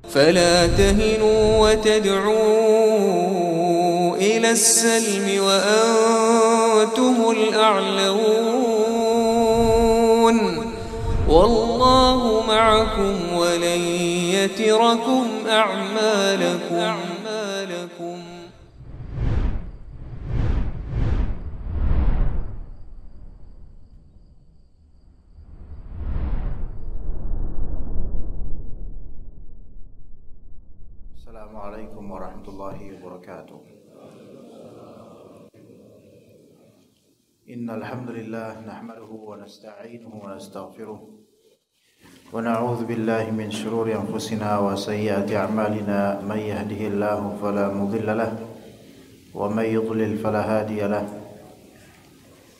فلا تهنوا وتدعوا إلى السلم وأنتم الأعلون والله معكم ولن يتركم أعمالكم. Assalamualaikum warahmatullahi wabarakatuh. Innal hamdalillah nahmaduhu wa nasta'inuhu wa nastaghfiruh wa na'udzu billahi min shururi anfusina wa sayyiati a'malina may yahdihillahu fala mudilla lahu wa may yudlil fala hadiya lahu.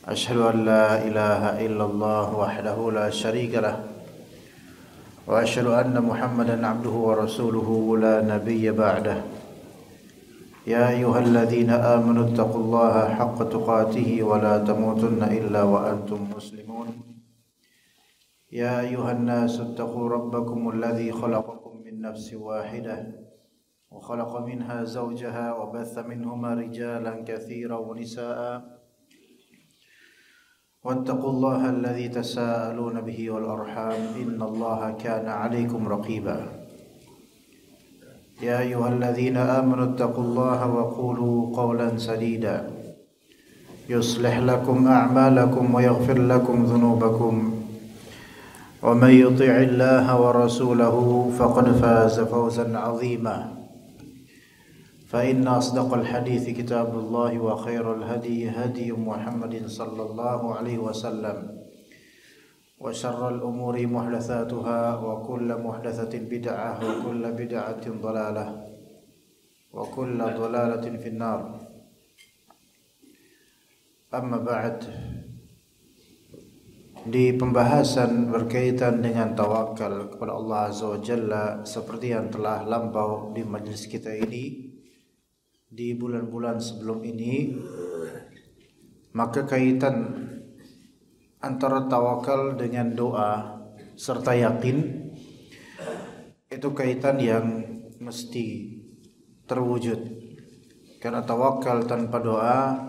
Ashhadu an la ilaha illallah wahdahu la syarika lahu wa asyhadu anna Muhammadan abduhu wa rasuluhu la nabiyya ba'dah. Ya ayyuhalladzina amanu taqullaha haqqa tuqatih wa la tamutunna illa wa antum muslimun. Ya ayyuhan nasu taqu rabbakumul ladzi khalaqakum min nafsin wahidah wa khalaqa minha zawjaha wa batha minhuma rijalan katsiran wa nisaa'a. واتقوا الله الذي تساءلون به والأرحام إن الله كان عليكم رقيبا. يا أيها الذين آمنوا اتقوا الله وقولوا قولا سديدا يصلح لكم أعمالكم ويغفر لكم ذنوبكم ومن يطع الله ورسوله فقد فاز فوزا عظيما. فإن أصدق الحديث كتاب الله وخير الهدي هدي محمد صلى الله عليه وسلم وشر الأمور محدثاتها وكل محدثة بدعة وكل بدعة ضلالة وكل ضلالة في النار. أما بعد, di pembahasan berkaitan dengan tawakal kepada Allah Azza wa Jalla seperti yang telah lampau di majelis kita ini di bulan-bulan sebelum ini, maka kaitan antara tawakal dengan doa serta yakin itu kaitan yang mesti terwujud. Karena tawakal tanpa doa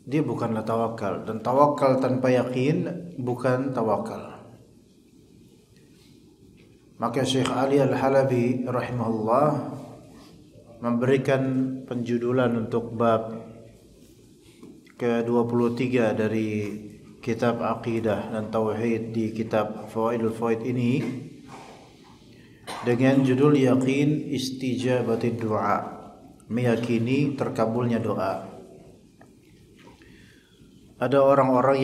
dia bukanlah tawakal, dan tawakal tanpa yakin bukan tawakal. Maka Syekh Ali Al-Halabi rahimahullah memberikan penjudulan untuk bab ke-23 dari kitab Aqidah dan Tauhid di kitab Fawaidul Fawaid ini dengan judul Yaqin Istijabatid Du'a, meyakini terkabulnya doa. Ada orang-orang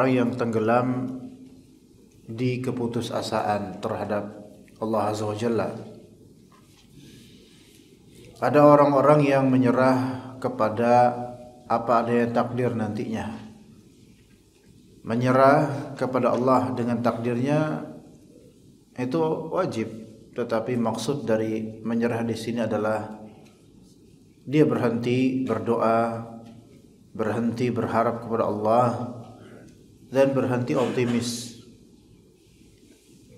yang tenggelam di keputusasaan terhadap Allah Azza wa Jalla. Ada orang-orang yang menyerah kepada apa adanya takdir nantinya. Menyerah kepada Allah dengan takdirnya itu wajib, tetapi maksud dari menyerah di sini adalah dia berhenti berdoa, berhenti berharap kepada Allah, dan berhenti optimis,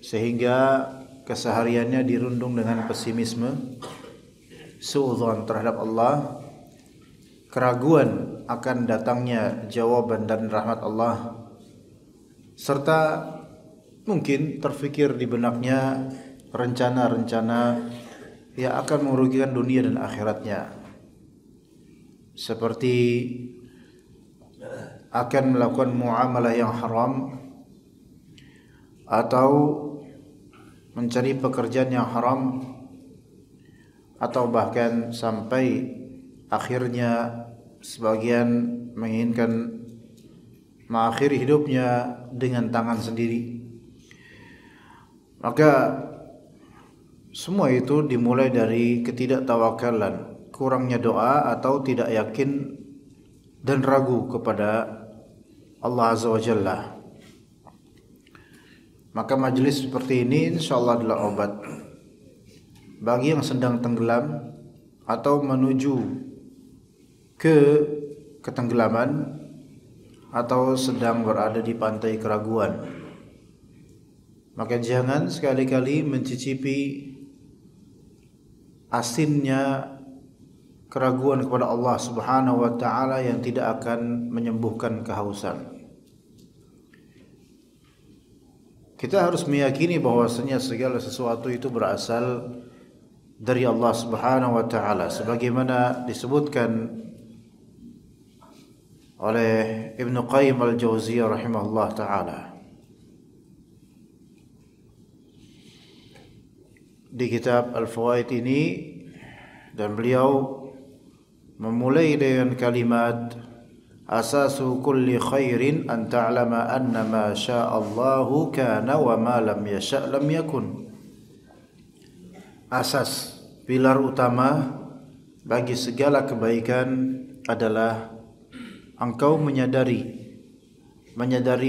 sehingga kesehariannya dirundung dengan pesimisme, suudzon terhadap Allah, keraguan akan datangnya jawaban dan rahmat Allah, serta mungkin terfikir di benaknya rencana-rencana yang akan merugikan dunia dan akhiratnya, seperti akan melakukan muamalah yang haram atau mencari pekerjaan yang haram, atau bahkan sampai akhirnya sebagian menginginkan mengakhiri hidupnya dengan tangan sendiri. Maka semua itu dimulai dari ketidaktawakalan, kurangnya doa atau tidak yakin dan ragu kepada Allah Azza wa Jalla. Maka majelis seperti ini insyaallah adalah obat bagi yang sedang tenggelam atau menuju ke ketenggelaman atau sedang berada di pantai keraguan. Maka jangan sekali-kali mencicipi asinnya keraguan kepada Allah Subhanahu wa taala yang tidak akan menyembuhkan kehausan. Kita harus meyakini bahwasanya segala sesuatu itu berasal dari Allah Subhanahu wa taala sebagaimana disebutkan oleh Ibnu Qayyim al-Jauziyah rahimahullah taala di kitab Al-Fawaid ini, dan beliau memulai dengan kalimat asasu kulli khairin an ta'lama anna ma sya'allahu kana wa ma lam yasha' lam yakun. Asas, pilar utama bagi segala kebaikan adalah engkau menyadari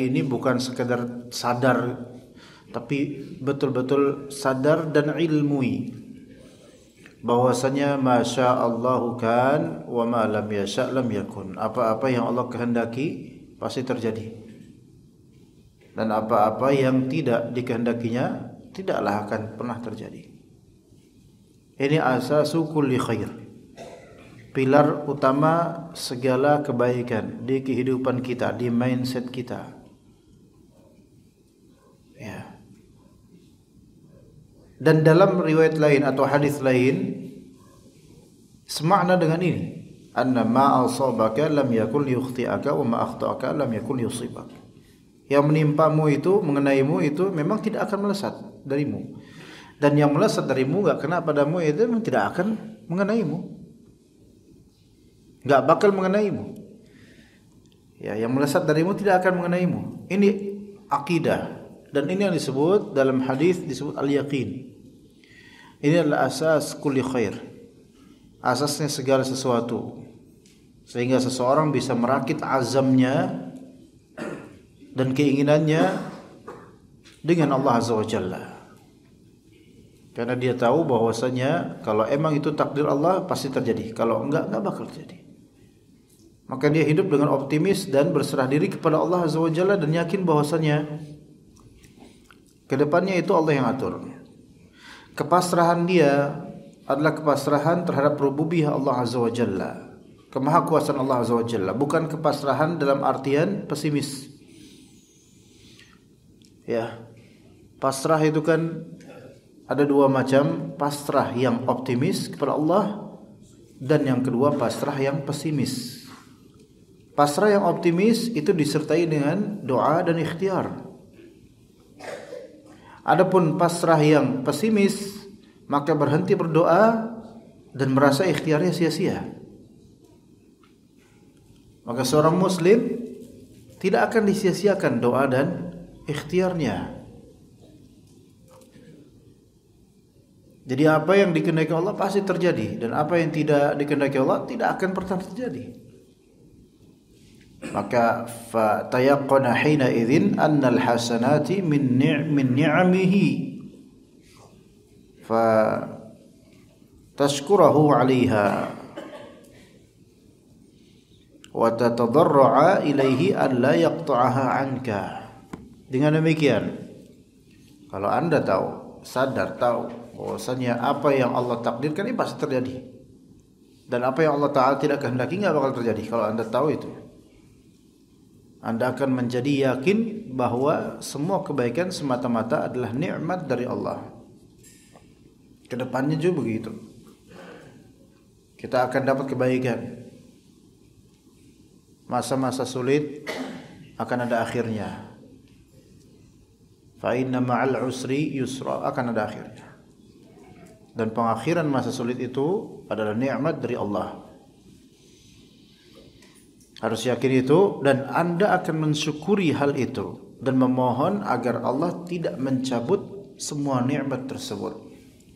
ini bukan sekedar sadar, tapi betul-betul sadar dan ilmui bahwasanya masya Allahu kan wa ma lam yasha lam yakun. Apa-apa yang Allah kehendaki pasti terjadi, dan apa-apa yang tidak dikehendakinya tidaklah akan pernah terjadi. Ini asasu kulli khair, pilar utama segala kebaikan di kehidupan kita, di mindset kita. Ya. Dan dalam riwayat lain atau hadis lain semakna dengan ini, anna ma asabaka lam yakun liyukhti'aka wa ma akhta'aka lam yakun yusibak. Yang menimpamu itu, mengenaimu itu memang tidak akan melesat darimu, dan yang melesat darimu enggak kena padamu itu memang tidak akan mengenaimu, enggak bakal mengenaimu. Ya, yang melesat darimu tidak akan mengenaimu. Ini akidah, dan ini yang disebut dalam hadis disebut al-yaqin. Ini adalah asas kulli khair, asasnya segala sesuatu, sehingga seseorang bisa merakit azamnya dan keinginannya dengan Allah Azza wa Jalla, karena dia tahu bahwasanya kalau emang itu takdir Allah pasti terjadi, kalau enggak bakal terjadi. Maka dia hidup dengan optimis dan berserah diri kepada Allah Azza wa Jalla, dan yakin bahwasanya kedepannya itu Allah yang atur. Kepasrahan dia adalah kepasrahan terhadap rububiyah Allah Azza wa Jalla, kemahakuasaan Allah Azza wa Jalla, bukan kepasrahan dalam artian pesimis. Ya, pasrah itu kan ada dua macam, pasrah yang optimis kepada Allah, dan yang kedua pasrah yang pesimis. Pasrah yang optimis itu disertai dengan doa dan ikhtiar. Adapun pasrah yang pesimis, maka berhenti berdoa dan merasa ikhtiarnya sia-sia. Maka seorang muslim tidak akan disia-siakan doa dan ikhtiarnya. Jadi apa yang dikehendaki Allah pasti terjadi, dan apa yang tidak dikehendaki Allah tidak akan pernah terjadi. Maka fa tayaqqana hina idzin annal hasanati min ni'amihi fa tashkurahu 'alaiha wa tatadarra'a ilaihi an la yaqta'aha 'anka. Dengan demikian, kalau Anda tahu, sadar tahu bahwasanya apa yang Allah takdirkan ini pasti terjadi, dan apa yang Allah Ta'ala tidak kehendaki enggak bakal terjadi. Kalau Anda tahu itu, Anda akan menjadi yakin bahwa semua kebaikan semata-mata adalah nikmat dari Allah. Kedepannya juga begitu. Kita akan dapat kebaikan. Masa-masa sulit akan ada akhirnya. Fa inna ma'al usri yusra, akan ada akhirnya. Dan pengakhiran masa sulit itu adalah nikmat dari Allah. Harus yakin itu, dan Anda akan mensyukuri hal itu dan memohon agar Allah tidak mencabut semua nikmat tersebut.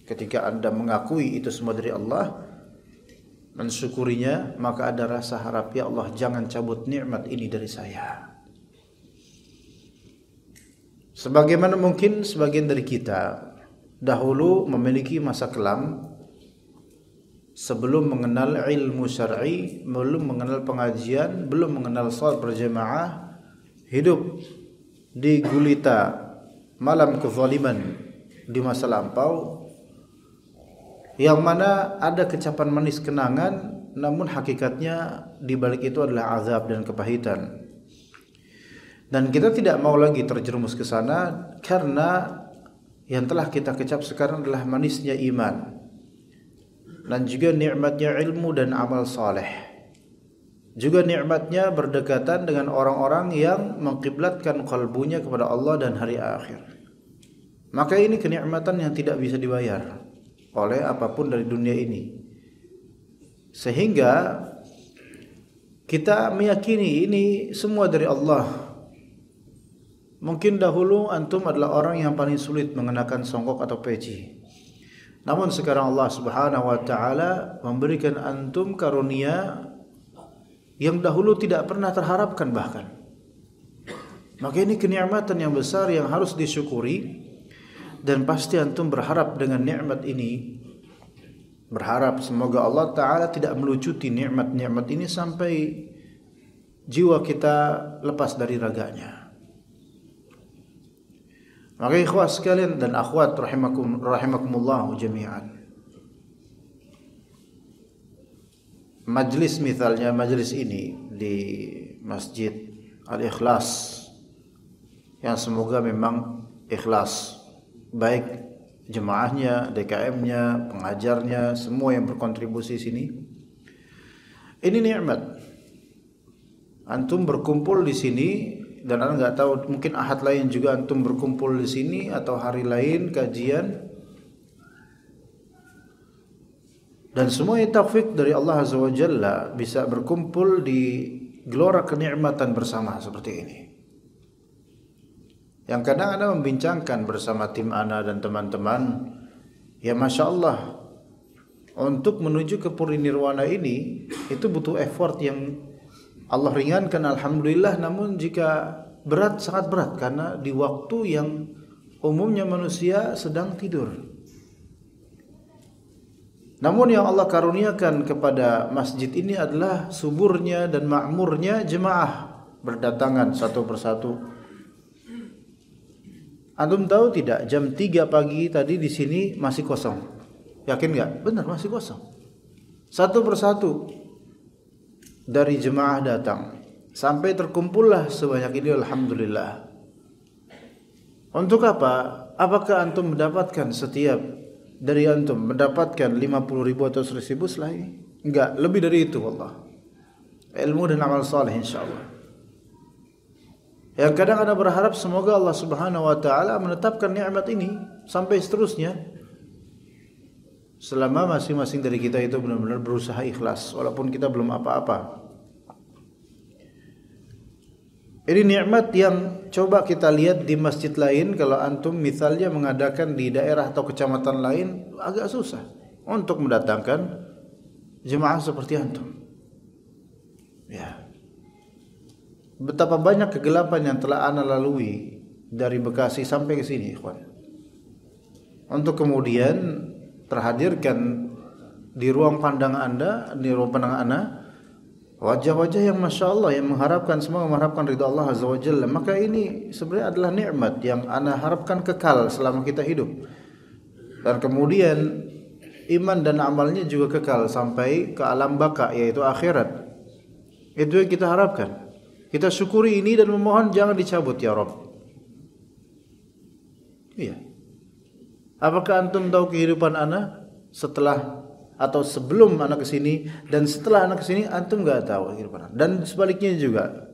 Ketika Anda mengakui itu semua dari Allah, mensyukurinya, maka ada rasa harap, ya Allah jangan cabut nikmat ini dari saya. Sebagaimana mungkin sebagian dari kita dahulu memiliki masa kelam sebelum mengenal ilmu syar'i, belum mengenal pengajian, belum mengenal salat berjamaah, hidup di gulita malam kezaliman di masa lampau, yang mana ada kecapan manis kenangan, namun hakikatnya di balik itu adalah azab dan kepahitan. Dan kita tidak mau lagi terjerumus ke sana, karena yang telah kita kecap sekarang adalah manisnya iman dan juga nikmatnya ilmu dan amal saleh. Juga nikmatnya berdekatan dengan orang-orang yang mengkiblatkan kalbunya kepada Allah dan hari akhir. Maka ini kenikmatan yang tidak bisa dibayar oleh apapun dari dunia ini. Sehingga kita meyakini ini semua dari Allah. Mungkin dahulu antum adalah orang yang paling sulit mengenakan songkok atau peci. Namun sekarang Allah Subhanahu wa taala memberikan antum karunia yang dahulu tidak pernah terharapkan bahkan. Maka ini kenikmatan yang besar yang harus disyukuri, dan pasti antum berharap dengan nikmat ini, berharap semoga Allah Ta'ala tidak melucuti nikmat-nikmat ini sampai jiwa kita lepas dari raganya. Maka ikhwah sekalian dan akhwat rahimakumullah jami'an, majlis misalnya majlis ini di Masjid Al-Ikhlas, yang semoga memang ikhlas, baik jemaahnya, DKM-nya, pengajarnya, semua yang berkontribusi sini. Ini nikmat. Antum berkumpul di sini, dan Anda nggak tahu, mungkin ahad lain juga antum berkumpul di sini atau hari lain kajian. Dan semuanya taufik dari Allah Azza wa Jalla bisa berkumpul di gelora kenikmatan bersama seperti ini. Yang kadang Anda membincangkan bersama tim Anda dan teman-teman, ya Masya Allah, untuk menuju ke puri nirwana ini itu butuh effort yang Allah ringankan, alhamdulillah. Namun jika berat, sangat berat, karena di waktu yang umumnya manusia sedang tidur. Namun yang Allah karuniakan kepada masjid ini adalah suburnya dan makmurnya jemaah berdatangan satu persatu. Antum tahu tidak, jam 3 pagi tadi di sini masih kosong. Yakin enggak? Benar, masih kosong. Satu persatu dari jemaah datang sampai terkumpullah sebanyak ini, alhamdulillah. Untuk apa? Apakah antum mendapatkan setiap dari antum mendapatkan 50.000 atau 100.000 setelah ini? Enggak, lebih dari itu wallah. Ilmu dan amal saleh insyaallah. Yang kadang Anda berharap semoga Allah Subhanahu wa taala menetapkan nikmat ini sampai seterusnya, selama masing-masing dari kita itu benar-benar berusaha ikhlas walaupun kita belum apa-apa. Ini nikmat yang coba kita lihat di masjid lain. Kalau antum misalnya mengadakan di daerah atau kecamatan lain, agak susah untuk mendatangkan jemaah seperti antum. Ya. Betapa banyak kegelapan yang telah ana lalui dari Bekasi sampai ke sini, ikhwan. Untuk kemudian terhadirkan di ruang pandang Anda, di ruang pandang Anda, wajah-wajah yang Masya Allah, yang mengharapkan, semua mengharapkan ridha Allah Azza wa Jalla. Maka ini sebenarnya adalah nikmat yang ana harapkan kekal selama kita hidup. Dan kemudian iman dan amalnya juga kekal sampai ke alam baka, yaitu akhirat. Itu yang kita harapkan. Kita syukuri ini dan memohon jangan dicabut ya Rabb. Iya. Apakah antum tahu kehidupan ana setelah atau sebelum anak kesini dan setelah anak kesini? Antum nggak tahu kehidupan anak. Dan sebaliknya juga.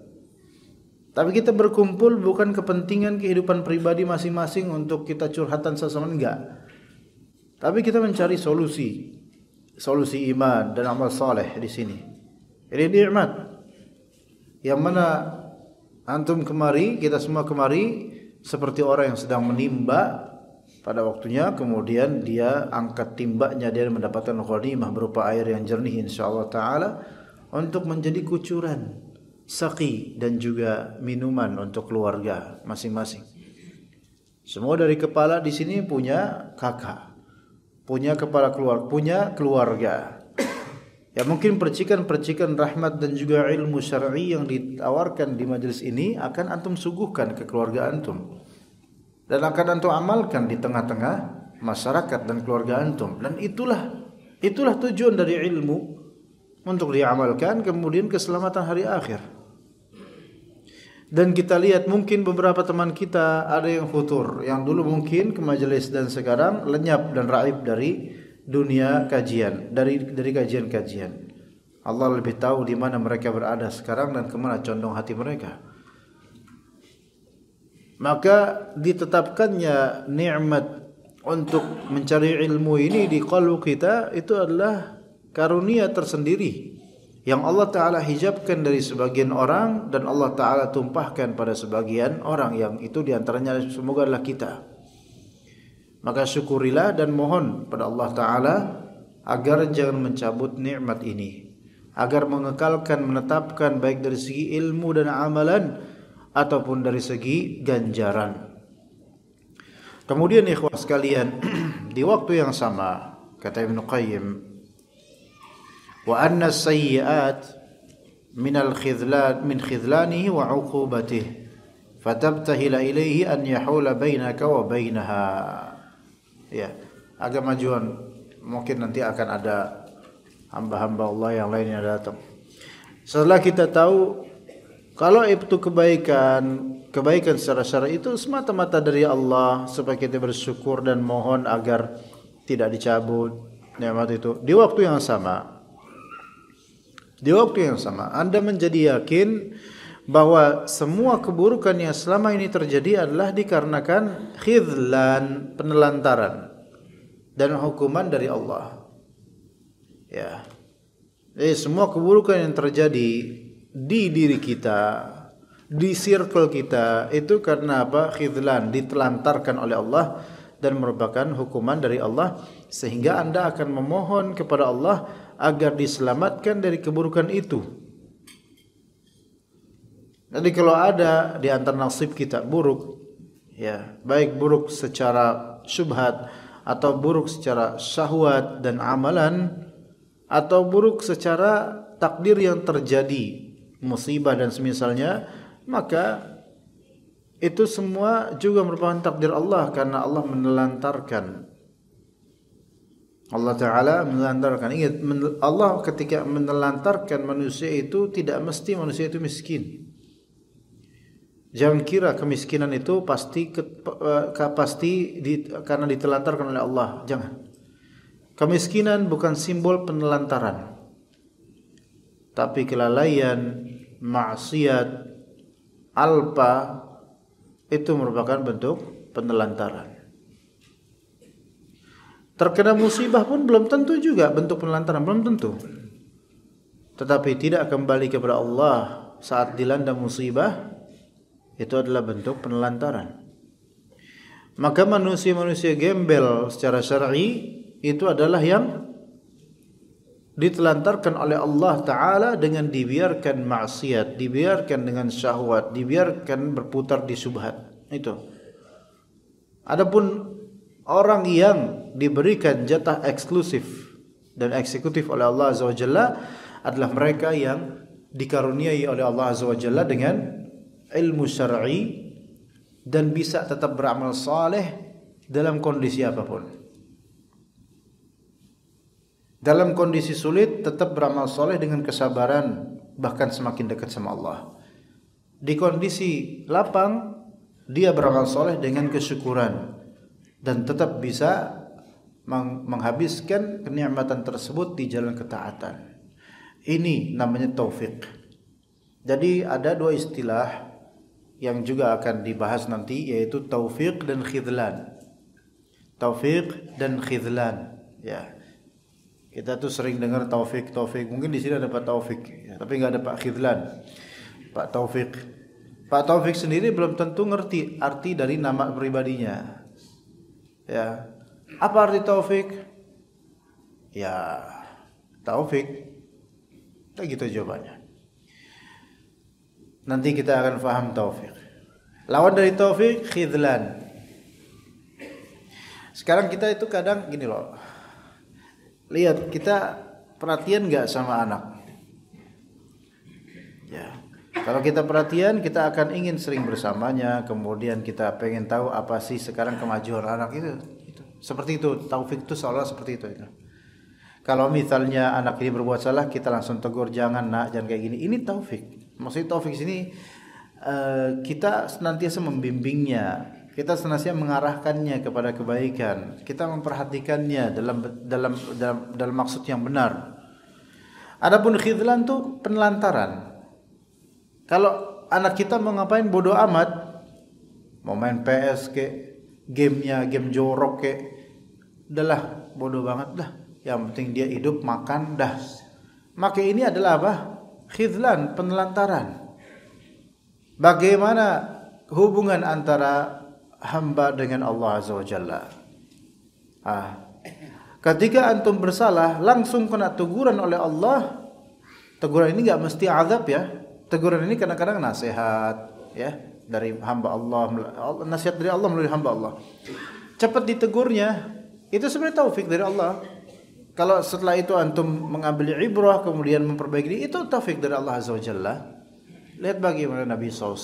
Tapi kita berkumpul bukan kepentingan kehidupan pribadi masing-masing untuk kita curhatan sesama, enggak. Tapi kita mencari solusi iman dan amal saleh di sini. Ini nikmat yang mana antum kemari, kita semua kemari seperti orang yang sedang menimba pada waktunya, kemudian dia angkat timbanya, dia mendapatkan ghanimah berupa air yang jernih insyaallah taala untuk menjadi kucuran, saqi dan juga minuman untuk keluarga masing-masing. Semua dari kepala di sini punya kakak, punya kepala keluarga, punya keluarga. Ya mungkin percikan-percikan rahmat dan juga ilmu syar'i yang ditawarkan di majelis ini akan antum suguhkan ke keluarga antum. dan akan antum amalkan di tengah-tengah masyarakat dan keluarga antum. Dan itulah tujuan dari ilmu, untuk diamalkan kemudian keselamatan hari akhir. Dan kita lihat mungkin beberapa teman kita ada yang futur, yang dulu mungkin ke majelis dan sekarang lenyap dan raib dari dunia kajian, dari kajian-kajian. Allah lebih tahu di mana mereka berada sekarang dan kemana condong hati mereka. Maka ditetapkannya nikmat untuk mencari ilmu ini di qalbu kita, itu adalah karunia tersendiri yang Allah Ta'ala hijabkan dari sebagian orang dan Allah Ta'ala tumpahkan pada sebagian orang, yang itu diantaranya semoga adalah kita. Maka syukurilah dan mohon pada Allah Ta'ala agar jangan mencabut nikmat ini, agar mengekalkan, menetapkan baik dari segi ilmu dan amalan ataupun dari segi ganjaran. Kemudian ikhwah sekalian, di waktu yang sama kata Ibnu Qayyim, wa anna as-sayyi'at min al-khidlan min khidlanihi wa 'uqubatihi fatabtahila ilayhi an yahula bainaka wa bainaha. Ya, agak majuan, mungkin nanti akan ada hamba-hamba Allah yang lain yang datang. Setelah kita tahu kalau itu kebaikan secara syar'i itu semata-mata dari Allah, supaya kita bersyukur dan mohon agar tidak dicabut nikmat itu. Di waktu yang sama Anda menjadi yakin bahwa semua keburukan yang selama ini terjadi adalah dikarenakan khidlan, penelantaran dan hukuman dari Allah. Ya. Jadi semua keburukan yang terjadi di diri kita, di circle kita, itu karena apa? Khidlan, ditelantarkan oleh Allah dan merupakan hukuman dari Allah, sehingga Anda akan memohon kepada Allah agar diselamatkan dari keburukan itu. Jadi kalau ada di antara nasib kita buruk, ya, baik buruk secara syubhat atau buruk secara syahwat dan amalan, atau buruk secara takdir yang terjadi, musibah dan semisalnya, maka itu semua juga merupakan takdir Allah, karena Allah menelantarkan. Allah Ta'ala menelantarkan. Ingat, Allah ketika menelantarkan manusia itu tidak mesti manusia itu miskin. Jangan kira kemiskinan itu pasti karena ditelantarkan oleh Allah. Jangan. Kemiskinan bukan simbol penelantaran, tapi kelalaian, maksiat, alpa itu merupakan bentuk penelantaran. Terkena musibah pun belum tentu juga bentuk penelantaran, belum tentu. Tetapi tidak kembali kepada Allah saat dilanda musibah, itu adalah bentuk penelantaran. Maka manusia-manusia gembel secara syar'i itu adalah yang ditelantarkan oleh Allah Ta'ala dengan dibiarkan maksiat, dibiarkan dengan syahwat, dibiarkan berputar di syubhat. Itu. Adapun orang yang diberikan jatah eksklusif dan eksekutif oleh Allah Azza wa Jalla adalah mereka yang dikaruniai oleh Allah Azza wa Jalla dengan ilmu syar'i dan bisa tetap beramal saleh dalam kondisi apapun. Dalam kondisi sulit tetap beramal soleh dengan kesabaran, bahkan semakin dekat sama Allah. Di kondisi lapang dia beramal soleh dengan kesyukuran dan tetap bisa menghabiskan kenikmatan tersebut di jalan ketaatan. Ini namanya taufik. Jadi ada dua istilah yang juga akan dibahas nanti, yaitu taufik dan khidlan. Taufik dan khidlan, ya. Kita tuh sering dengar taufik. Mungkin di sini ada Pak Taufik, ya, tapi nggak ada Pak Khidlan. Pak Taufik sendiri belum tentu ngerti arti dari nama pribadinya. Ya, apa arti taufik? Ya, taufik. Kayak gitu jawabannya. Nanti kita akan paham taufik. Lawan dari taufik, khidlan. Sekarang kita itu kadang gini loh. Lihat, kita perhatian gak sama anak? Ya. Kalau kita perhatian, kita akan ingin sering bersamanya. Kemudian kita pengen tahu apa sih sekarang kemajuan anak itu. Seperti itu, taufik itu seolah seperti itu. Kalau misalnya anak ini berbuat salah, kita langsung tegur, jangan nak, jangan kayak gini. Ini taufik. Maksudnya taufik sini kita senantiasa membimbingnya, kita senantiasa mengarahkannya kepada kebaikan, kita memperhatikannya dalam maksud yang benar. Adapun khidlan itu penelantaran. Kalau anak kita mau ngapain bodoh amat, mau main PS game jorok udahlah bodoh banget dah. Yang penting dia hidup, makan dah. Maka ini adalah apa? Khidlan, penelantaran. Bagaimana hubungan antara hamba dengan Allah Azza wa Jalla? Ketika antum bersalah, langsung kena teguran oleh Allah. Teguran ini enggak mesti azab ya. Teguran ini kadang-kadang nasihat ya dari hamba Allah, nasihat dari Allah melalui hamba Allah. Cepat ditegurnya, itu sebenarnya taufik dari Allah. Kalau setelah itu antum mengambil ibrah kemudian memperbaiki, itu taufik dari Allah Azza wa Jalla. Lihat bagaimana Nabi SAW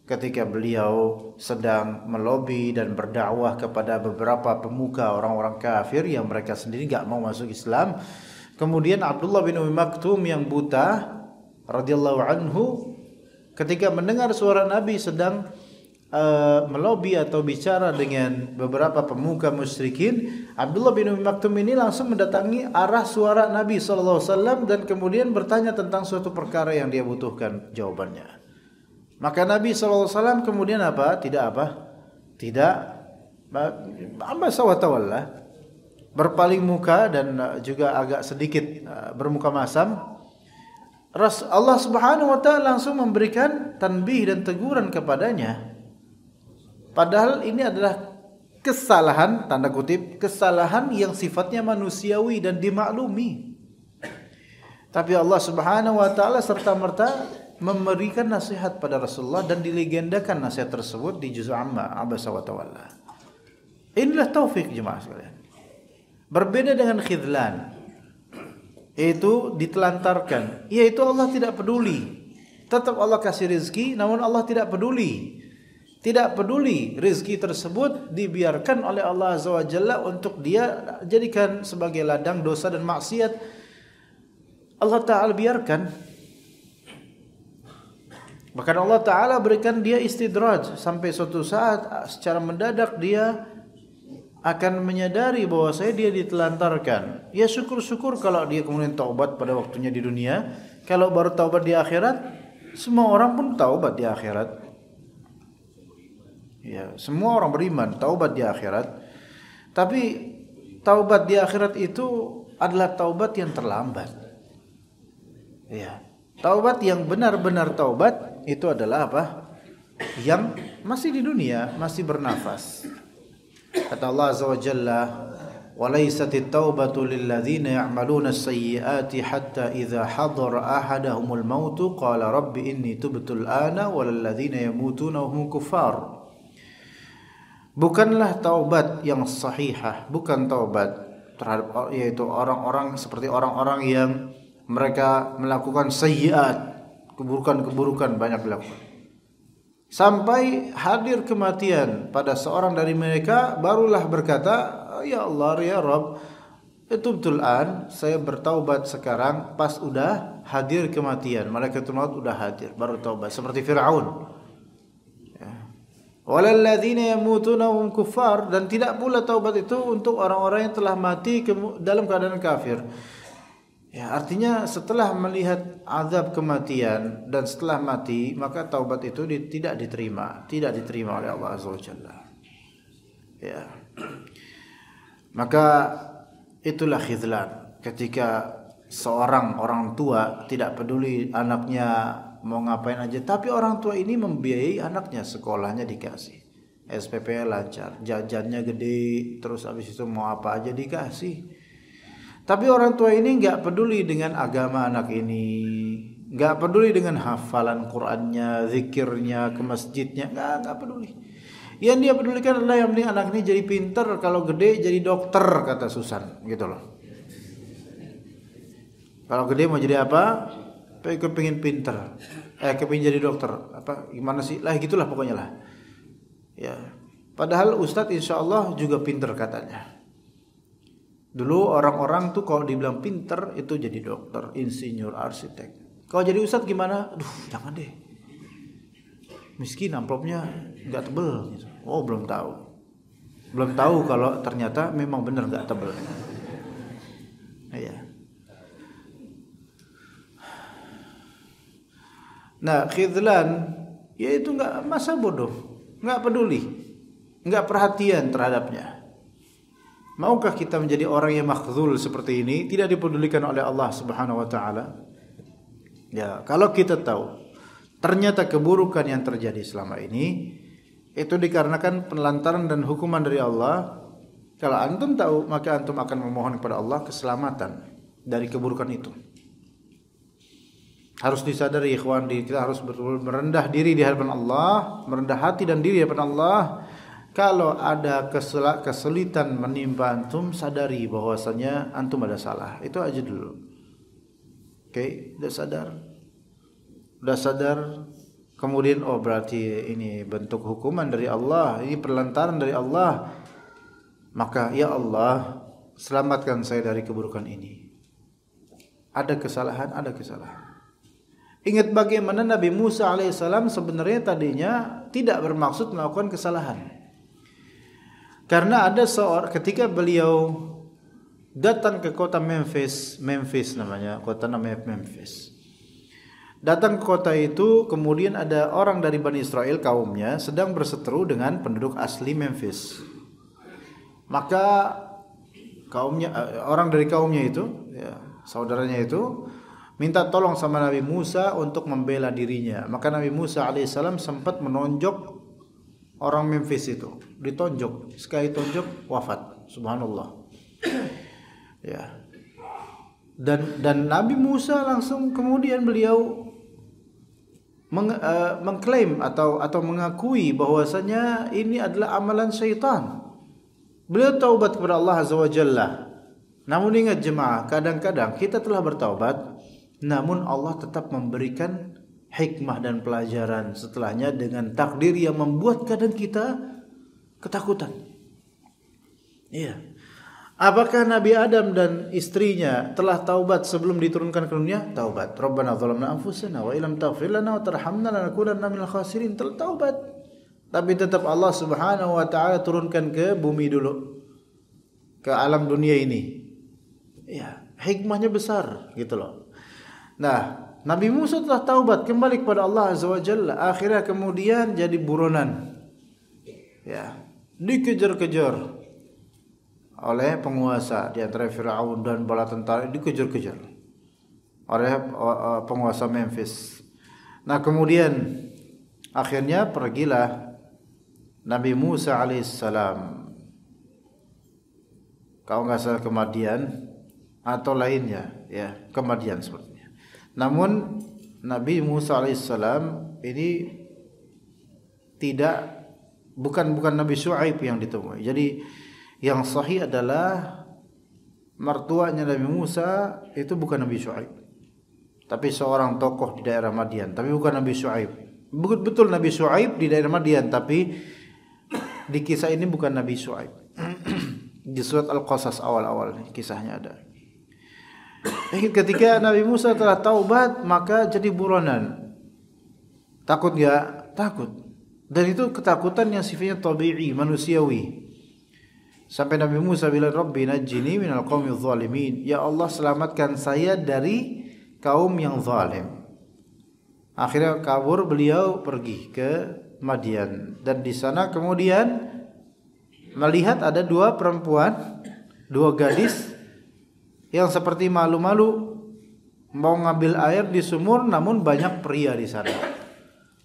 ketika beliau sedang melobi dan berdakwah kepada beberapa pemuka orang-orang kafir yang mereka sendiri enggak mau masuk Islam. Kemudian Abdullah bin Umi Maktum yang buta radhiyallahu anhu ketika mendengar suara Nabi sedang melobi atau bicara dengan beberapa pemuka musyrikin, Abdullah bin Umi Maktum ini langsung mendatangi arah suara Nabi SAW dan kemudian bertanya tentang suatu perkara yang dia butuhkan jawabannya. Maka Nabi SAW kemudian apa? Tidak abasa wa tawalla, berpaling muka dan juga agak sedikit bermuka masam. Allah Subhanahu wa taala langsung memberikan tanbih dan teguran kepadanya. Padahal ini adalah kesalahan, tanda kutip, kesalahan yang sifatnya manusiawi dan dimaklumi. Tapi Allah Subhanahu wa taala serta-merta memberikan nasihat pada Rasulullah dan dilegendakan nasihat tersebut di juz amma abasa wa tawalla. Inilah taufik jemaah sekalian. Berbeda dengan khidlan, itu ditelantarkan, yaitu Allah tidak peduli. Tetap Allah kasih rezeki, namun Allah tidak peduli. Tidak peduli rezeki tersebut dibiarkan oleh Allah Azza wa Jalla untuk dia jadikan sebagai ladang dosa dan maksiat. Allah Ta'ala biarkan. Bahkan Allah Ta'ala berikan dia istidraj, sampai suatu saat secara mendadak dia akan menyadari bahwa dia ditelantarkan. Ya syukur-syukur kalau dia kemudian taubat pada waktunya di dunia. Kalau baru taubat di akhirat, semua orang pun taubat di akhirat. Ya, semua orang beriman taubat di akhirat. Tapi taubat di akhirat itu adalah taubat yang terlambat. Ya, taubat yang benar-benar taubat itu adalah apa? Yang masih di dunia, masih bernafas. Kata Allah Azza wa Jalla, "Walaisatit taubatu lil ladzina ya'maluna as-sayyi'ati hatta idza hadara ahadahumul maut qala rabbi inni tubtu al-ana walal ladzina yamutuna hum kuffar." Bukanlah taubat yang sahihah, bukan taubat terhadap yaitu orang-orang seperti orang-orang yang mereka melakukan sayyi'at, keburukan-keburukan banyak dilakukan. Sampai hadir kematian pada seorang dari mereka, barulah berkata, "Ya Allah, ya Rabb, tubtul an, saya bertaubat sekarang pas udah hadir kematian, malaikatul maut udah hadir, baru taubat." Seperti Fir'aun. Walal ladzina yamutuna hum kuffar, dan tidak pula taubat itu untuk orang-orang yang telah mati dalam keadaan kafir. Ya, artinya setelah melihat azab kematian dan setelah mati, maka taubat itu tidak diterima oleh Allah Azza wa Jalla. Ya. Maka itulah khidlan, ketika seorang orang tua tidak peduli anaknya mau ngapain aja, tapi orang tua ini membiayai anaknya, sekolahnya dikasih, SPP lancar, jajannya gede, terus habis itu mau apa aja dikasih. Tapi orang tua ini enggak peduli dengan agama anak ini, enggak peduli dengan hafalan Qur'annya, zikirnya, ke masjidnya, enggak peduli. Yang dia pedulikan adalah yang penting anak ini jadi pinter, kalau gede jadi dokter, kata Susan, gitu loh. Kalau gede mau jadi apa? kepingin pinter, kepingin jadi dokter, apa gimana sih? Lah gitulah pokoknya lah. Ya. Padahal Ustadz insya Allah juga pinter katanya. Dulu orang-orang tuh kalau dibilang pinter itu jadi dokter, insinyur, arsitek. Kalau jadi Ustadz gimana? Aduh, jangan deh. Miskin amplopnya nggak tebel. Gitu. Oh belum tahu. Belum tahu kalau ternyata memang benar nggak tebel. Iya. Nah, khidlan yaitu nggak masa bodoh, nggak peduli, nggak perhatian terhadapnya. Maukah kita menjadi orang yang makhzul seperti ini, tidak dipedulikan oleh Allah Subhanahu wa taala? Ya, kalau kita tahu ternyata keburukan yang terjadi selama ini itu dikarenakan penelantaran dan hukuman dari Allah. Kalau antum tahu, maka antum akan memohon kepada Allah keselamatan dari keburukan itu. Harus disadari ikhwan, kita harus betul-betul merendah diri di hadapan Allah, merendah hati dan diri di hadapan Allah. Kalau ada kesulitan menimpa antum, sadari bahwasanya antum ada salah. Itu aja dulu. Oke, udah sadar. Kemudian oh berarti ini bentuk hukuman dari Allah, ini perlantaran dari Allah. Maka ya Allah, selamatkan saya dari keburukan ini. Ada kesalahan. Ingat bagaimana Nabi Musa alaihissalam sebenarnya tadinya tidak bermaksud melakukan kesalahan. Karena ada ketika beliau datang ke kota Memphis namanya, kota namanya Memphis. Datang ke kota itu, kemudian ada orang dari Bani Israel kaumnya sedang berseteru dengan penduduk asli Memphis. Maka orang dari kaumnya itu, ya, saudaranya itu minta tolong sama Nabi Musa untuk membela dirinya. Maka Nabi Musa alaihissalam sempat menonjok orang Memphis itu, ditonjok, sekali tonjok wafat. Subhanallah. Ya. Dan Nabi Musa langsung kemudian beliau mengklaim atau mengakui bahwasanya ini adalah amalan syaitan. Beliau taubat kepada Allah Azza wa Jalla. Namun ingat jemaah, kadang-kadang kita telah bertaubat, namun Allah tetap memberikan hikmah dan pelajaran setelahnya dengan takdir yang membuat kadang kita ketakutan. Iya. Apakah Nabi Adam dan istrinya telah taubat sebelum diturunkan ke dunia? Taubat. Rabbana zalamna anfusana wa illam taghfir lana wa tarhamna lanakunanna minal khasirin. Telah taubat. Tapi tetap Allah Subhanahu wa taala turunkan ke bumi dulu. Ke alam dunia ini. Ya, hikmahnya besar gitu loh. Nah, Nabi Musa telah taubat kembali kepada Allah Azza wa Jalla. Akhirnya kemudian jadi buronan. Ya, dikejar-kejar oleh penguasa di antara Firaun dan bala tentara, dikejar-kejar oleh penguasa Memphis. Nah, kemudian akhirnya pergilah Nabi Musa alaihissalam, kalau nggak salah ke Madian atau lainnya, ya ke Madian sepertinya. Namun Nabi Musa alaihissalam ini bukan Nabi Syuaib yang ditemui. Jadi yang sahih adalah mertuanya Nabi Musa itu bukan Nabi Syuaib, tapi seorang tokoh di daerah Madian, tapi bukan Nabi Syuaib. Betul Nabi Syuaib di daerah Madian, tapi di kisah ini bukan Nabi Syuaib. Di surat Al-Qasas awal-awal kisahnya ada. Ketika Nabi Musa telah taubat, maka jadi buronan. Takut enggak? Takut. Dan itu ketakutan yang sifatnya tabi'i, manusiawi. Sampai Nabi Musa bilang, Rabbi najjini minal qaumidz zalimin. Ya Allah, selamatkan saya dari kaum yang zalim. Akhirnya kabur, beliau pergi ke Madian, dan di sana kemudian melihat ada dua gadis yang seperti malu-malu mau ngambil air di sumur, namun banyak pria di sana.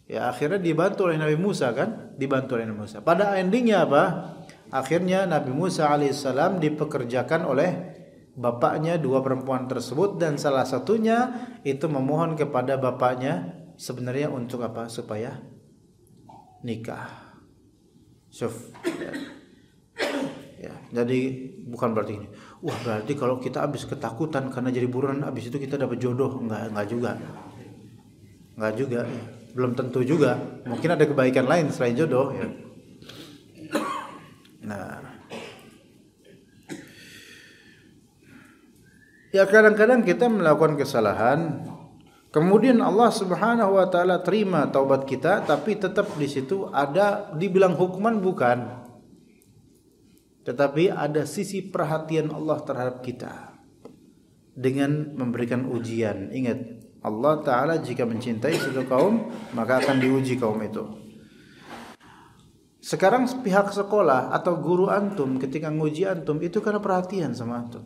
Ya, akhirnya dibantu oleh Nabi Musa kan? Dibantu oleh Nabi Musa. Pada endingnya apa? Akhirnya Nabi Musa alaihissalam dipekerjakan oleh bapaknya dua perempuan tersebut, dan salah satunya itu memohon kepada bapaknya sebenarnya untuk apa? Supaya nikah. Ya. Jadi bukan berarti ini. Wah, berarti kalau kita habis ketakutan karena jadi buruan, habis itu kita dapat jodoh. Enggak juga. Enggak juga. Belum tentu juga. Mungkin ada kebaikan lain selain jodoh ya. Nah. Ya kadang-kadang kita melakukan kesalahan, kemudian Allah Subhanahu wa taala terima taubat kita, tapi tetap di situ ada dibilang hukuman bukan. Tetapi ada sisi perhatian Allah terhadap kita dengan memberikan ujian. Ingat, Allah Ta'ala jika mencintai suatu kaum, maka akan diuji kaum itu. Sekarang pihak sekolah atau guru antum ketika nguji antum, itu karena perhatian sama antum.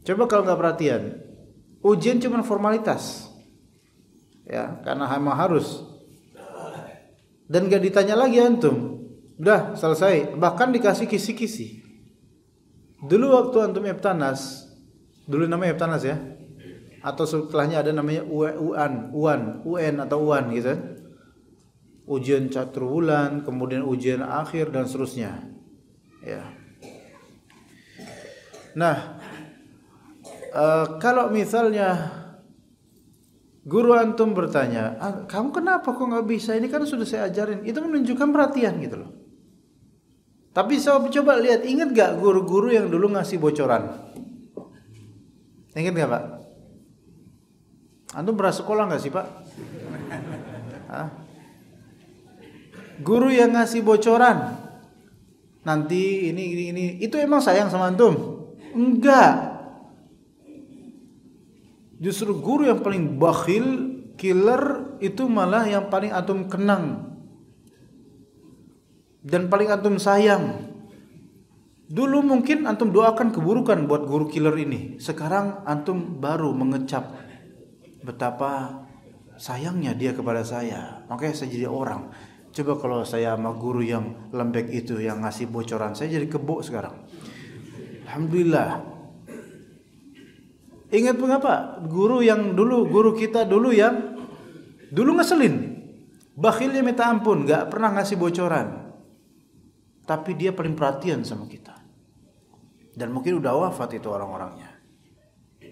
Coba kalau nggak perhatian, ujian cuma formalitas. Ya, karena memang harus. Dan nggak ditanya lagi antum. Udah selesai, bahkan dikasih kisi-kisi. Dulu waktu antum Eptanas, dulu namanya Eptanas ya, atau setelahnya ada namanya UN atau UAN gitu. Ujian catur bulan, kemudian ujian akhir dan seterusnya. Ya. Nah, kalau misalnya guru antum bertanya, kamu kenapa kok nggak bisa? Ini kan sudah saya ajarin. Itu menunjukkan perhatian gitu loh. Tapi coba lihat, ingat gak guru-guru yang dulu ngasih bocoran? Ingat gak Pak? Antum pernah sekolah gak sih Pak? Hah? Guru yang ngasih bocoran, nanti ini, itu emang sayang sama antum? Enggak. Justru guru yang paling bakhil, killer, itu malah yang paling antum kenang dan paling antum sayang. Dulu mungkin antum doakan keburukan buat guru killer ini. Sekarang antum baru mengecap betapa sayangnya dia kepada saya. Makanya saya jadi orang. Coba kalau saya sama guru yang lembek itu yang ngasih bocoran, saya jadi kebo sekarang. Alhamdulillah. Ingat mengapa? Guru kita dulu yang dulu ngeselin. Bakhilnya minta ampun, enggak pernah ngasih bocoran. Tapi dia paling perhatian sama kita. Dan mungkin udah wafat itu orang-orangnya.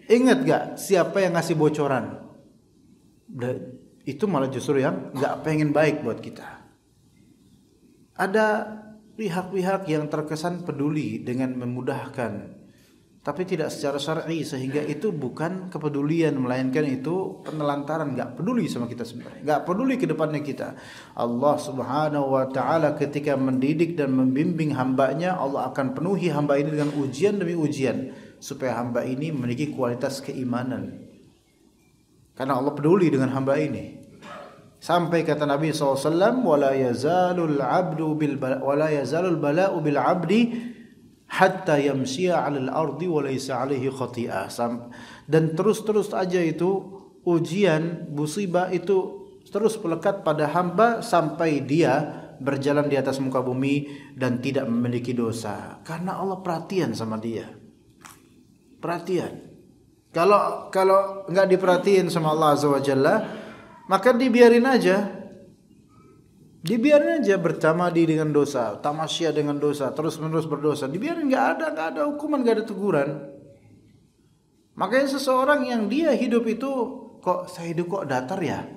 Ingat gak siapa yang ngasih bocoran? Itu malah justru yang gak pengen baik buat kita. Ada pihak-pihak yang terkesan peduli dengan memudahkan, tapi tidak secara syar'i, sehingga itu bukan kepedulian, melainkan itu penelantaran. Gak peduli sama kita sebenarnya, gak peduli ke depannya kita. Allah Subhanahu wa ta'ala ketika mendidik dan membimbing hambanya, Allah akan penuhi hamba ini dengan ujian demi ujian, supaya hamba ini memiliki kualitas keimanan, karena Allah peduli dengan hamba ini. Sampai kata Nabi SAW, wala yazalul bala'u bil abdi hatta yamsiya 'alal ardi wa laysa 'alaihi khati'ah. Dan terus aja itu ujian, musibah itu terus melekat pada hamba sampai dia berjalan di atas muka bumi dan tidak memiliki dosa, karena Allah perhatian sama dia. Perhatian. Kalau enggak diperhatiin sama Allah Azza wa Jalla, maka dibiarin aja. Dibiarin aja bertamadi dengan dosa, tamasya dengan dosa, terus-menerus berdosa. Dibiarin, enggak ada hukuman, enggak ada teguran. Makanya seseorang yang dia hidup itu, kok saya hidup kok datar ya?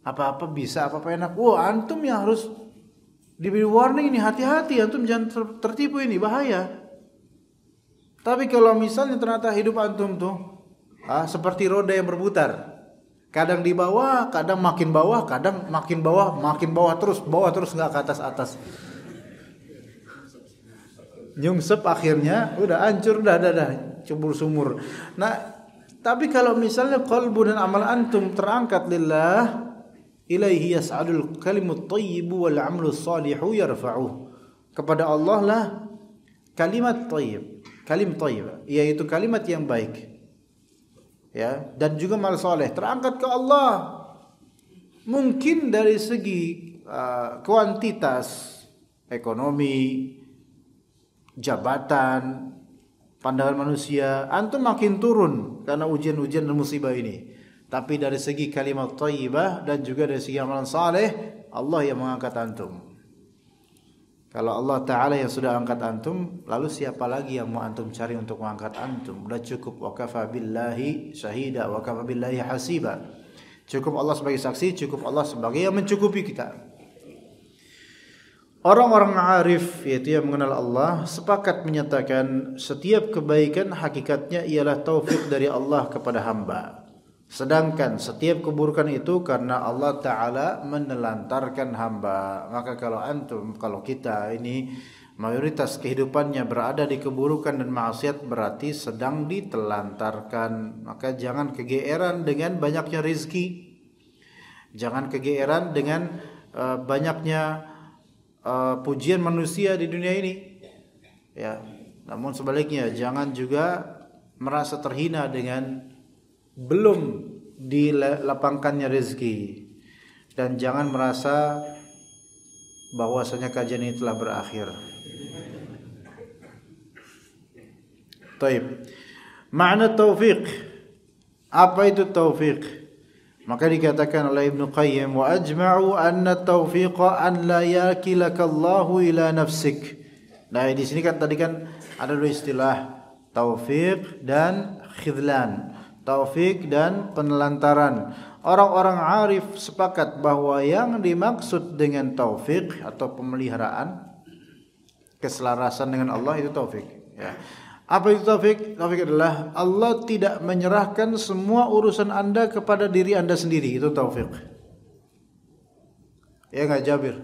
Apa-apa bisa, apa-apa enak. Wah, antum yang harus diberi warning ini, hati-hati, antum jangan tertipu, ini bahaya. Tapi kalau misalnya ternyata hidup antum tuh seperti roda yang berputar. Kadang di bawah, kadang makin bawah, kadang makin bawah terus nggak ke atas. Nyungsep akhirnya udah hancur, udah cebur sumur. Nah, tapi kalau misalnya qalbu dan amal antum terangkat lillah, ilaihi yas'adul kalimut thayyibu wal 'amalus salihu yarfa'uh. Kepada Allah lah kalimat thayyib, kalim thayyib, yaitu kalimat yang baik. Ya, dan juga amal soleh terangkat ke Allah. Mungkin dari segi kuantitas, ekonomi, jabatan, pandangan manusia, antum makin turun karena ujian-ujian dan musibah ini. Tapi dari segi kalimat thayyibah dan juga dari segi amalan saleh, Allah yang mengangkat antum. Kalau Allah Ta'ala yang sudah angkat antum, lalu siapa lagi yang mau antum cari untuk mengangkat antum? Udah cukup. Wa kafa billahi syahida wa kafa billahi hasiba. Cukup Allah sebagai saksi, cukup Allah sebagai yang mencukupi kita. Orang-orang arif, yaitu yang mengenal Allah, sepakat menyatakan setiap kebaikan hakikatnya ialah taufik dari Allah kepada hamba. Sedangkan setiap keburukan itu karena Allah Ta'ala menelantarkan hamba. Maka kalau kita ini mayoritas kehidupannya berada di keburukan dan maksiat, berarti sedang ditelantarkan. Maka jangan kegeeran dengan banyaknya rizki, jangan kegeeran dengan banyaknya pujian manusia di dunia ini, ya. Namun sebaliknya jangan juga merasa terhina dengan belum dilapangkannya rezeki, dan jangan merasa bahwasanya kajian ini telah berakhir. Taib. Makna taufik. Apa itu taufik? Maka dikatakan oleh Ibnu Qayyim, wa ajma'u anna taufiqa an la yakilaka Allahu ila nafsik. Nah, di sini kan tadi kan ada dua istilah, taufik dan khidlan. Taufik dan penelantaran. Orang-orang arif sepakat bahwa yang dimaksud dengan taufik atau pemeliharaan, keselarasan dengan Allah, itu taufik, ya. Apa itu taufik? Taufik adalah Allah tidak menyerahkan semua urusan Anda kepada diri Anda sendiri. Itu taufik. Ya enggak Jabir?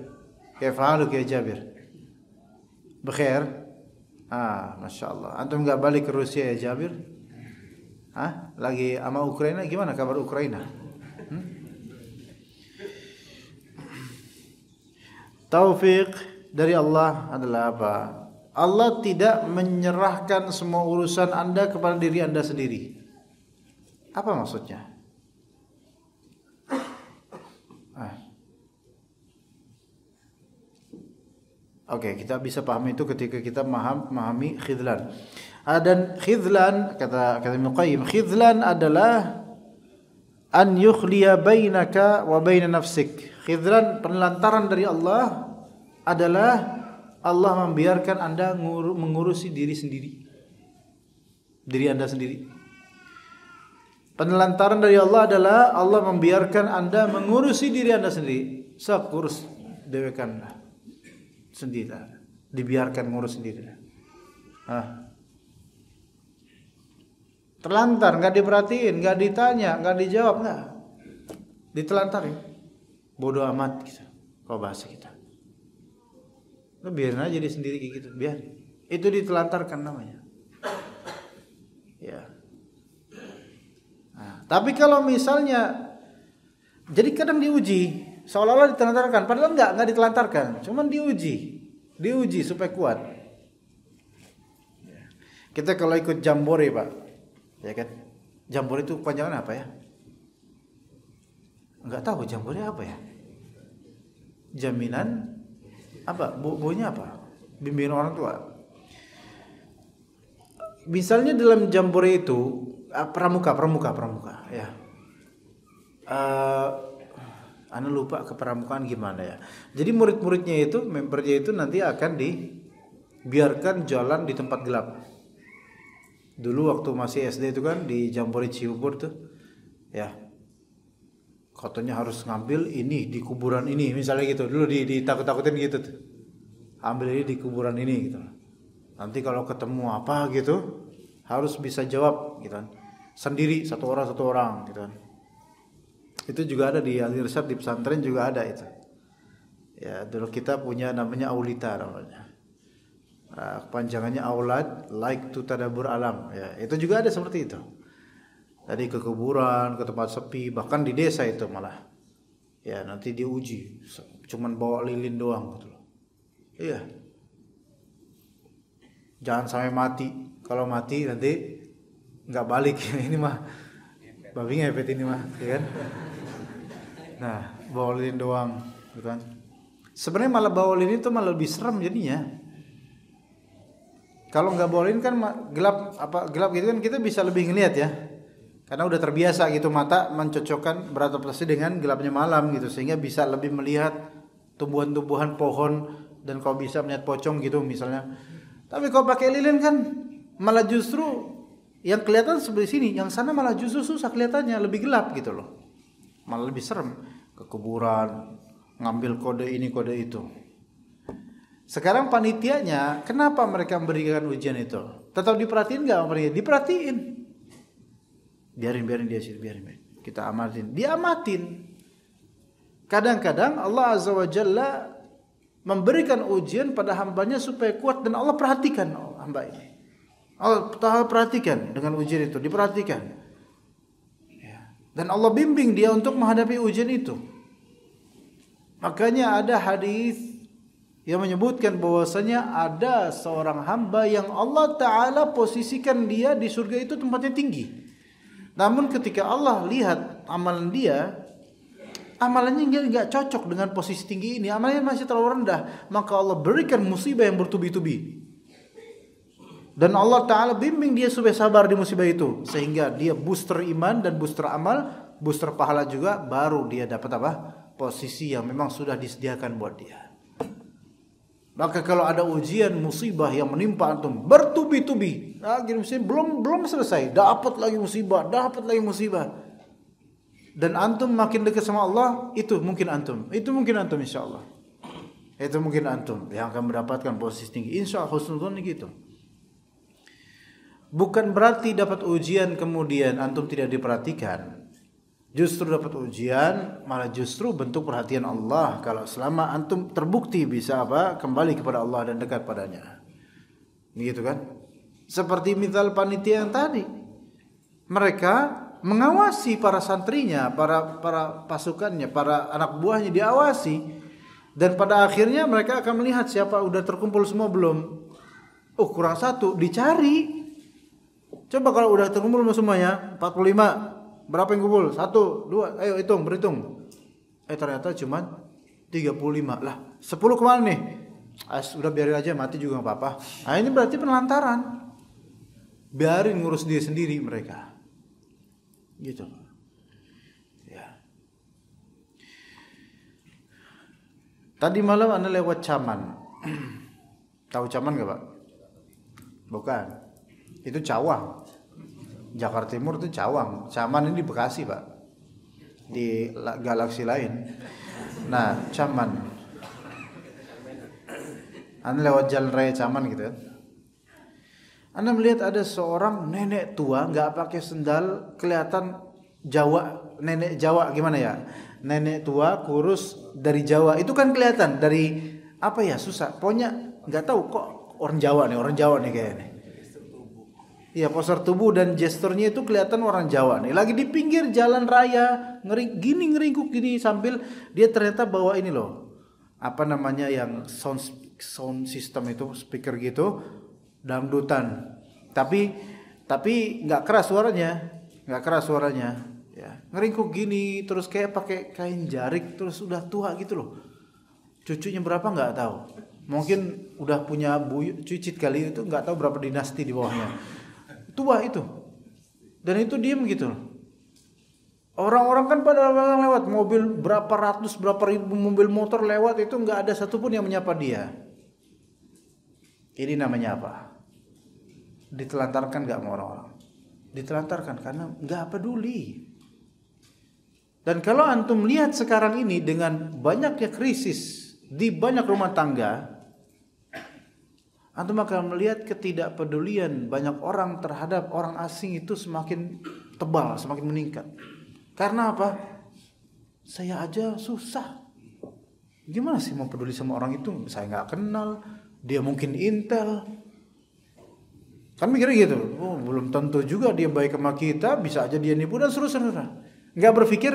Kaifahaluk ya Jabir? Bekhair? Masya Allah. Antum enggak balik ke Rusia ya Jabir? Lagi sama Ukraina, gimana kabar Ukraina? Taufik dari Allah adalah apa? Allah tidak menyerahkan semua urusan Anda kepada diri Anda sendiri. Apa maksudnya? Oke, kita bisa pahami itu ketika kita memahami khidlan. Dan khidlan, kata Ibnu Qayyim, khidlan adalah an yukhliya bainaka wa baina nafsik. Khidlan, penelantaran dari Allah adalah Allah membiarkan Anda mengurusi diri Anda sendiri. Penelantaran dari Allah adalah Allah membiarkan Anda mengurusi diri Anda sendiri. Kurus dewekan sendiri, dibiarkan ngurus sendiri. Terlantar, nggak diperhatiin, nggak ditanya, nggak dijawab, nggak ditelantarin. Bodoh amat gitu, kalau bahasa kita. Biarin aja dia sendiri kayak gitu, biar. Itu ditelantarkan namanya. Ya. Tapi kalau misalnya, jadi kadang diuji, seolah-olah ditelantarkan, padahal nggak ditelantarkan, cuman diuji supaya kuat. Kita kalau ikut jambore Pak, ya kan? Jambore itu panjangan apa ya? Enggak tahu jambore apa ya? Jaminan apa? Bonya apa? Bimbingan orang tua. Misalnya dalam jambore itu pramuka ya. Ana lupa kepramukaan gimana ya. Jadi murid-muridnya itu, membernya itu nanti akan dibiarkan jalan di tempat gelap. Dulu waktu masih SD itu kan di Jambore Cibubur tuh, ya, katanya harus ngambil ini di kuburan ini, misalnya gitu. Dulu ditakut-takutin gitu tuh. Ambil ini di kuburan ini gitu. Nanti kalau ketemu apa gitu, harus bisa jawab gitu kan. Sendiri satu orang gitu kan. Itu juga ada di Al-Irsyad, di pesantren juga ada itu. Ya, dulu kita punya namanya Aulita namanya. Kepanjangannya aulad like to tadabbur alam, ya, itu juga ada seperti itu. Tadi ke kuburan, ke tempat sepi, bahkan di desa itu malah, ya, nanti diuji cuman bawa lilin doang gitu loh. Iya, jangan sampai mati. Kalau mati nanti nggak balik. Ini mah babi ngepet ini mah, ya kan. Nah, bawa lilin doang gitu kan. Sebenarnya malah bawa lilin itu malah lebih serem jadinya. Kalau nggak bolehin kan gelap gitu kan, kita bisa lebih ngelihat ya, karena udah terbiasa gitu, mata mencocokkan beradaptasi dengan gelapnya malam gitu, sehingga bisa lebih melihat tumbuhan-tumbuhan pohon dan kau bisa melihat pocong gitu misalnya. Tapi kau pakai lilin kan malah justru yang kelihatan sebelah sini, yang sana malah justru susah kelihatannya, lebih gelap gitu loh. Malah lebih serem, ke kuburan, ngambil kode ini kode itu. Sekarang panitianya, kenapa mereka memberikan ujian itu? Tetap diperhatiin nggak mereka? Diperhatiin. Biarin dia sih, biarin. Kita amatin, diamatin. Kadang-kadang Allah Azza wa Jalla memberikan ujian pada hambanya supaya kuat dan Allah perhatikan hamba ini. Allah perhatikan dengan ujian itu, diperhatikan. Dan Allah bimbing dia untuk menghadapi ujian itu. Makanya ada hadis yang menyebutkan bahwasanya ada seorang hamba yang Allah Ta'ala posisikan dia di surga itu tempatnya tinggi. Namun ketika Allah lihat amalan dia, amalannya nggak cocok dengan posisi tinggi ini, amalannya masih terlalu rendah, maka Allah berikan musibah yang bertubi-tubi. Dan Allah Ta'ala bimbing dia supaya sabar di musibah itu, sehingga dia booster iman dan booster amal, booster pahala juga, baru dia dapat apa? Posisi yang memang sudah disediakan buat dia. Maka kalau ada ujian musibah yang menimpa antum bertubi-tubi, belum selesai, dapat lagi musibah, dan antum makin dekat sama Allah, itu mungkin antum insyaallah. Itu mungkin antum yang akan mendapatkan posisi tinggi, insyaallah husnuzon gitu. Bukan berarti dapat ujian kemudian antum tidak diperhatikan. Justru dapat ujian malah justru bentuk perhatian Allah kalau selama antum terbukti bisa kembali kepada Allah dan dekat padanya. Begitu kan? Seperti misal panitia yang tadi. Mereka mengawasi para santrinya, para pasukannya, para anak buahnya diawasi, dan pada akhirnya mereka akan melihat siapa udah terkumpul semua belum. Oh, kurang satu, dicari. Coba kalau udah terkumpul semuanya 45, berapa yang kumpul? 1, 2, ayo berhitung. Ternyata cuma 35 lah. 10 kemana nih? Udah biarin aja, mati juga gak apa-apa. Nah ini berarti penelantaran. Biarin ngurus dia sendiri mereka. Gitu. Ya. Tadi malam Anda lewat Caman. Tahu Caman gak Pak? Bukan. Itu Cawang. Jakarta Timur itu Cawang. Caman ini di Bekasi Pak. Di galaksi lain. Nah, Caman. Anda lewat jalan raya Caman gitu kan. Anda melihat ada seorang nenek tua nggak pakai sendal, kelihatan Jawa, nenek Jawa gimana ya? Nenek tua kurus dari Jawa. Itu kan kelihatan dari apa ya? Susah. Pokoknya nggak tahu kok orang Jawa nih kayaknya. Iya, postur tubuh dan gesturnya itu kelihatan orang Jawa nih. Lagi di pinggir jalan raya, ngeringkuk gini sambil dia ternyata bawa ini loh. Apa namanya yang sound system itu, speaker gitu, dangdutan. Tapi nggak keras suaranya. Ya, ngeringkuk gini terus kayak pakai kain jarik, terus udah tua gitu loh. Cucunya berapa nggak tahu. Mungkin udah punya cicit kali itu, nggak tahu berapa dinasti di bawahnya. Tua itu. Dan itu diem gitu. Orang-orang kan pada lewat, mobil berapa ratus, berapa ribu mobil motor lewat, itu nggak ada satupun yang menyapa dia. Ini namanya apa? Ditelantarkan nggak sama orang-orang? Ditelantarkan karena nggak peduli. Dan kalau antum lihat sekarang ini dengan banyaknya krisis di banyak rumah tangga, antum akan melihat ketidakpedulian banyak orang terhadap orang asing itu semakin tebal, semakin meningkat. Karena apa? Saya aja susah. Gimana sih mau peduli sama orang itu? Saya nggak kenal, dia mungkin intel. Kan mikirnya gitu. Oh, belum tentu juga dia baik sama kita, bisa aja dia nipu dan seterusnya. Nggak berpikir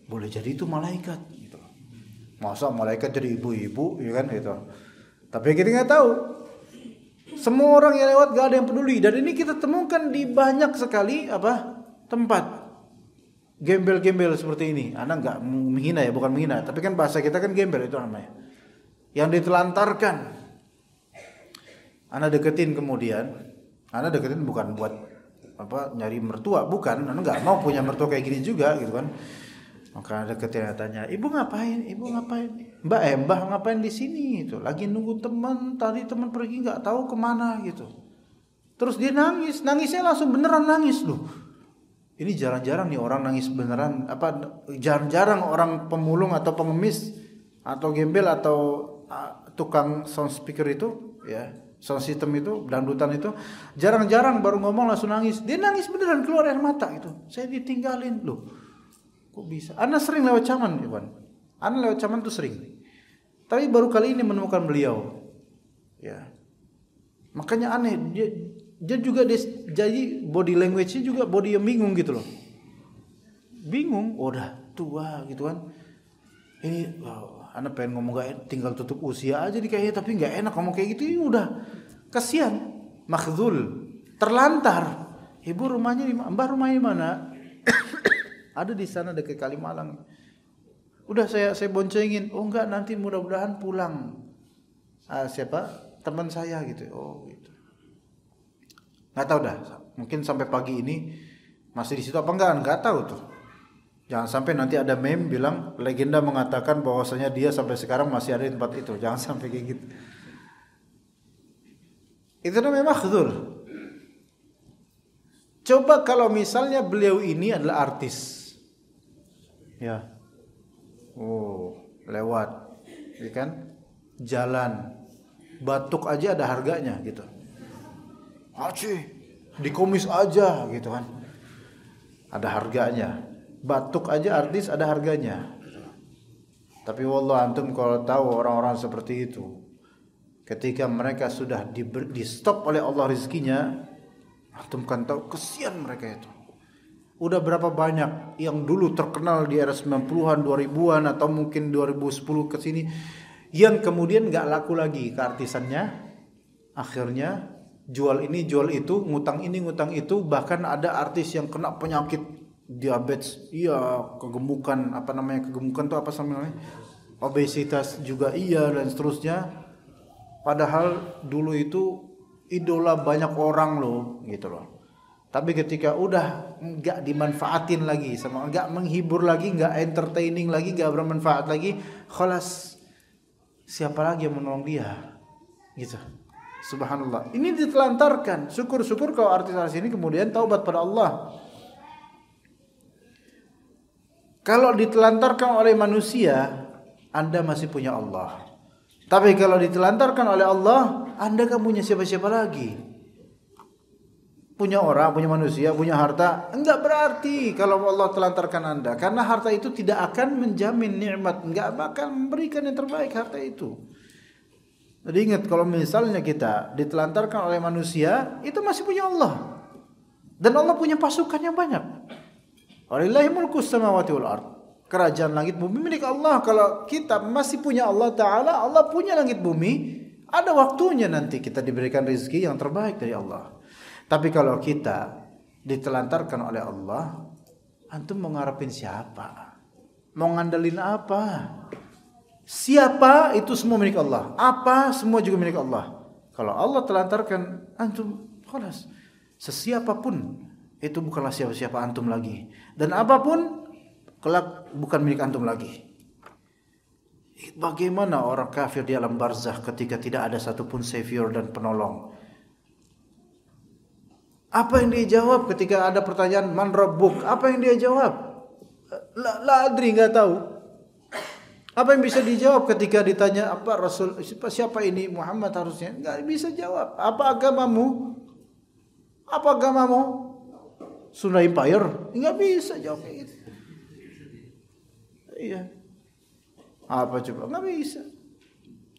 boleh jadi itu malaikat. Gitu. Masa malaikat jadi ibu-ibu, ya kan gitu. Tapi kita nggak tahu. Semua orang yang lewat gak ada yang peduli. Dan ini kita temukan di banyak sekali tempat gembel-gembel seperti ini. Anda gak menghina ya, bukan menghina, tapi kan bahasa kita kan gembel itu namanya. Yang ditelantarkan. Anda deketin kemudian. Anda deketin bukan buat nyari mertua, bukan. Anda gak mau punya mertua kayak gini juga gitu kan. Maka ada ketika tanya, ibu ngapain? Mbah ngapain di sini? Itu lagi nunggu teman. Tadi teman pergi nggak tahu kemana gitu. Terus dia nangisnya langsung beneran nangis loh. Ini jarang-jarang nih orang nangis beneran. Jarang-jarang orang pemulung atau pengemis atau gembel atau tukang sound speaker itu, ya, sound system itu, dangdutan itu, jarang-jarang baru ngomong langsung nangis. Dia nangis beneran, keluar air mata gitu. Saya ditinggalin loh. Kok bisa? Ana sering lewat Caman, Iwan. Ana lewat Caman tuh sering. Tapi baru kali ini menemukan beliau. Ya. Makanya aneh, dia juga jadi body language-nya juga body yang bingung gitu loh. Bingung, udah tua gitu kan. Ini Ana pengen ngomong gak tinggal tutup usia aja nih kayaknya, tapi gak enak ngomong kayak gitu. Ini udah kasihan, makhdhul, terlantar. Ibu rumahnya di mana? Mbah rumahnya mana? Ada di sana dekat Kalimalang. Udah saya boncengin. Oh enggak, nanti mudah-mudahan pulang. Siapa? Teman saya gitu. Oh gitu. Nggak tahu dah. Mungkin sampai pagi ini masih di situ apa enggak? Nggak tahu tuh. Jangan sampai nanti ada meme bilang legenda mengatakan bahwasanya dia sampai sekarang masih ada di tempat itu. Jangan sampai kayak gitu. Itu namanya makhdhul. Coba kalau misalnya beliau ini adalah artis. Ya. Oh, lewat. Ya kan? Jalan. Batuk aja ada harganya gitu. Haji, dikomis aja gitu kan. Ada harganya. Batuk aja artis ada harganya. Tapi wallah antum kalau tahu orang-orang seperti itu, ketika mereka sudah di stop oleh Allah rezekinya, antum kan tahu kesian mereka itu. Udah berapa banyak yang dulu terkenal di era 90-an, 2000-an atau mungkin 2010 ke sini yang kemudian enggak laku lagi keartisannya. Akhirnya jual ini jual itu, ngutang ini ngutang itu, bahkan ada artis yang kena penyakit diabetes, iya, kegemukan, kegemukan itu apa namanya? Obesitas juga iya dan seterusnya. Padahal dulu itu idola banyak orang loh, gitu loh. Tapi ketika udah enggak dimanfaatin lagi sama, enggak menghibur lagi, enggak entertaining lagi, enggak bermanfaat lagi, khalas, siapa lagi yang menolong dia? Gitu. Subhanallah. Ini ditelantarkan. Syukur-syukur kalau artis-artis ini kemudian taubat pada Allah. Kalau ditelantarkan oleh manusia, Anda masih punya Allah. Tapi kalau ditelantarkan oleh Allah, Anda kan punya siapa-siapa lagi? Punya orang, punya manusia, punya harta, enggak berarti kalau Allah telantarkan Anda. Karena harta itu tidak akan menjamin nikmat, enggak bakal memberikan yang terbaik harta itu. Jadi ingat, kalau misalnya kita ditelantarkan oleh manusia, itu masih punya Allah. Dan Allah punya pasukan yang banyak. Walillahi mulkus samawati wal ard. Kerajaan langit bumi milik Allah. Kalau kita masih punya Allah Ta'ala, Allah punya langit bumi, ada waktunya nanti kita diberikan rezeki yang terbaik dari Allah. Tapi kalau kita ditelantarkan oleh Allah, antum mau ngarepin siapa? Mau ngandelin apa? Siapa itu semua milik Allah. Apa semua juga milik Allah. Kalau Allah telantarkan antum, khalas. Sesiapapun itu bukanlah siapa-siapa antum lagi. Dan apapun kelak bukan milik antum lagi. Bagaimana orang kafir di alam barzakh ketika tidak ada satupun savior dan penolong? Apa yang dia jawab ketika ada pertanyaan man rabbuk? Apa yang dia jawab? La adri, enggak tahu. Apa yang bisa dijawab ketika ditanya apa Rasul siapa ini Muhammad harusnya? Enggak bisa jawab. Apa agamamu? Apa agamamu? Sunda Empire? Enggak bisa jawab kayak gitu. Iya. Apa coba? Enggak bisa.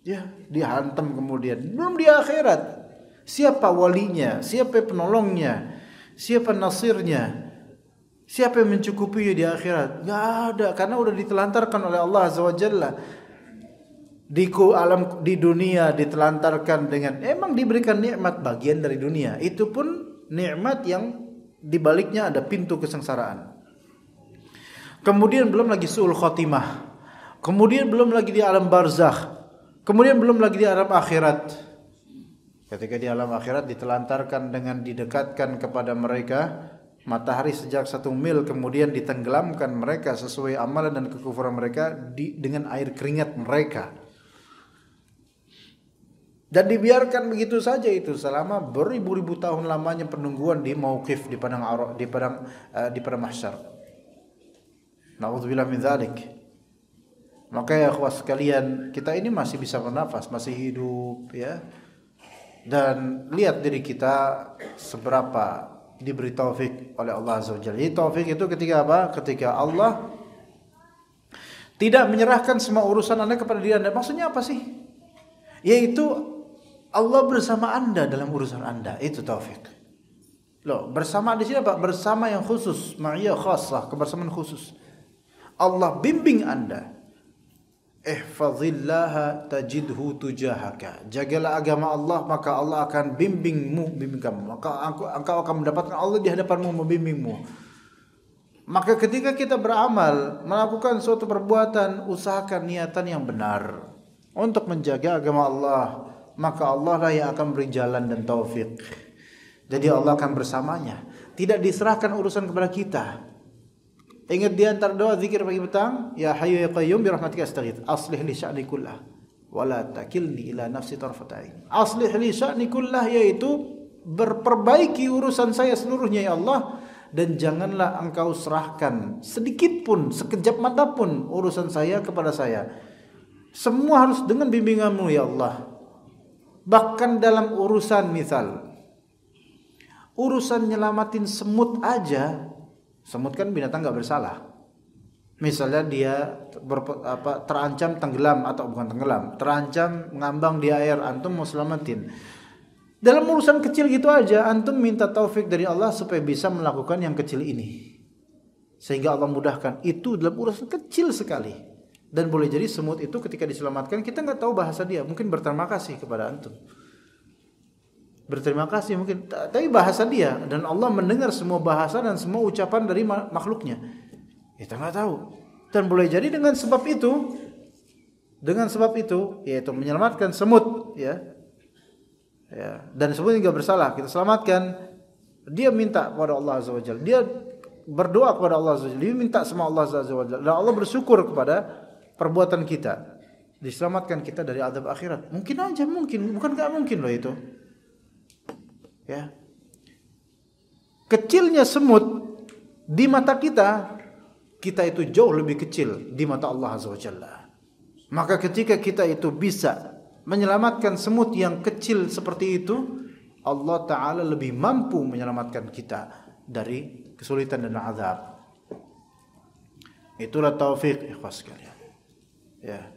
Ya, dihantam kemudian. Belum di akhirat. Siapa walinya? Siapa penolongnya? Siapa nasirnya? Siapa yang mencukupinya di akhirat? Enggak ada, karena udah ditelantarkan oleh Allah Azza wa Jalla. Di dunia ditelantarkan dengan emang diberikan nikmat bagian dari dunia. Itu pun nikmat yang di baliknya ada pintu kesengsaraan. Kemudian belum lagi su'ul khotimah. Kemudian belum lagi di alam barzakh. Kemudian belum lagi di alam akhirat. Ketika di alam akhirat ditelantarkan dengan didekatkan kepada mereka matahari sejak 1 mil kemudian ditenggelamkan mereka sesuai amalan dan kekufuran mereka dengan air keringat mereka. Dan dibiarkan begitu saja itu selama beribu-ribu tahun lamanya penungguan di mauqif, di padang mahsyar. Nauzubillah min dzalik. Maka ya akhwas sekalian, kita ini masih bisa bernafas, masih hidup ya. Dan lihat diri kita seberapa diberi taufik oleh Allah Azza wa Jalla. Jadi taufik itu ketika apa? Ketika Allah tidak menyerahkan semua urusan Anda kepada diri Anda. Maksudnya apa sih? Yaitu Allah bersama Anda dalam urusan Anda, itu taufik. Loh, bersama di sini apa? Bersama yang khusus, ma'iyah khassah, kebersamaan khusus. Allah bimbing Anda. Ihfazillaha tajidhu tujahaka. Jagalah agama Allah, maka Allah akan bimbing kamu. Maka engkau akan mendapatkan Allah di hadapanmu membimbingmu. Maka ketika kita beramal, melakukan suatu perbuatan, usahakan niatan yang benar untuk menjaga agama Allah. Maka Allah lah yang akan beri jalan dan taufik. Jadi Allah akan bersamanya. Tidak diserahkan urusan kepada kita. Ingat di antara doa zikir pagi petang, ya hayyu ya qayyum bi rahmatika astaghits. Aslih li sya'ni kullah wa la takilni ila nafsi tarfata ain. Aslih li sya'ni kullah, yaitu berperbaiki urusan saya seluruhnya ya Allah, dan janganlah engkau serahkan sedikit pun, sekejap mata pun urusan saya kepada saya. Semua harus dengan bimbinganmu ya Allah. Bahkan dalam urusan urusan nyelamatin semut aja, semut kan binatang nggak bersalah. Misalnya dia terancam tenggelam atau bukan tenggelam, terancam ngambang di air, antum mau selamatin. Dalam urusan kecil gitu aja, antum minta taufik dari Allah supaya bisa melakukan yang kecil ini, sehingga Allah mudahkan. Itu dalam urusan kecil sekali. Dan boleh jadi semut itu ketika diselamatkan kita nggak tahu bahasa dia, mungkin berterima kasih kepada antum, berterima kasih mungkin, tapi bahasa dia, dan Allah mendengar semua bahasa dan semua ucapan dari makhluknya, kita nggak tahu. Dan boleh jadi dengan sebab itu yaitu menyelamatkan semut ya, dan semut nggak bersalah, kita selamatkan, dia minta kepada Allah Azza wa Jalla, dia berdoa kepada Allah Azza wa Jalla, dia minta sama Allah Azza wa Jalla, dan Allah bersyukur kepada perbuatan kita, diselamatkan kita dari azab akhirat. Mungkin aja, bukan nggak mungkin loh itu. Ya, kecilnya semut di mata kita itu jauh lebih kecil di mata Allah Azza wa Jalla. Maka ketika kita itu bisa menyelamatkan semut yang kecil seperti itu, Allah Ta'ala lebih mampu menyelamatkan kita dari kesulitan dan azab. Itulah taufik ikhwas sekalian. Ya.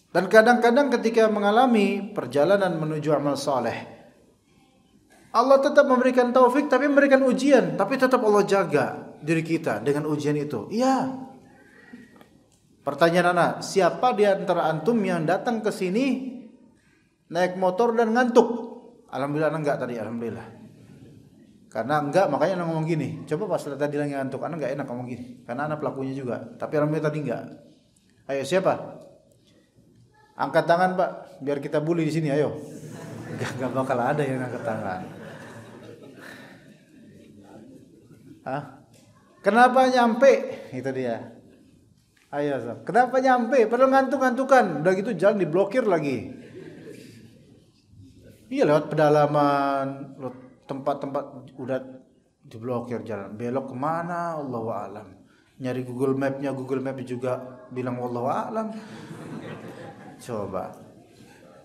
Dan kadang-kadang ketika mengalami perjalanan menuju amal saleh, Allah tetap memberikan taufik, tapi memberikan ujian, tapi tetap Allah jaga diri kita dengan ujian itu. Iya. Pertanyaan anak, siapa di antara antum yang datang ke sini naik motor dan ngantuk? Alhamdulillah enggak tadi, alhamdulillah. Karena enggak, makanya anak ngomong gini. Coba pas tadi lagi ngantuk, anak enggak enak ngomong gini. Karena anak pelakunya juga. Tapi alhamdulillah tadi enggak. Ayo siapa? Angkat tangan Pak, biar kita bully di sini. Ayo. Enggak bakal ada yang angkat tangan. Hah? Kenapa nyampe? Itu dia. Ayo, so. Kenapa nyampe? Padahal ngantuk-ngantukan. Udah gitu jalan diblokir lagi. Iya, lewat pedalaman, tempat-tempat udah diblokir jalan. Belok kemana? Allahu a'lam. Nyari Google Map-nya, Google Map juga bilang wallahu a'lam. Coba.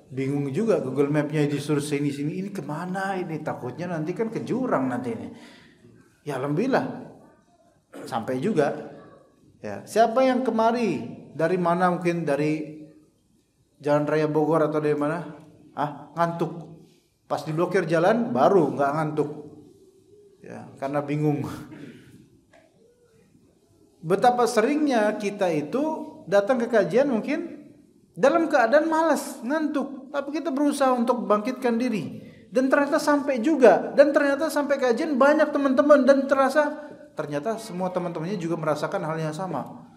Bingung juga Google Map-nya disuruh sini ini kemana ini? Takutnya nanti kan ke jurang nanti ini. Ya alhamdulillah. Sampai juga. Ya, siapa yang kemari? Dari mana, mungkin dari Jalan Raya Bogor atau dari mana? Ngantuk. Pas diblokir jalan baru enggak ngantuk. Ya, karena bingung. Betapa seringnya kita itu datang ke kajian mungkin dalam keadaan malas, ngantuk, tapi kita berusaha untuk bangkitkan diri. Dan ternyata sampai juga, dan ternyata sampai kajian banyak teman-teman, dan ternyata semua teman-temannya juga merasakan hal yang sama.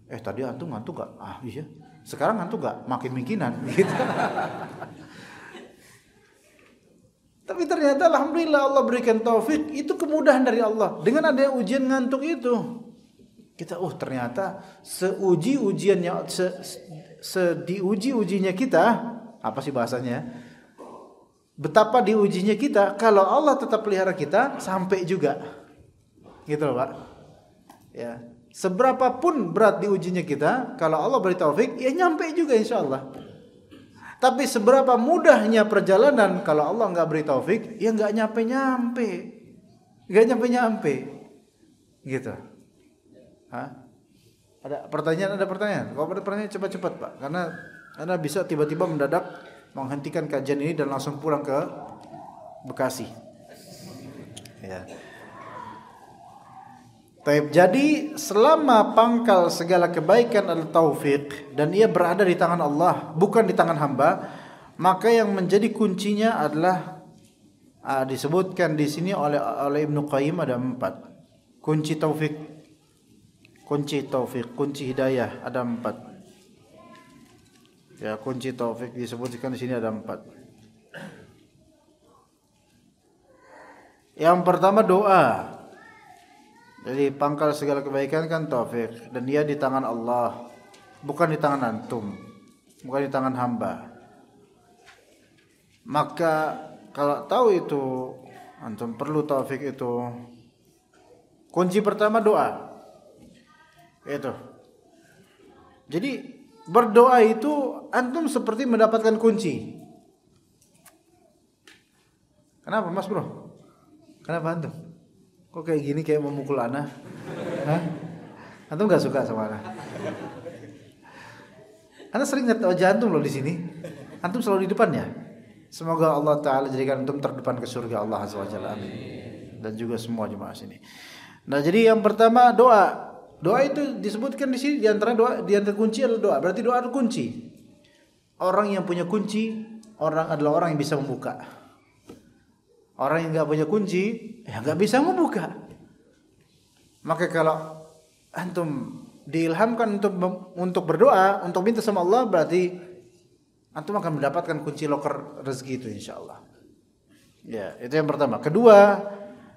Tadi antum ngantuk gak? Iya. Sekarang ngantuk gak? Makin mungkinan gitu. Tapi Tapi ternyata alhamdulillah Allah berikan taufik, itu kemudahan dari Allah. Dengan adanya ujian ngantuk itu, kita ternyata seuji-ujiannya, diuji-ujinya kita, apa sih bahasanya? Betapa diujinya kita, kalau Allah tetap pelihara kita, sampai juga. Gitu loh Pak. Ya. Seberapapun berat diujinya kita, kalau Allah beri taufik, ya nyampe juga insyaallah. Tapi seberapa mudahnya perjalanan, kalau Allah nggak beri taufik, ya nggak nyampe-nyampe. Nggak nyampe-nyampe. Gitu. Hah? Ada pertanyaan? Kalau ada pertanyaan cepat-cepat Pak. Karena bisa tiba-tiba mendadak menghentikan kajian ini dan langsung pulang ke Bekasi. Ya. Baik, jadi selama pangkal segala kebaikan adalah taufik dan ia berada di tangan Allah, bukan di tangan hamba, maka yang menjadi kuncinya adalah disebutkan di sini oleh Ibnu Qayyim ada 4. Kunci taufik, kunci hidayah ada 4. Ya, kunci taufik disebutkan di sini ada 4. Yang pertama doa. Jadi pangkal segala kebaikan kan taufik, dan dia di tangan Allah, bukan di tangan antum, bukan di tangan hamba. Maka kalau tahu itu, antum perlu taufik itu. Kunci pertama doa. Itu. Jadi berdoa itu antum seperti mendapatkan kunci. Kenapa Mas Bro? Kenapa antum? Kok kayak gini, kayak memukul anak? Hah? Antum gak suka sama anak? Anak sering lihat wajah antum loh di sini. Antum selalu di depan ya. Semoga Allah Ta'ala jadikan antum terdepan ke surga Allah Azza wa Jalla. Amin. Dan juga semua jemaah sini. Nah, jadi yang pertama doa. Doa itu disebutkan di sini di antara kunci adalah doa. Berarti doa adalah kunci. Orang yang punya kunci, adalah orang yang bisa membuka. Orang yang nggak punya kunci, ya nggak bisa membuka. Maka kalau antum diilhamkan untuk berdoa, untuk minta sama Allah, berarti antum akan mendapatkan kunci loker rezeki itu insyaallah. Ya, itu yang pertama. Kedua,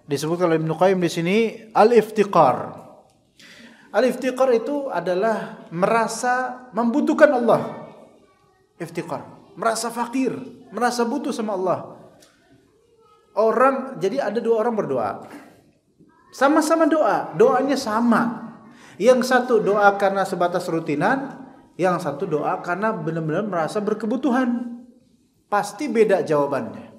disebutkan oleh Ibnu Qayyim di sini al-iftiqar. Al-iftiqar itu adalah merasa membutuhkan Allah. Iftiqar, merasa fakir, merasa butuh sama Allah. Jadi ada 2 orang berdoa. Sama-sama doa, doanya sama. Yang satu doa karena sebatas rutinan, yang satu doa karena benar-benar merasa berkebutuhan. Pasti beda jawabannya.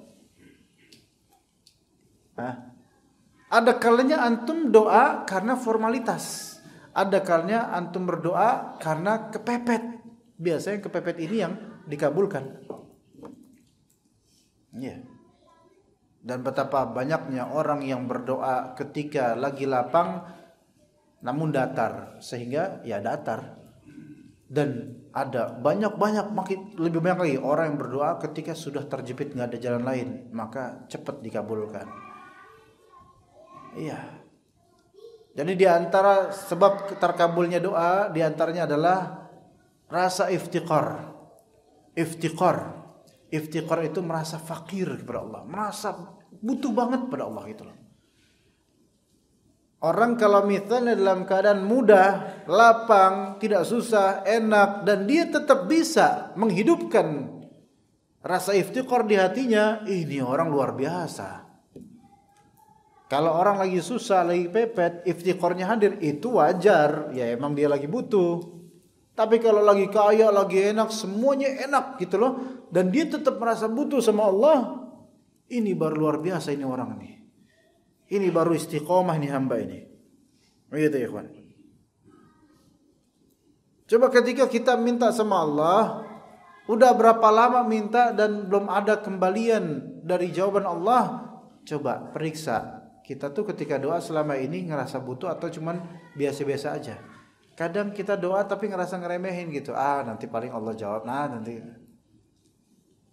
Ada kalanya antum doa karena formalitas. Ada kalanya antum berdoa karena kepepet. Biasanya kepepet ini yang dikabulkan. Iya. Dan betapa banyaknya orang yang berdoa ketika lagi lapang namun datar, sehingga ya datar. Dan ada lebih banyak lagi orang yang berdoa ketika sudah terjepit nggak ada jalan lain, maka cepat dikabulkan. Iya. Jadi di antara sebab terkabulnya doa, di antaranya adalah rasa iftiqar. Iftiqar itu merasa fakir kepada Allah, merasa butuh banget pada Allah gitu loh. Orang kalau misalnya dalam keadaan mudah, lapang, tidak susah, enak, dan dia tetap bisa menghidupkan rasa iftiqar di hatinya, ini orang luar biasa. Kalau orang lagi susah, lagi pepet, iftiqarnya hadir, itu wajar, ya emang dia lagi butuh. Tapi kalau lagi kaya, lagi enak, semuanya enak gitu loh, dan dia tetap merasa butuh sama Allah, ini baru luar biasa ini orang ini. Ini baru istiqomah ini hamba ini. Begitu ya ikhwan. Coba ketika kita minta sama Allah, udah berapa lama minta dan belum ada kembalian dari jawaban Allah, coba periksa. Kita tuh ketika doa selama ini ngerasa butuh atau cuman biasa-biasa aja. Kadang kita doa tapi ngerasa ngeremehin gitu. Nanti paling Allah jawab. Nanti.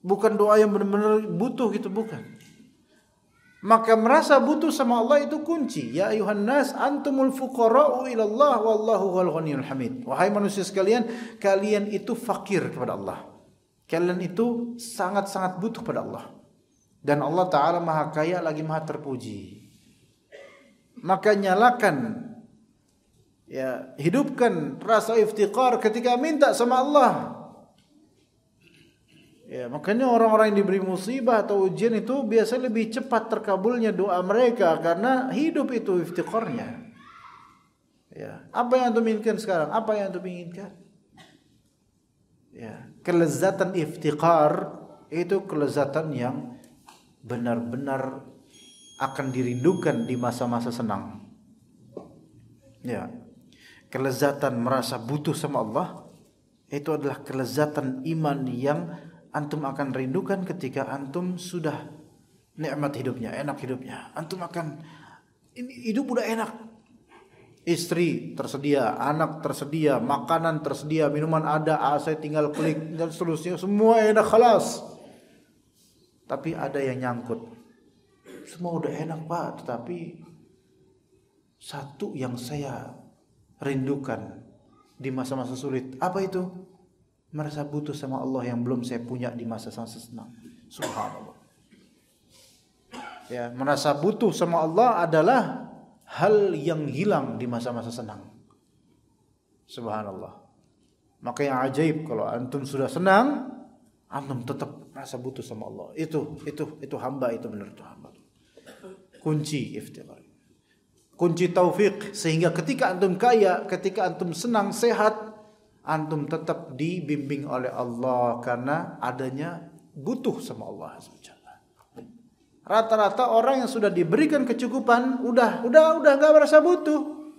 Bukan doa yang benar-benar butuh gitu, bukan. Maka merasa butuh sama Allah itu kunci. Ya ayuhan nas antumul fuqara'u ilallah wallahu huwal ghaniyul hamid. Wahai manusia sekalian, kalian itu fakir kepada Allah. Kalian itu sangat-sangat butuh pada Allah. Dan Allah Ta'ala maha kaya lagi maha terpuji. Maka nyalakan, ya, hidupkan rasa iftiqar ketika minta sama Allah. Ya, makanya orang-orang yang diberi musibah atau ujian itu biasanya lebih cepat terkabulnya doa mereka karena hidup itu iftiqarnya. Ya, apa yang antum inginkan sekarang? Apa yang antum inginkan? Ya, kelezatan iftiqar itu kelezatan yang benar-benar akan dirindukan di masa-masa senang. Ya, kelezatan merasa butuh sama Allah itu adalah kelezatan iman yang antum akan rindukan ketika antum sudah nikmat hidupnya, enak hidupnya. Antum akan, ini hidup udah enak. Istri tersedia, anak tersedia, makanan tersedia, minuman ada, AC tinggal klik dan seterusnya, semua enak khalas. Tapi ada yang nyangkut. Semua udah enak Pak, tetapi satu yang saya rindukan di masa-masa sulit. Apa itu? Merasa butuh sama Allah yang belum saya punya di masa-masa senang. Subhanallah. Ya, merasa butuh sama Allah adalah hal yang hilang di masa-masa senang. Subhanallah. Maka yang ajaib kalau antum sudah senang, antum tetap merasa butuh sama Allah. Itu hamba, itu benar itu hamba. Kunci iftiqar. Kunci taufik, sehingga ketika antum kaya, ketika antum senang, sehat, antum tetap dibimbing oleh Allah karena adanya butuh sama Allah SWT. Rata-rata orang yang sudah diberikan kecukupan udah enggak merasa butuh.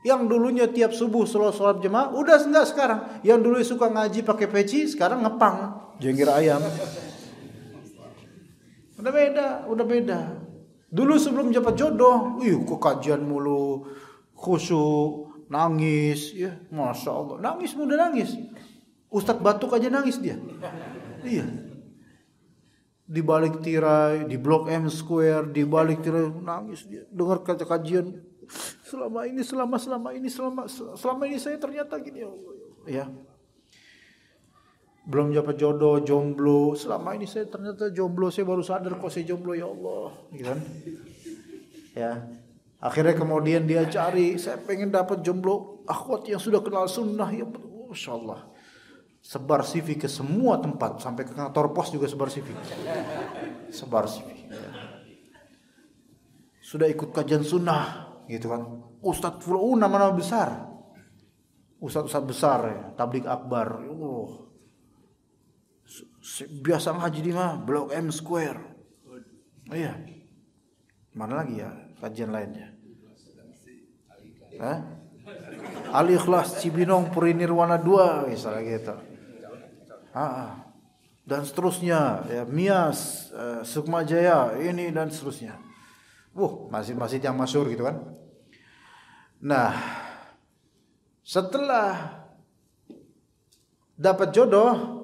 Yang dulunya tiap subuh selalu sholat jemaah udah enggak sekarang. Yang dulu suka ngaji pakai peci sekarang ngepang jenggir ayam. Udah beda. Dulu sebelum dapat jodoh, ke kajian mulu, khusyuk, nangis, ya, masya Allah, nangis mudah nangis. Ustadz batuk aja nangis dia. Iya. Di balik tirai, di Blok M Square, di balik tirai nangis dia. Dengar kata kajian, selama ini saya ternyata gini, ya Allah. Ya. Belum dapat jodoh, jomblo. Selama ini saya ternyata jomblo, saya baru sadar kok saya jomblo, ya Allah. Gitu kan? Ya. Akhirnya kemudian dia cari, saya pengen dapat jomblo akhwat yang sudah kenal sunnah, ya Masya Allah. Sebar CV ke semua tempat, sampai ke kantor pos juga sebar CV. Sebar CV. Ya. Sudah ikut kajian sunnah, gitu kan. Ustadz Fulun nama besar. Ustadz besar ya, tabligh akbar. Biasa ngaji di mana? Blok M Square. Oh iya. Mana lagi ya kajian lainnya? Al-Ikhlas Cibinong Puri Nirwana 2 misalnya gitu. Dan seterusnya ya, Mias, Sukma Jaya ini dan seterusnya. Masjid-masjid yang masyhur gitu kan. Nah, setelah dapat jodoh,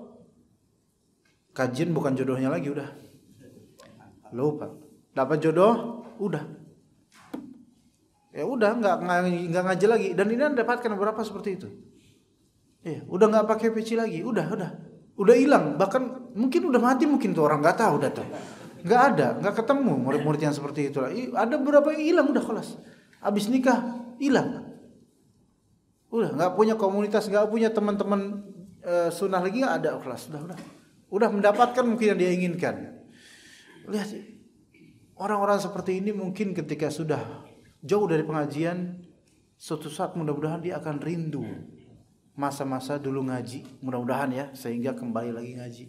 kajian bukan jodohnya lagi, udah lupa. Dapat jodoh, udah. Ya udah nggak ngaji lagi. Dan ini dapatkan beberapa seperti itu. Ya, udah nggak pakai peci lagi, udah hilang. Bahkan mungkin udah mati, mungkin tuh orang nggak tahu, udah tuh. Nggak ada, nggak ketemu murid-murid yang seperti itu. Ada beberapa yang hilang, udah kelas. Abis nikah hilang. Udah nggak punya komunitas, nggak punya teman-teman sunnah lagi, nggak ada kelas. Udah mendapatkan mungkin yang dia inginkan. Lihat orang-orang seperti ini mungkin ketika sudah jauh dari pengajian, suatu saat mudah-mudahan dia akan rindu masa-masa dulu ngaji, mudah-mudahan ya, sehingga kembali lagi ngaji.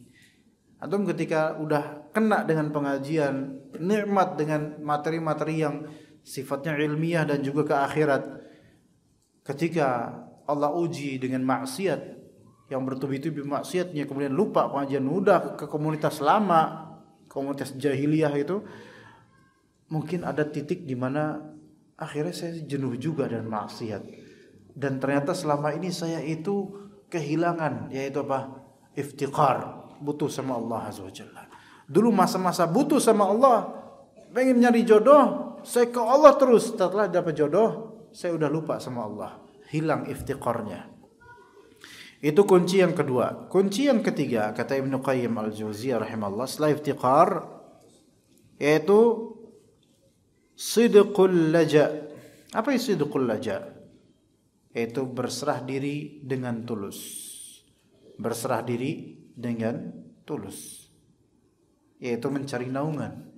Atau ketika udah kena dengan pengajian, nikmat dengan materi-materi yang sifatnya ilmiah dan juga ke akhirat, ketika Allah uji dengan maksiat yang bertubi-tubi maksiatnya, kemudian lupa pengajian, udah ke komunitas lama, komunitas jahiliyah itu, mungkin ada titik di mana akhirnya saya jenuh juga dan maksiat. Dan ternyata selama ini saya itu kehilangan, yaitu apa? Iftiqar, butuh sama Allah Azza wa Jalla. Dulu masa-masa butuh sama Allah, pengen nyari jodoh, saya ke Allah terus. Setelah dapat jodoh, saya udah lupa sama Allah, hilang iftiqarnya. Itu kunci yang kedua. Kunci yang ketiga, kata Ibnu Qayyim al-Jauziyah rahimahullah, setelah iftiqar, yaitu sidqul laja. Apa itu sidqul laja? Yaitu berserah diri dengan tulus. Berserah diri dengan tulus, yaitu mencari naungan,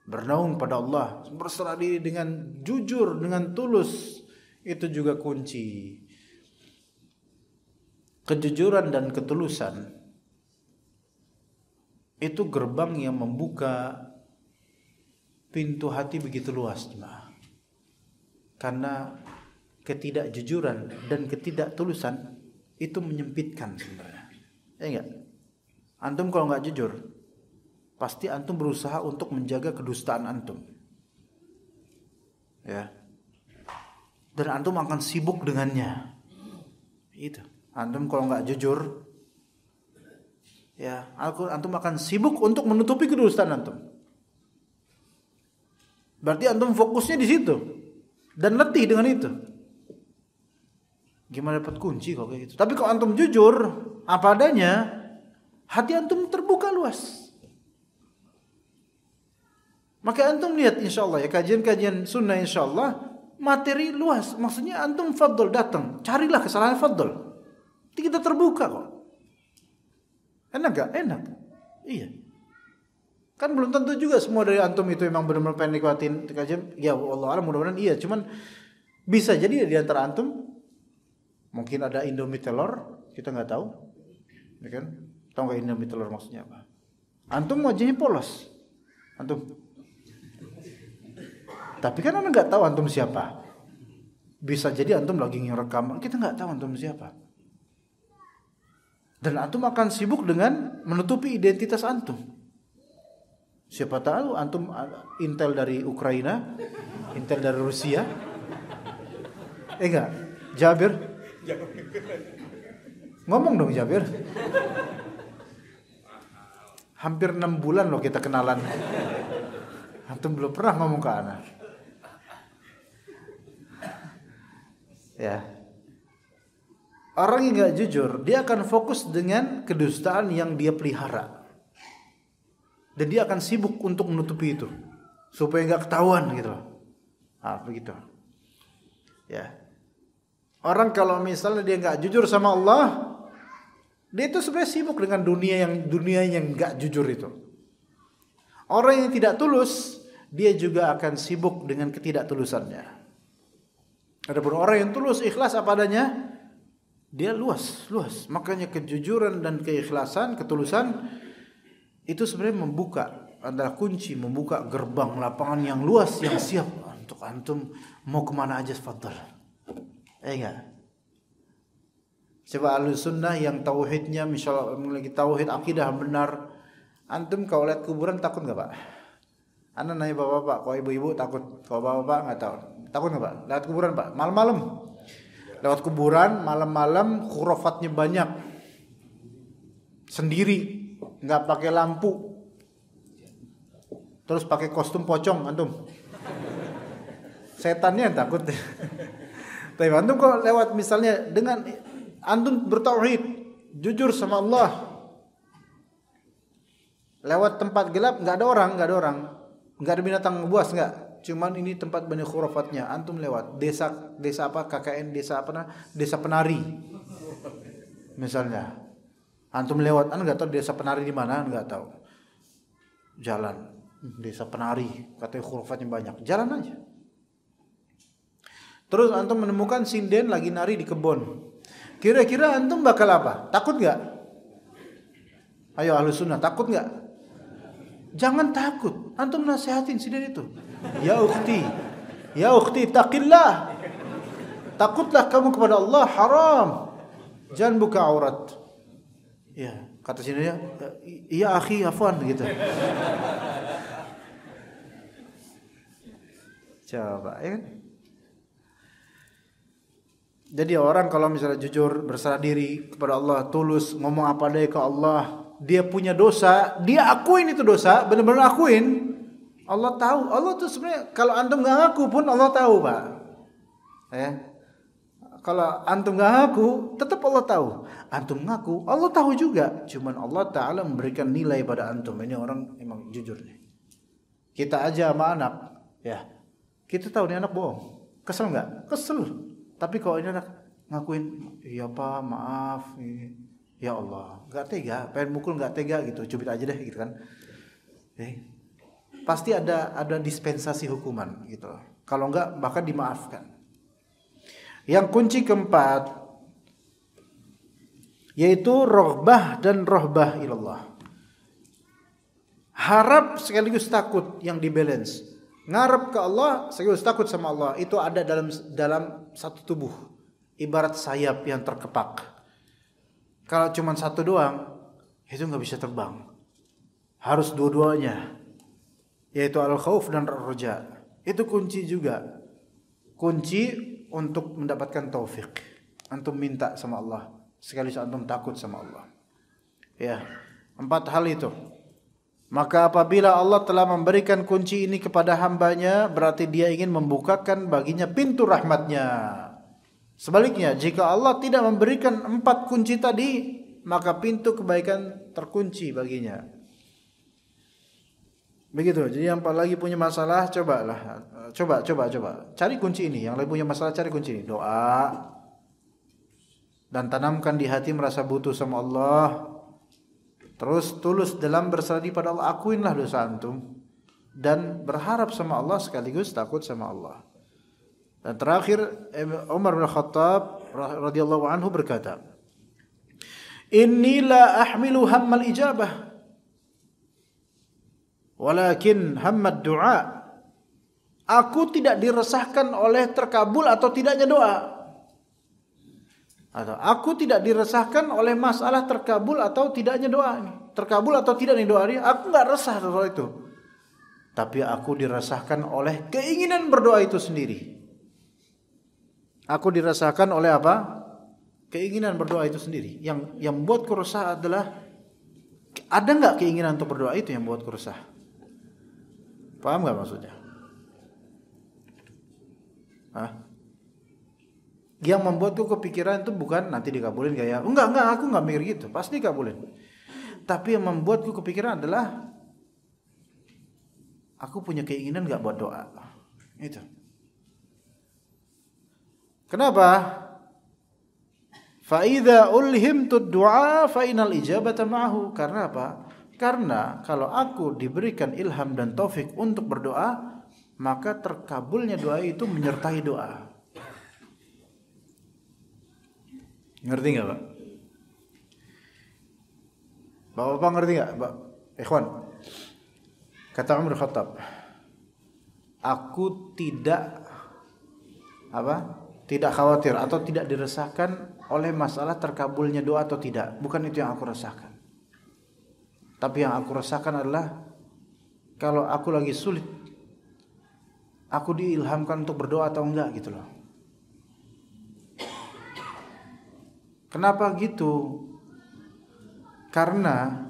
bernaung pada Allah, berserah diri dengan jujur, dengan tulus. Itu juga kunci. Kejujuran dan ketulusan itu gerbang yang membuka pintu hati begitu luas, jemaah. Karena ketidakjujuran dan ketidaktulusan itu menyempitkan sebenarnya. Ya enggak? Antum kalau enggak jujur, pasti antum berusaha untuk menjaga kedustaan antum. Ya. Dan antum akan sibuk dengannya. Itu. Antum kalau enggak jujur, ya, antum akan sibuk untuk menutupi kedustaan antum. Berarti antum fokusnya di situ dan letih dengan itu. Gimana dapat kunci kalau kayak gitu? Tapi kalau antum jujur apa adanya, hati antum terbuka luas. Maka antum lihat insyaallah ya, kajian-kajian sunnah insyaallah materi luas. Maksudnya antum fadl datang, carilah kesalahan fadl. Kita terbuka kok. Enak gak? Enak. Iya. Kan belum tentu juga semua dari antum itu memang benar-benar pengen nikmatin kajian. Ya Allah alam, mudah-mudahan iya. Cuman bisa jadi di antara antum mungkin ada Indomie telur, kita nggak tahu. Ya kan? Tahu nggak Indomie telur maksudnya apa? Antum wajahnya polos. Antum. Tapi kan anda nggak tahu antum siapa. Bisa jadi antum lagi ngerekam, kita nggak tahu antum siapa. Dan antum akan sibuk dengan menutupi identitas antum. Siapa tahu antum intel dari Ukraina, intel dari Rusia. Enggak, Jabir. Ngomong dong Jabir. Hampir 6 bulan loh kita kenalan. Antum belum pernah ngomong ke ana. Ya. Orang yang gak jujur, dia akan fokus dengan kedustaan yang dia pelihara. Dan dia akan sibuk untuk menutupi itu. Supaya gak ketahuan gitu. Nah, begitu. Ya. Orang kalau misalnya dia gak jujur sama Allah, dia itu sebenarnya sibuk dengan dunia yang gak jujur itu. Orang yang tidak tulus, dia juga akan sibuk dengan ketidaktulusannya. Adapun orang yang tulus, ikhlas apa adanya, dia luas. Makanya kejujuran dan keikhlasan, ketulusan itu sebenarnya adalah kunci membuka gerbang lapangan yang luas, yang siap untuk antum mau kemana aja fadhal. Enggak. Coba Ahlussunnah yang tauhidnya misalnya memiliki tauhid akidah benar, antum kalau lihat kuburan takut enggak, Pak? Anda nanya bapak-bapak, kalau ibu-ibu takut, kalau bapak-bapak enggak tahu. Takut enggak, Pak? Lihat kuburan, Pak, malam-malam. Lewat kuburan malam-malam khurafatnya banyak. Sendiri, enggak pakai lampu. Terus pakai kostum pocong antum. Setannya yang takut. Tapi antum kalau lewat misalnya dengan antum bertauhid, jujur sama Allah. Lewat tempat gelap enggak ada orang. Enggak ada binatang buas, enggak. Cuman ini tempat banyak khurafatnya. Antum lewat desa apa KKN, desa penari. Misalnya. Antum lewat, anda enggak tahu desa penari di mana, enggak tahu. Jalan desa penari, katanya khurafatnya banyak. Jalan aja. Terus antum menemukan sinden lagi nari di kebun. Kira-kira antum bakal apa? Takut enggak? Ayo Ahlussunnah, takut enggak? Jangan takut. Antum nasihatin sinden itu. Ya ukhti, taqillah. Takutlah kamu kepada Allah, haram. Jangan buka aurat. Ya, kata sindennya, iya akhi, afwan gitu. Coba, ya kan? Jadi orang kalau misalnya jujur, berserah diri kepada Allah, tulus, ngomong apa adanya ke Allah, dia punya dosa, dia akuin itu dosa, benar-benar akuin. Allah tahu. Allah tuh sebenarnya kalau antum nggak ngaku pun Allah tahu, Pak. Ya. Kalau antum nggak ngaku, tetap Allah tahu. Antum ngaku, Allah tahu juga. Cuman Allah Taala memberikan nilai pada antum. Ini orang emang jujur nih. Kita aja sama anak, ya. Kita tahu nih anak bohong. Kesel nggak? Kesel. Tapi kalau ini anak ngakuin, iya Pak, maaf. Ya Allah, nggak tega. Pengen mukul nggak tega gitu. Cubit aja deh gitu kan. Pasti ada dispensasi hukuman gitu. Kalau nggak bahkan dimaafkan. Yang kunci keempat yaitu roghbah dan rohbah ilallah. Harap sekaligus takut yang dibalance. Ngarep ke Allah sekaligus takut sama Allah. Itu ada dalam satu tubuh. Ibarat sayap yang terkepak. Kalau cuma satu doang, itu nggak bisa terbang. Harus dua-duanya. Yaitu al-khauf dan ar-raja. Itu kunci juga. Kunci untuk mendapatkan taufik. Antum minta sama Allah. Sekaligus antum takut sama Allah. Ya, 4 hal itu. Maka apabila Allah telah memberikan kunci ini kepada hambanya, berarti dia ingin membukakan baginya pintu rahmatnya. Sebaliknya, jika Allah tidak memberikan 4 kunci tadi, maka pintu kebaikan terkunci baginya. Begitu. Jadi yang lagi punya masalah, coba. Cari kunci ini. Yang lagi punya masalah, cari kunci ini. Doa. Dan tanamkan di hati merasa butuh sama Allah. Terus tulus dalam berserah diri pada Allah, akuinlah dosa antum dan berharap sama Allah sekaligus takut sama Allah. Dan terakhir Umar bin Khattab radhiyallahu anhu berkata, "Inni la ahmilu hammal ijabah, walakin hammad du'a." Aku tidak diresahkan oleh terkabul atau tidaknya doa. Atau aku tidak diresahkan oleh masalah terkabul atau tidaknya doa ini. Terkabul atau tidaknya doa ini, aku enggak resah soal itu. Tapi aku dirasakan oleh keinginan berdoa itu sendiri. Aku dirasakan oleh apa? Keinginan berdoa itu sendiri. Yang membuatku resah adalah ada enggak keinginan untuk berdoa itu yang membuatku resah? Paham enggak maksudnya? Yang membuatku kepikiran itu bukan nanti dikabulin gak ya? Enggak, aku enggak mikir gitu. Pasti dikabulin. Tapi yang membuatku kepikiran adalah aku punya keinginan enggak buat doa. Itu. Kenapa? Fa idza ulhimtu du'a fa inal ijabata ma'ahu. Karena apa? Karena kalau aku diberikan ilham dan taufik untuk berdoa, maka terkabulnya doa itu menyertai doa. Ngerti nggak Pak? Bapak ngerti nggak, Pak? Ikhwan, kata Umar bin Khattab, aku tidak khawatir atau tidak diresahkan oleh masalah terkabulnya doa atau tidak. Bukan itu yang aku rasakan. Tapi yang aku rasakan adalah kalau aku lagi sulit, aku diilhamkan untuk berdoa atau enggak gitu loh. Kenapa gitu? Karena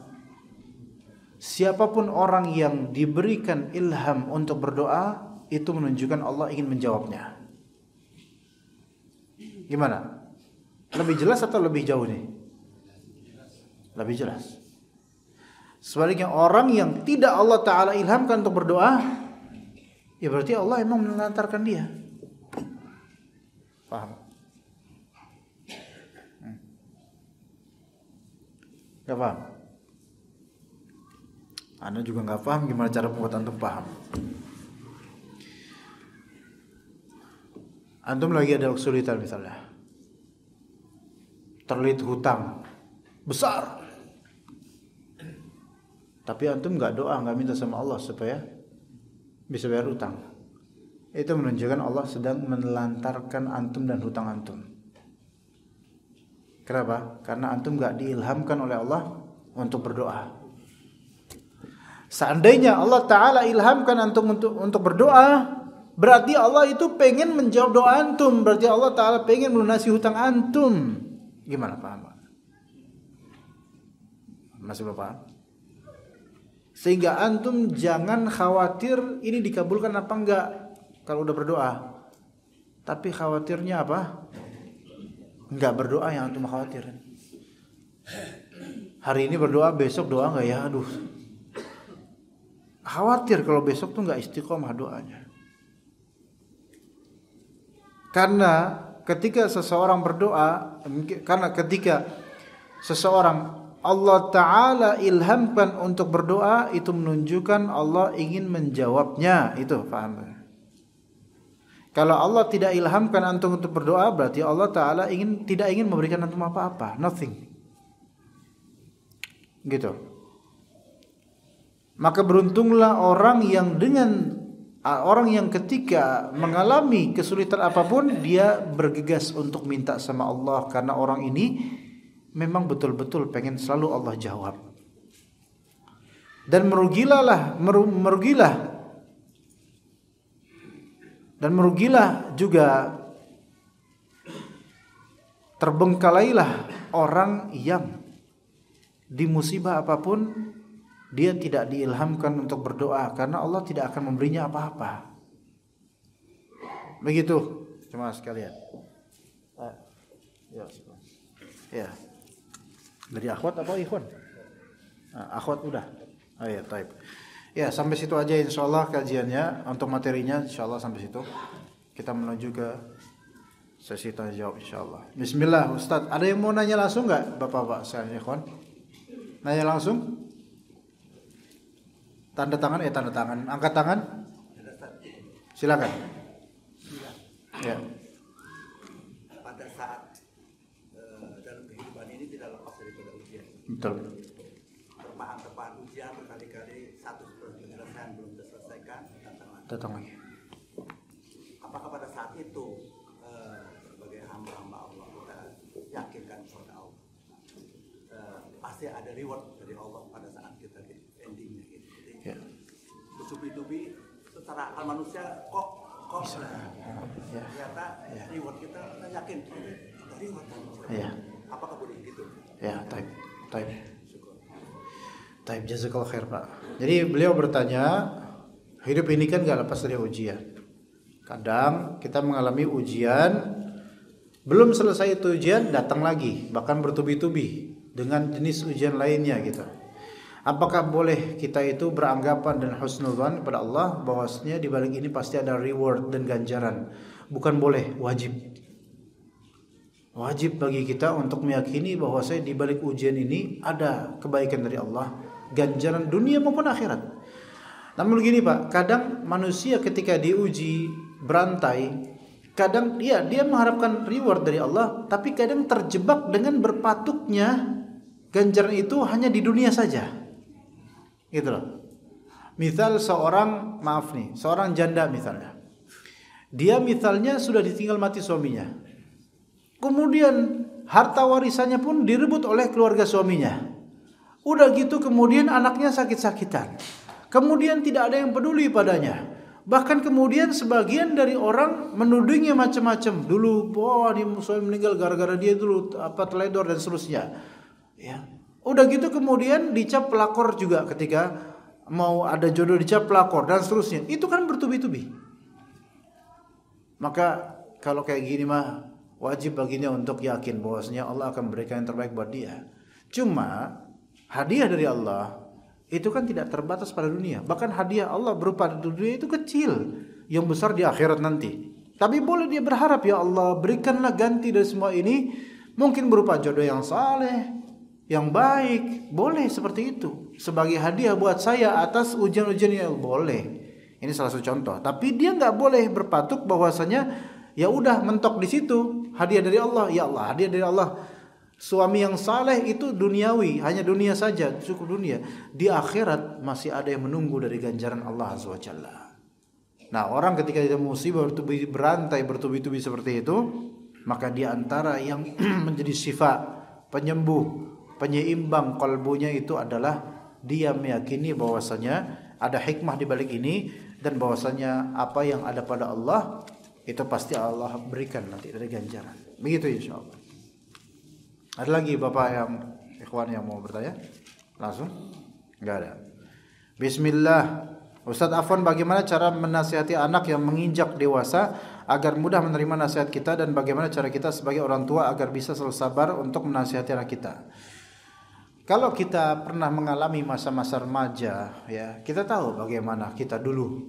siapapun orang yang diberikan ilham untuk berdoa, itu menunjukkan Allah ingin menjawabnya. Gimana? Lebih jelas atau lebih jauh nih? Lebih jelas. Sebaliknya orang yang tidak Allah Ta'ala ilhamkan untuk berdoa, ya berarti Allah emang menelantarkan dia. Paham? Gak paham? Anda juga gak paham gimana cara membuat antum paham. Antum lagi ada kesulitan misalnya, terlilit hutang besar, tapi antum gak doa, gak minta sama Allah supaya bisa bayar hutang. Itu menunjukkan Allah sedang menelantarkan antum dan hutang antum. Kenapa? Karena antum gak diilhamkan oleh Allah untuk berdoa. Seandainya Allah Ta'ala ilhamkan antum untuk berdoa, berarti Allah itu pengen menjawab doa antum. Berarti Allah Ta'ala pengen melunasi hutang antum. Gimana paham? Masih paham? Sehingga antum jangan khawatir ini dikabulkan apa enggak kalau udah berdoa. Tapi khawatirnya apa? Enggak berdoa yang antum khawatirin. Hari ini berdoa, besok doa enggak ya? Aduh. khawatir kalau besok tuh nggak istiqomah doanya. Karena ketika seseorang berdoa, ketika seseorang Allah Ta'ala ilhamkan untuk berdoa, itu menunjukkan Allah ingin menjawabnya. Itu paham? Kalau Allah tidak ilhamkan antum untuk berdoa, berarti Allah Ta'ala tidak ingin memberikan antum apa-apa. Nothing. Gitu. Maka beruntunglah orang yang ketika mengalami kesulitan apapun, dia bergegas untuk minta sama Allah. Karena orang ini memang betul-betul pengen selalu Allah jawab. Dan merugilah juga, terbengkalailah orang yang di musibah apapun dia tidak diilhamkan untuk berdoa, karena Allah tidak akan memberinya apa-apa. Begitu cuma sekalian. Ya. Dari akhwat apa ikhwan? Akhwat udah. Oh ya, taib. Ya, sampai situ aja insyaallah kajiannya. Untuk materinya insyaallah sampai situ. Kita menuju ke sesi tanya jawab insyaallah. Bismillah, Ustaz. Ada yang mau nanya langsung enggak, Bapak-bapak sekalian ikhwan? Nanya langsung? Tanda tangan. Angkat tangan. Silakan. Ya. Pada saat dalam kehidupan ini tidak lepas daripada ujian. Betul. Terpahan ujian berkali-kali, satu penyelesaian belum terselesaikan, Datang lagi. Apakah pada saat itu sebagai hamba-hamba Allah kita yakinkan kepada Allah, pasti ada reward dari Allah pada saat kita di endingnya gitu. Ya. Bertubi-tubi secara akal manusia kok Bisa. Ya. ternyata reward kita yakin ada reward. Ya. Apakah boleh gitu? Ya, taib. Taib, jazakallahu khair, Pak. Jadi beliau bertanya, hidup ini kan gak lepas dari ujian. Kadang kita mengalami ujian, belum selesai itu ujian datang lagi, bahkan bertubi-tubi dengan jenis ujian lainnya gitu. Apakah boleh kita itu beranggapan dan husnudzan kepada Allah bahwasanya di balik ini pasti ada reward dan ganjaran? Bukan boleh, wajib. Wajib bagi kita untuk meyakini bahwasanya di balik ujian ini ada kebaikan dari Allah, ganjaran dunia maupun akhirat. Namun begini Pak, kadang manusia ketika diuji berantai, kadang dia mengharapkan reward dari Allah, tapi kadang terjebak dengan berpatuknya ganjaran itu hanya di dunia saja. Gitu loh. Misal seorang janda misalnya. Dia misalnya sudah ditinggal mati suaminya. Kemudian harta warisannya pun direbut oleh keluarga suaminya. Udah gitu kemudian anaknya sakit-sakitan. Kemudian tidak ada yang peduli padanya. Bahkan kemudian sebagian dari orang menudingnya macam-macam. Dulu, dia suami meninggal gara-gara dia dulu teledor dan seterusnya. Ya. Udah gitu kemudian dicap pelakor juga ketika mau ada jodoh dicap pelakor dan seterusnya. Itu kan bertubi-tubi. Maka kalau kayak gini mah wajib baginya untuk yakin bahwasanya Allah akan memberikan yang terbaik buat dia. Cuma hadiah dari Allah itu kan tidak terbatas pada dunia. Bahkan hadiah Allah berupa dunia itu kecil, yang besar di akhirat nanti. Tapi boleh dia berharap, ya Allah berikanlah ganti dari semua ini, mungkin berupa jodoh yang saleh, yang baik. Boleh seperti itu sebagai hadiah buat saya atas ujian-ujian yang boleh. Ini salah satu contoh. Tapi dia nggak boleh berpatuk bahwasanya ya udah mentok di situ, hadiah dari Allah. Ya Allah, hadiah dari Allah. Suami yang saleh itu duniawi, hanya dunia saja, cukup dunia. Di akhirat masih ada yang menunggu dari ganjaran Allah Azza wa Jalla. Nah, orang ketika dia musibah bertubi-tubi seperti itu, maka di antara yang menjadi sifat penyembuh, penyeimbang kalbunya itu adalah dia meyakini bahwasanya ada hikmah di balik ini, dan bahwasanya apa yang ada pada Allah itu pasti Allah berikan nanti dari ganjaran. Begitu insyaallah. Ada lagi Bapak yang ikhwan yang mau bertanya? Langsung? Enggak ada. Bismillah. Ustaz Afwan, bagaimana cara menasihati anak yang menginjak dewasa agar mudah menerima nasihat kita, dan bagaimana cara kita sebagai orang tua agar bisa selalu sabar untuk menasihati anak kita? Kalau kita pernah mengalami masa-masa remaja, ya, kita tahu bagaimana kita dulu.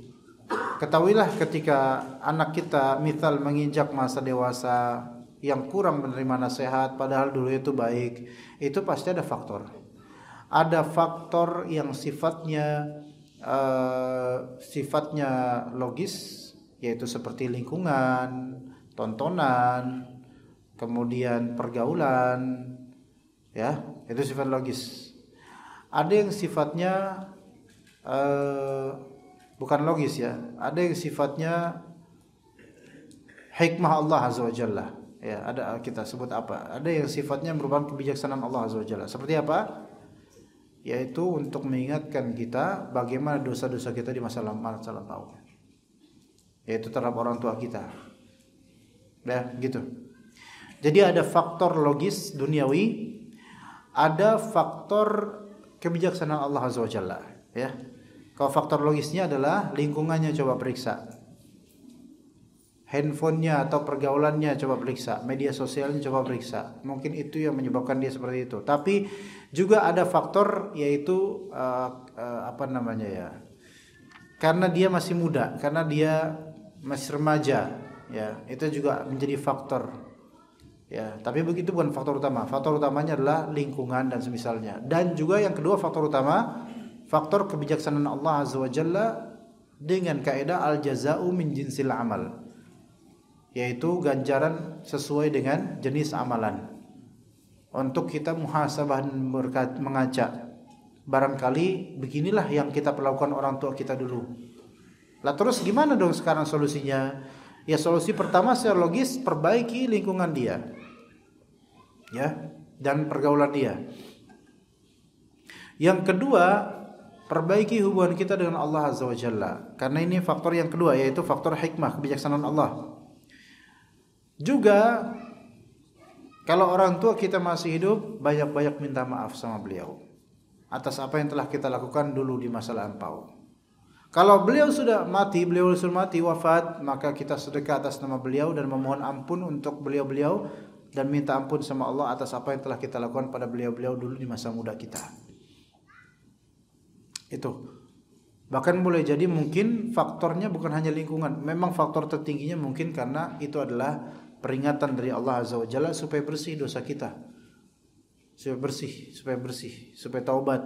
Ketahuilah ketika anak kita misal menginjak masa dewasa yang kurang menerima nasihat padahal dulu itu baik, itu pasti ada faktor. Ada faktor yang sifatnya logis, yaitu seperti lingkungan, tontonan, kemudian pergaulan, ya, itu sifat logis. Ada yang sifatnya bukan logis, ya, ada yang sifatnya hikmah Allah Azza wa Jalla, ya, ada, kita sebut apa, ada yang sifatnya merupakan kebijaksanaan Allah Azza wa Jalla. Seperti apa? Yaitu untuk mengingatkan kita bagaimana dosa-dosa kita di masa lampau, yaitu terhadap orang tua kita, ya, gitu. Jadi ada faktor logis duniawi, ada faktor kebijaksanaan Allah Azza wa Jalla, ya. Kalau faktor logisnya adalah lingkungannya, coba periksa. Handphonenya atau pergaulannya coba periksa, media sosialnya coba periksa. Mungkin itu yang menyebabkan dia seperti itu. Tapi juga ada faktor, yaitu apa namanya, ya, karena dia masih muda, karena dia masih remaja, ya, itu juga menjadi faktor, ya. Tapi begitu bukan faktor utama. Faktor utamanya adalah lingkungan dan semisalnya. Dan juga yang kedua, faktor utama, faktor kebijaksanaan Allah Azza wa Jalla dengan kaidah al-jaza'u min jinsil amal, yaitu ganjaran sesuai dengan jenis amalan. Untuk kita muhasabah dan mengaca, barangkali beginilah yang kita perlakukan orang tua kita dulu. Lah terus gimana dong sekarang solusinya? Ya, solusi pertama secara logis, perbaiki lingkungan dia, ya, dan pergaulan dia. Yang kedua, perbaiki hubungan kita dengan Allah Azza wa Jalla. Karena ini faktor yang kedua, yaitu faktor hikmah, kebijaksanaan Allah. Juga kalau orang tua kita masih hidup, banyak-banyak minta maaf sama beliau atas apa yang telah kita lakukan dulu di masa lampau. Kalau beliau sudah mati, wafat, maka kita sedekah atas nama beliau dan memohon ampun untuk beliau-beliau dan minta ampun sama Allah atas apa yang telah kita lakukan pada beliau-beliau dulu di masa muda kita. Itu. Bahkan boleh jadi mungkin faktornya bukan hanya lingkungan, memang faktor tertingginya mungkin karena itu adalah peringatan dari Allah Azza wa Jalla supaya bersih dosa kita, supaya bersih, supaya taubat.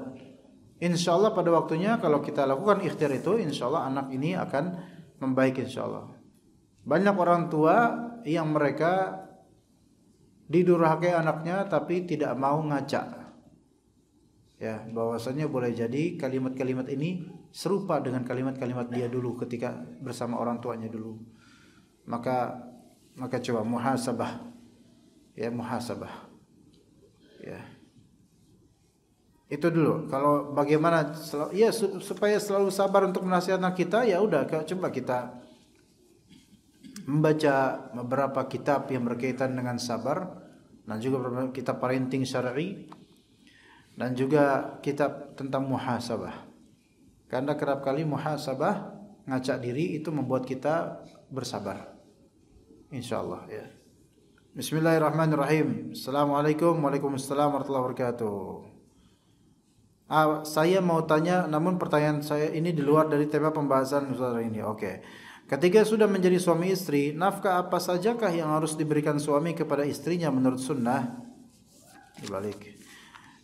Insya Allah pada waktunya kalau kita lakukan ikhtiar itu, insya Allah anak ini akan membaik, insya Allah. Banyak orang tua yang mereka didurhakai anaknya tapi tidak mau ngaca, ya, bahwasanya boleh jadi kalimat-kalimat ini serupa dengan kalimat-kalimat dia dulu ketika bersama orang tuanya dulu. Maka coba muhasabah, ya, muhasabah, ya, itu dulu. Kalau bagaimana, ya, supaya selalu sabar untuk menasihati anak kita, ya udah, coba kita membaca beberapa kitab yang berkaitan dengan sabar, dan juga beberapa kitab parenting syar'i, dan juga kitab tentang muhasabah. Karena kerap kali muhasabah, ngacak diri, itu membuat kita bersabar, insyaallah, ya. Bismillahirrahmanirrahim. Assalamualaikum. Waalaikumsalam warahmatullahi wabarakatuh. Saya mau tanya, namun pertanyaan saya ini di luar dari tema pembahasan Ustaz ini. Oke. Ketika sudah menjadi suami istri, nafkah apa sajakah yang harus diberikan suami kepada istrinya menurut sunnah? Dibalik.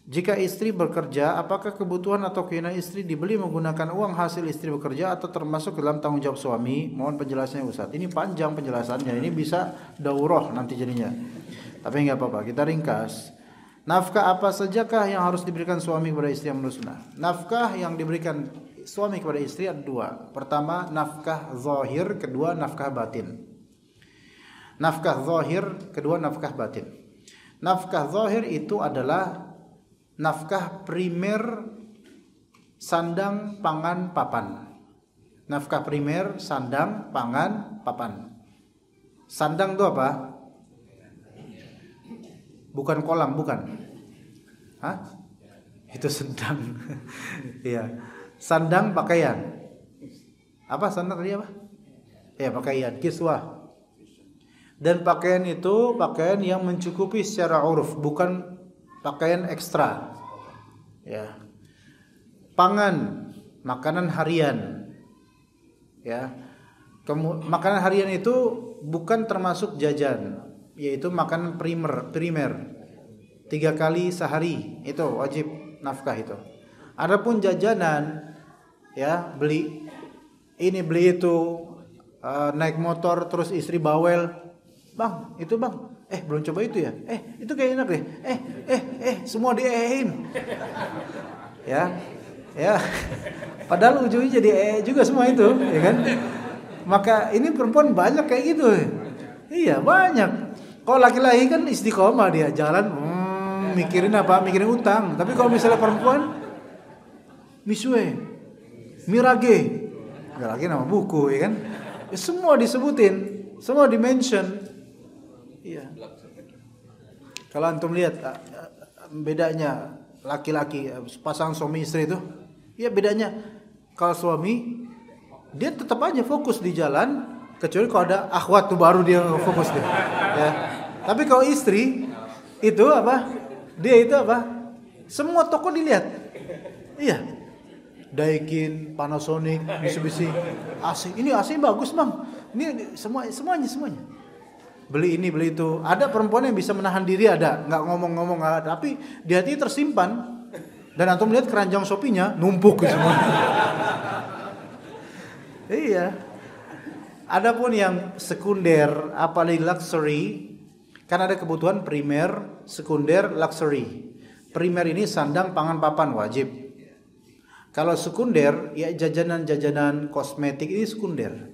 Jika istri bekerja, apakah kebutuhan atau keinginan istri dibeli menggunakan uang hasil istri bekerja atau termasuk dalam tanggung jawab suami? Mohon penjelasannya Ustaz. Ini panjang penjelasannya, ini bisa daurah nanti jadinya. Tapi enggak apa-apa, kita ringkas. Nafkah apa sajakah yang harus diberikan suami kepada istri yang menurut sunnah? Nafkah yang diberikan suami kepada istri ada dua. Pertama, nafkah zahir, kedua nafkah batin. Nafkah zahir, kedua nafkah batin. Nafkah zahir itu adalah nafkah primer sandang, pangan, papan. Nafkah primer sandang, pangan, papan. Sandang itu apa? Bukan kolam, bukan. Hah? Itu sandang. Iya. Sandang pakaian. Apa sandang tadi apa? Ya, pakaian, kiswah. Dan pakaian itu pakaian yang mencukupi secara uruf, bukan pakaian ekstra. Ya. Pangan, makanan harian. Ya. Makanan harian itu bukan termasuk jajan, yaitu makanan primer. 3 kali sehari itu wajib nafkah itu. Adapun jajanan, ya beli ini beli itu, naik motor terus istri bawel, bang itu bang, belum coba itu ya, itu kayak enak deh, semua diehin, ya, padahal ujungnya jadi juga semua itu, ya kan? Maka ini perempuan banyak kayak gitu, iya banyak. Kalau laki-laki kan istiqomah dia jalan, mikirin apa? Mikirin utang. Tapi kalau misalnya perempuan, misue, mirage, nggak lagi nama buku, ya kan? Semua disebutin, semua dimention. Iya. Kalau antum lihat bedanya laki-laki pasangan suami istri itu, ya bedanya kalau suami dia tetap aja fokus di jalan, kecuali kalau ada akhwat tuh baru dia fokus dia. Ya. Tapi kalau istri itu apa? Dia itu apa? Semua toko dilihat. Iya. Daikin, Panasonic, Mitsubishi, AC. Ini AC bagus, Bang. Ini semuanya. Beli ini, beli itu. Ada perempuan yang bisa menahan diri, ada, enggak ngomong-ngomong, ada, tapi di hati tersimpan. Dan antum lihat keranjang Shopee-nya numpuk semua. Iya. Adapun yang sekunder, apalagi luxury, kan ada kebutuhan primer, sekunder, luxury. Primer ini sandang, pangan, papan wajib. Kalau sekunder, ya jajanan-jajanan kosmetik ini sekunder.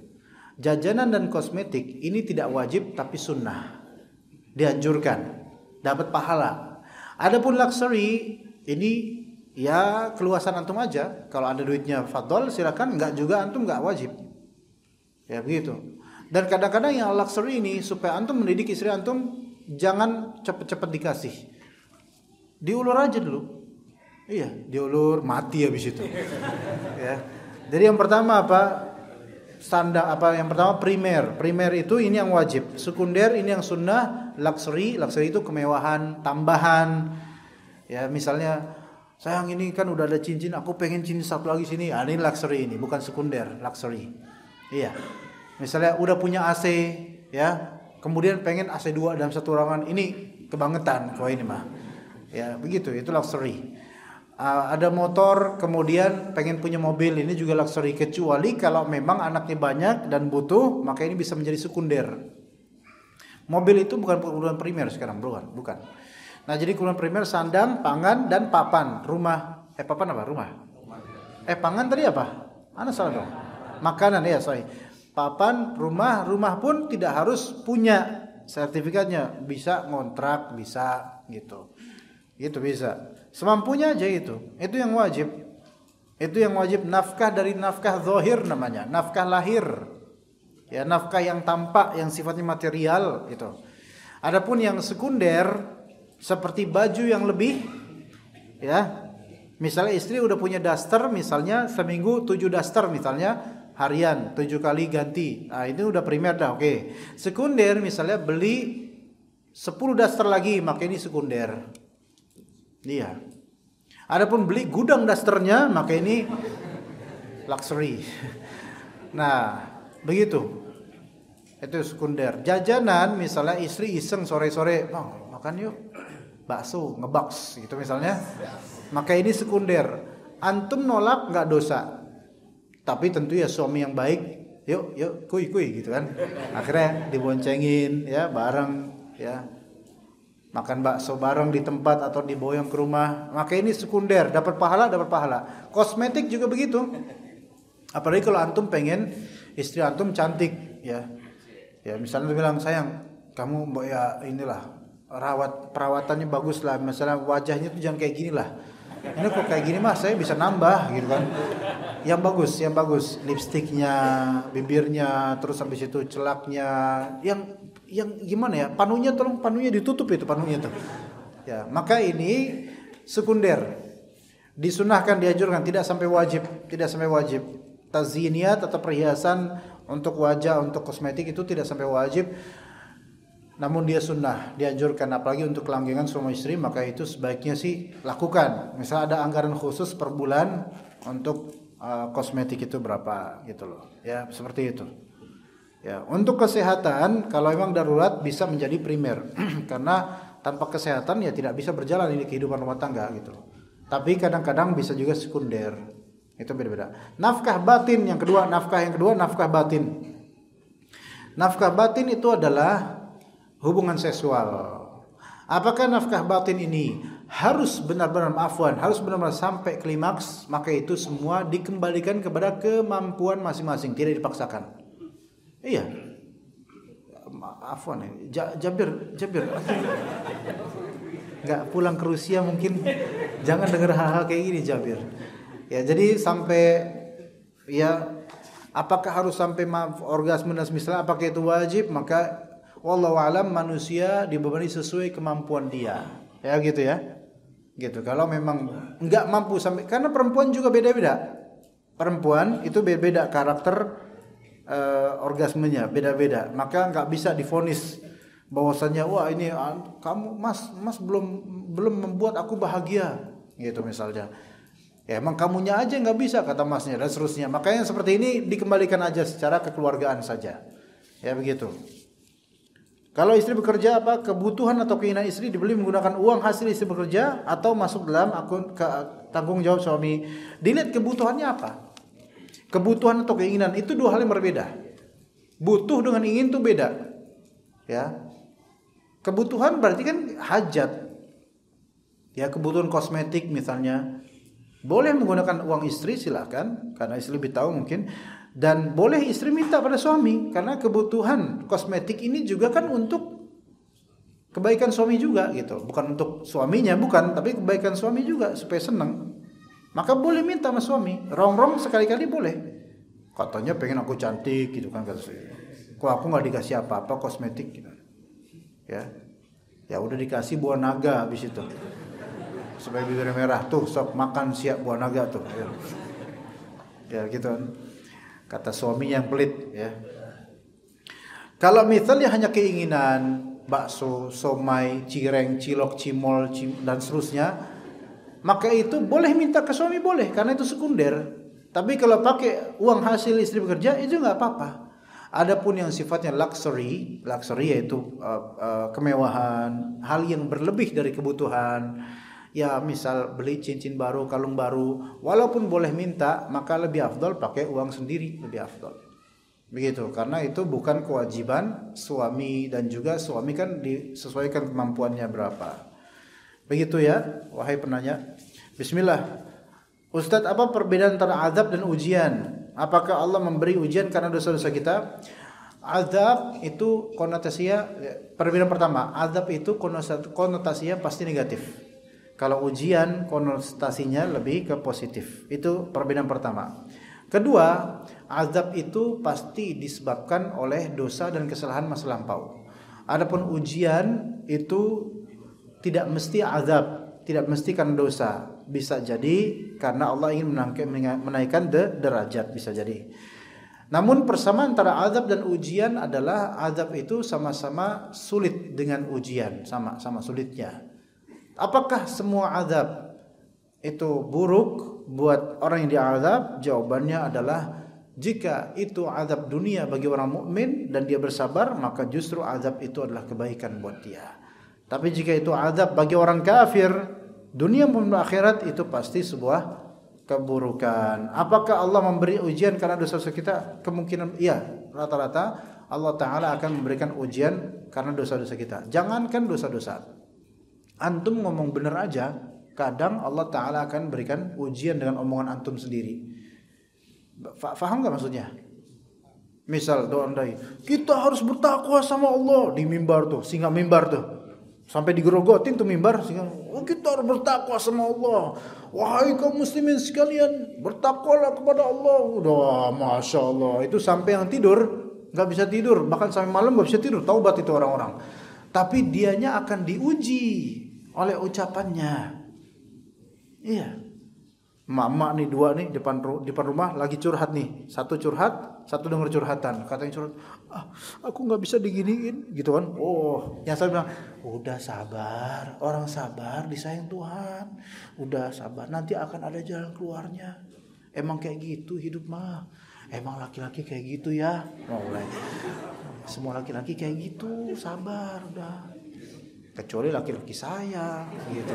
Jajanan dan kosmetik ini tidak wajib tapi sunnah. Dianjurkan, dapat pahala. Adapun luxury ini ya keluasan antum aja. Kalau ada duitnya fadol silakan, enggak juga antum enggak wajib. Ya begitu. Dan kadang-kadang yang luxury ini supaya antum mendidik istri antum jangan cepet-cepet dikasih. Diulur aja dulu. Iya, diulur mati habis itu. Ya. Jadi yang pertama apa? Standar apa? Yang pertama primer. Primer itu ini yang wajib. Sekunder ini yang sunnah. Luxury itu kemewahan, tambahan. Ya, misalnya sayang ini kan udah ada cincin, aku pengen cincin satu lagi sini. Ini luxury ini, bukan sekunder, luxury. Iya. Misalnya udah punya AC, ya. Kemudian pengen AC 2 dalam satu ruangan. Ini kebangetan kalau ini mah. Ya, begitu, itu luxury. Ada motor, kemudian pengen punya mobil, ini juga luxury. Kecuali kalau memang anaknya banyak dan butuh, maka ini bisa menjadi sekunder. Mobil itu bukan kebutuhan primer sekarang, bukan. Nah, jadi kebutuhan primer sandang, pangan, dan papan. Rumah, papan apa? Rumah. Pangan tadi apa? Ana salah dong. Makanan ya, sorry. Papan, rumah pun tidak harus punya sertifikatnya, bisa ngontrak, bisa gitu. Gitu bisa. Semampunya aja itu yang wajib. Itu yang wajib, nafkah dari nafkah zahir namanya, nafkah lahir. Ya, nafkah yang tampak, yang sifatnya material itu. Adapun yang sekunder seperti baju yang lebih, ya. Misalnya istri udah punya daster, misalnya seminggu 7 daster misalnya harian, 7 kali ganti. Nah, ini udah primer dah, oke. Sekunder misalnya beli 10 daster lagi, maka ini sekunder. Iya. Adapun beli gudang dasternya, maka ini luxury. Nah, begitu. Itu sekunder. Jajanan misalnya istri iseng sore-sore, "Bang, makan yuk. Bakso, ngebaks," gitu misalnya. Maka ini sekunder. Antum nolak enggak dosa. Tapi tentu ya suami yang baik, yuk, kuy gitu kan. Akhirnya diboncengin ya bareng ya. Makan bakso bareng di tempat atau diboyong ke rumah, maka ini sekunder, dapat pahala. Kosmetik juga begitu. Apalagi kalau antum pengen istri antum cantik, ya misalnya bilang, sayang, kamu ya inilah perawatannya bagus lah, misalnya wajahnya tuh jangan kayak gini lah. Ini kok kayak gini mah saya bisa nambah gitu kan. Yang bagus, lipstiknya, bibirnya, terus habis itu celaknya, yang gimana ya? Panunya ditutup itu panunya tuh. Ya, maka ini sekunder. Disunahkan, dianjurkan, tidak sampai wajib. Taziniyat atau perhiasan untuk wajah, untuk kosmetik itu tidak sampai wajib. namun dia sunnah, dianjurkan, apalagi untuk kelanggengan suami istri, maka itu sebaiknya sih lakukan. Misal ada anggaran khusus per bulan untuk kosmetik itu berapa gitu loh, ya seperti itu. Ya, untuk kesehatan kalau memang darurat bisa menjadi primer karena tanpa kesehatan ya tidak bisa berjalan ini kehidupan rumah tangga gitu loh. Tapi kadang-kadang bisa juga sekunder. Itu beda-beda. Nafkah batin yang kedua, nafkah batin. Nafkah batin itu adalah hubungan seksual. Apakah nafkah batin ini harus benar-benar harus benar-benar sampai klimaks? Maka itu semua dikembalikan kepada kemampuan masing-masing, tidak dipaksakan. Iya. Afwan ya. Jabir. Enggak pulang ke Rusia mungkin jangan dengar hal-hal kayak gini Jabir. Ya, jadi sampai ya apakah harus sampai orgasme dan misalnya apakah itu wajib? Maka wallahu alam manusia dibebani sesuai kemampuan dia. Ya gitu ya. Gitu. Kalau memang enggak mampu sampai karena perempuan juga beda-beda. Perempuan itu beda-beda karakter orgasmenya beda-beda, maka nggak bisa divonis bahwasanya wah ini kamu mas belum membuat aku bahagia gitu misalnya. Ya emang kamunya aja nggak bisa kata masnya dan seterusnya. Makanya seperti ini dikembalikan aja secara kekeluargaan saja. Ya begitu. Kalau istri bekerja kebutuhan atau keinginan istri dibeli menggunakan uang hasil istri bekerja atau masuk dalam akun tanggung jawab suami. Dilihat kebutuhannya apa. Kebutuhan atau keinginan itu dua hal yang berbeda. Butuh dengan ingin itu beda. Ya. Kebutuhan berarti kan hajat. Ya, kebutuhan kosmetik misalnya. Boleh menggunakan uang istri silakan karena istri lebih tahu mungkin, dan boleh istri minta pada suami karena kebutuhan kosmetik ini juga kan untuk kebaikan suami juga gitu. Bukan untuk suaminya bukan, tapi kebaikan suami juga supaya senang. Maka boleh minta sama suami, rong-rong sekali-kali boleh. Katanya pengen aku cantik gitu kan kata saya. Kok aku nggak dikasih apa-apa kosmetik gitu. Ya udah dikasih buah naga habis itu. Supaya bibir merah tuh sok makan siap buah naga tuh. Ya gitu kan. Kata suami yang pelit ya. Kalau misalnya hanya keinginan bakso, somai, cireng, cilok, cimol dan seterusnya, maka itu boleh minta ke suami boleh karena itu sekunder. Tapi kalau pakai uang hasil istri bekerja itu nggak apa-apa. Adapun yang sifatnya luxury yaitu kemewahan, hal yang berlebih dari kebutuhan. Ya misal beli cincin baru, kalung baru, walaupun boleh minta, maka lebih afdal pakai uang sendiri, lebih afdal. Begitu, karena itu bukan kewajiban suami dan juga suami kan disesuaikan kemampuannya berapa. Begitu ya, wahai penanya. Bismillah. Ustadz, apa perbedaan antara azab dan ujian? Apakah Allah memberi ujian karena dosa-dosa kita? Azab itu konotasinya, perbedaan pertama, azab itu konotasinya pasti negatif. Kalau ujian konotasinya lebih ke positif. Itu perbedaan pertama. Kedua, azab itu pasti disebabkan oleh dosa dan kesalahan masa lampau. Adapun ujian itu tidak mesti azab, tidak mesti karena dosa. Bisa jadi karena Allah ingin menaikkan derajat, bisa jadi. Namun persamaan antara azab dan ujian adalah azab itu sama-sama sulit dengan ujian, sama sulitnya. Apakah semua azab itu buruk buat orang yang diazab? Jawabannya adalah jika itu azab dunia bagi orang mukmin dan dia bersabar, maka justru azab itu adalah kebaikan buat dia. Tapi jika itu azab bagi orang kafir, dunia maupun akhirat, itu pasti sebuah keburukan. Apakah Allah memberi ujian karena dosa-dosa kita? Kemungkinan iya, rata-rata Allah Ta'ala akan memberikan ujian karena dosa-dosa kita. Jangankan dosa-dosa, antum ngomong benar aja, kadang Allah Ta'ala akan berikan ujian dengan omongan antum sendiri. Faham gak maksudnya? Misal doa dai, kita harus bertakwa sama Allah di mimbar tuh, singa mimbar tuh. Sampai digerogotin tuh mimbar, singa, oh, kita harus bertakwa sama Allah. Wahai kaum muslimin sekalian, bertakwalah kepada Allah. Udah, Masya Allah. Itu sampai yang tidur gak bisa tidur, bahkan sampai malam gak bisa tidur. Taubat itu orang-orang. Tapi dianya akan diuji oleh ucapannya. Iya. emak-emak nih dua nih depan rumah lagi curhat nih. Satu curhat, satu denger curhatan. Katanya curhat, aku nggak bisa diginiin gitu kan. Oh, yang saya bilang, udah sabar, orang sabar disayang Tuhan. Udah sabar, nanti akan ada jalan keluarnya. Emang kayak gitu hidup mah. Emang laki-laki kayak gitu ya. Mulai. Semua laki-laki kayak gitu, sabar udah. Kecuali laki-laki saya gitu.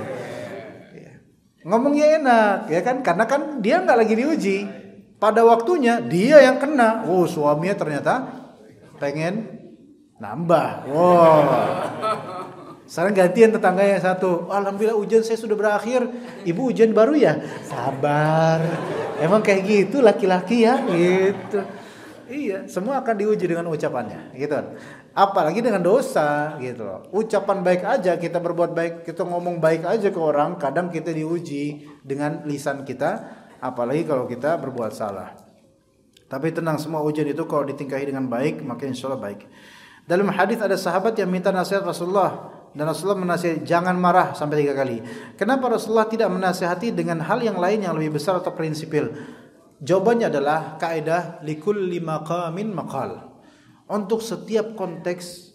Ya. Ngomongnya enak ya kan, karena kan dia nggak lagi diuji. Pada waktunya dia yang kena. Oh, suaminya ternyata pengen nambah. Wow. Sekarang gantian tetangga yang satu. Alhamdulillah ujian saya sudah berakhir. Ibu ujian baru ya? Sabar. Emang kayak gitu laki-laki ya gitu. Iya, semua akan diuji dengan ucapannya gitu. Apalagi dengan dosa gitu loh. Ucapan baik aja, kita berbuat baik, kita ngomong baik aja ke orang, kadang kita diuji dengan lisan kita, apalagi kalau kita berbuat salah. Tapi tenang, semua ujian itu kalau ditingkahi dengan baik, maka insya Allah baik. Dalam hadis ada sahabat yang minta nasihat Rasulullah, dan Rasulullah menasihati jangan marah sampai 3 kali. Kenapa Rasulullah tidak menasihati dengan hal yang lain yang lebih besar atau prinsipil? Jawabannya adalah kaidah likulli maqamin maqal. Untuk setiap konteks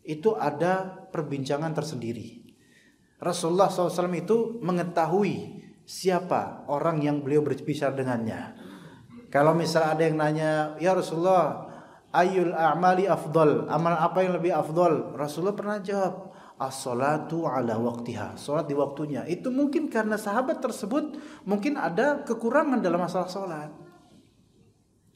itu ada perbincangan tersendiri. Rasulullah SAW itu mengetahui siapa orang yang beliau berbicara dengannya. Kalau misalnya ada yang nanya, ya Rasulullah, ayyul a'mali afdal, amal apa yang lebih afdal? Rasulullah pernah jawab, as-salatu ala waqtiha, salat di waktunya. Itu mungkin karena sahabat tersebut mungkin ada kekurangan dalam masalah salat.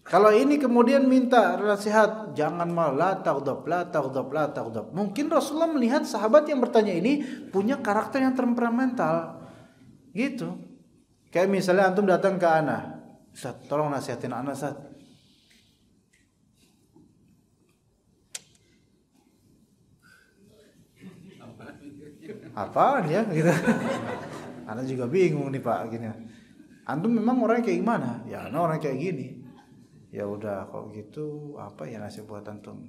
Kalau ini kemudian minta nasihat, jangan malah taghdab, la taghdab, la taghdab. Mungkin Rasulullah melihat sahabat yang bertanya ini punya karakter yang temperamental. Gitu. Kayak misalnya antum datang ke ana, Ustaz, tolong nasihatin ana, Ustaz. Apaan ya gitu. Ana juga bingung nih Pak gini. Antum memang orangnya kayak gimana? Ya ana orang kayak gini. Ya udah kalau gitu apa ya nasihat buat antum?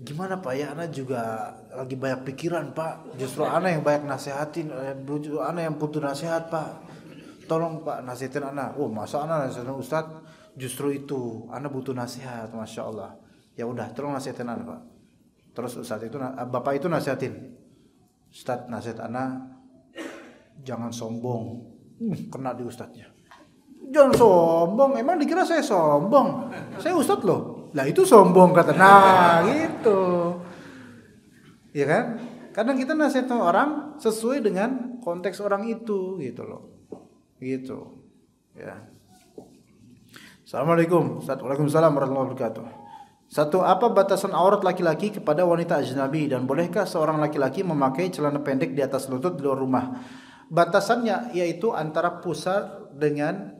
Gimana Pak ya, ana juga lagi banyak pikiran Pak. Justru ana yang banyak nasihatin, justru ana yang butuh nasihat Pak. Tolong Pak nasihatin ana. Oh masa ana nasihatin Ustaz? Justru itu ana butuh nasihat, Masya Allah. Ya udah tolong nasihatin ana Pak. Terus Ustaz itu, bapak itu nasihatin, Ustaz nasihat ana jangan sombong. Kena di Ustaznya. Jangan sombong, emang dikira saya sombong? Saya Ustaz loh. Lah itu sombong kata. Nah gitu. Ya kan? Kadang kita nasihatin orang sesuai dengan konteks orang itu gitu loh. Gitu. Ya. Assalamualaikum. Waalaikumsalam warahmatullahi wabarakatuh. Satu, apa batasan aurat laki-laki kepada wanita ajnabi, dan bolehkah seorang laki-laki memakai celana pendek di atas lutut di luar rumah? Batasannya yaitu antara pusar dengan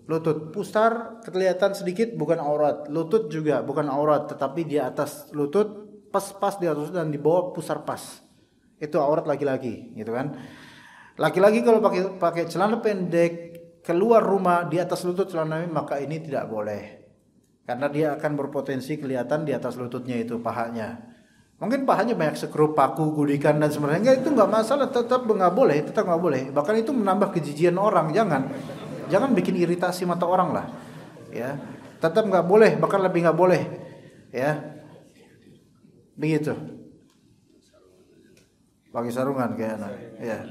lutut. Pusar kelihatan sedikit bukan aurat, lutut juga bukan aurat, tetapi di atas lutut pas di atas dan di bawah pusar pas. Itu aurat laki-laki, gitu kan? Laki-laki kalau pakai celana pendek keluar rumah di atas lutut celana, maka ini tidak boleh. Karena dia akan berpotensi kelihatan di atas lututnya itu pahanya. Mungkin pahanya banyak sekrup, paku, gudikan dan sebagainya. Itu nggak masalah, tetap nggak boleh. Bahkan itu menambah kejijian orang. Jangan bikin iritasi mata orang lah. Ya, tetap nggak boleh, bahkan lebih nggak boleh. Ya, begitu. Pakai sarungan kayaknya. Ya.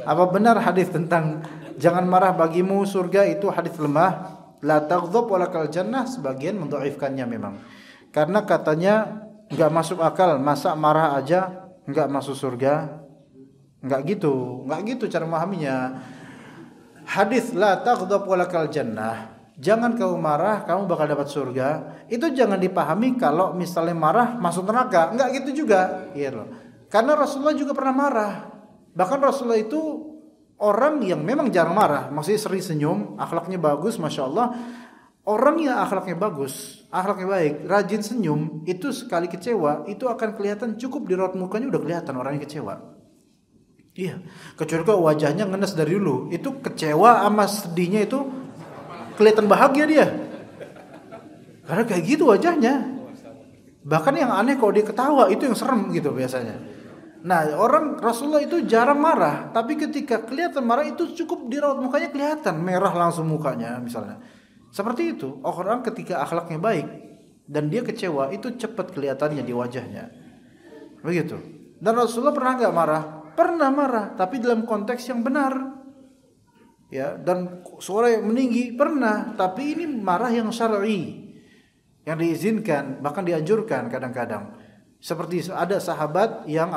Apa benar hadis tentang jangan marah bagimu surga itu hadis lemah? La taghdab walakal jannah, sebagian mendhaifkannya memang. Karena katanya enggak masuk akal, masa marah aja enggak masuk surga? Enggak gitu cara memahaminya. Hadis la taghdab walakal jannah, jangan kamu marah kamu bakal dapat surga. Itu jangan dipahami kalau misalnya marah masuk neraka. Enggak gitu juga, gitu. Karena Rasulullah juga pernah marah. Bahkan Rasulullah itu orang yang memang jarang marah, maksudnya sering senyum, akhlaknya bagus, Masya Allah. Orang yang akhlaknya bagus, akhlaknya baik, rajin senyum, itu sekali kecewa, itu akan kelihatan cukup di raut mukanya udah kelihatan orangnya kecewa. Iya, kecuali kalau wajahnya ngenes dari dulu, itu kecewa sama sedihnya itu kelihatan bahagia dia. Karena kayak gitu wajahnya. Bahkan yang aneh kalau dia ketawa, itu yang serem gitu biasanya. Nah, orang Rasulullah itu jarang marah, tapi ketika kelihatan marah itu cukup dirawat mukanya kelihatan merah langsung mukanya misalnya. Seperti itu. Orang ketika akhlaknya baik dan dia kecewa itu cepat kelihatannya di wajahnya. Begitu. Dan Rasulullah pernah enggak marah? Pernah marah, tapi dalam konteks yang benar. Ya, dan suara yang meninggi pernah, tapi ini marah yang syar'i. Yang diizinkan, bahkan dianjurkan kadang-kadang. Seperti ada sahabat yang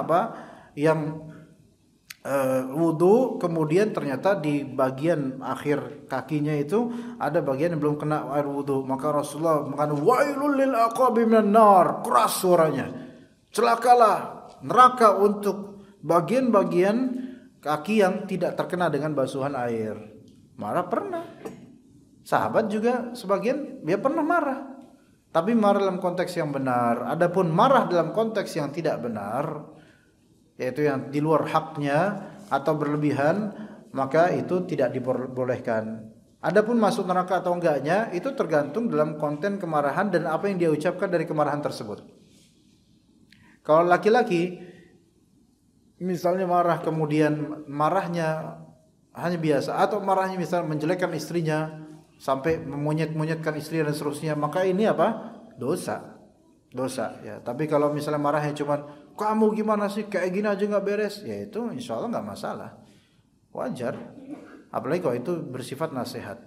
wudu, kemudian ternyata di bagian akhir kakinya itu ada bagian yang belum kena air wudu, maka Rasulullah mengatakan wailul lil aqabi minan nar, keras suaranya, celakalah neraka untuk bagian-bagian kaki yang tidak terkena dengan basuhan air. Marah pernah. Sahabat juga sebagian dia pernah marah, tapi marah dalam konteks yang benar. Adapun marah dalam konteks yang tidak benar, yaitu yang di luar haknya atau berlebihan, maka itu tidak dibolehkan. Adapun masuk neraka atau enggaknya itu tergantung dalam konten kemarahan dan apa yang dia ucapkan dari kemarahan tersebut. Kalau laki-laki misalnya marah, kemudian marahnya hanya biasa, atau marahnya misalnya menjelekkan istrinya sampai memonyet-monyetkan istri dan seterusnya, maka ini apa? Dosa ya. Tapi kalau misalnya marahnya cuma kamu gimana sih kayak gini aja nggak beres, ya itu insya Allah nggak masalah, wajar. Apalagi kalau itu bersifat nasihat.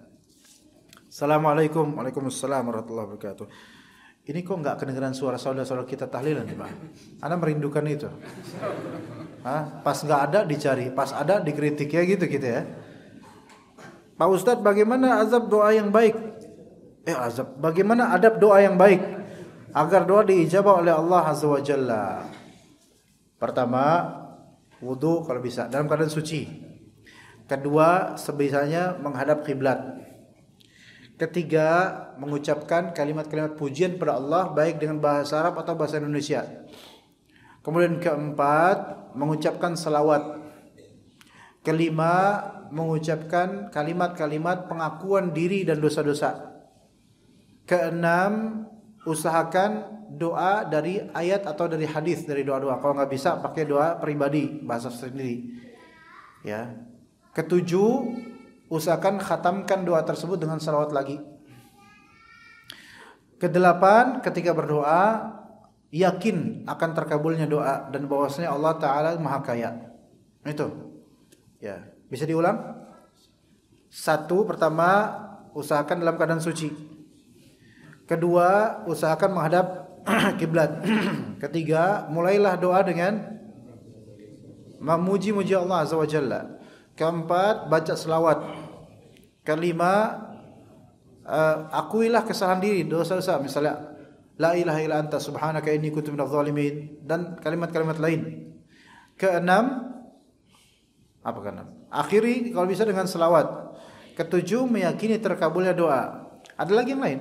Assalamualaikum, waalaikumsalam warahmatullahi wabarakatuh. Ini kok nggak kedengeran suara saudara-saudara kita tahlilan nih Pak? Anda merindukan itu? Pas nggak ada dicari, pas ada dikritik ya gitu ya. Pak Ustadz, bagaimana azab doa yang baik? Bagaimana adab doa yang baik agar doa diijabah oleh Allah Azza wa Jalla? Pertama, wudu kalau bisa dalam keadaan suci. Kedua, sebisanya menghadap kiblat. Ketiga, mengucapkan kalimat-kalimat pujian pada Allah baik dengan bahasa Arab atau bahasa Indonesia. Kemudian keempat, mengucapkan salawat. Kelima, mengucapkan kalimat-kalimat pengakuan diri dan dosa-dosa. Keenam, usahakan doa dari ayat atau dari hadis, dari doa-doa. Kalau nggak bisa pakai doa pribadi, bahasa sendiri. Ya. Ketujuh, usahakan khatamkan doa tersebut dengan salawat lagi. Kedelapan, ketika berdoa yakin akan terkabulnya doa dan bahwasanya Allah Ta'ala Maha Kaya. Itu. Ya, bisa diulang? Satu, pertama, usahakan dalam keadaan suci. Kedua, usahakan menghadap kiblat. Ketiga, mulailah doa dengan memuji-muji Allah Azza wa Jalla. Keempat, baca selawat. Kelima, akuilah kesalahan diri, dosa-dosa, misalnya la ilaha illa anta subhanaka inni kuntu minadh dhalimin dan kalimat-kalimat lain. Keenam, apa keenam? Akhiri kalau bisa dengan selawat. Ketujuh, meyakini terkabulnya doa. Ada lagi yang lain,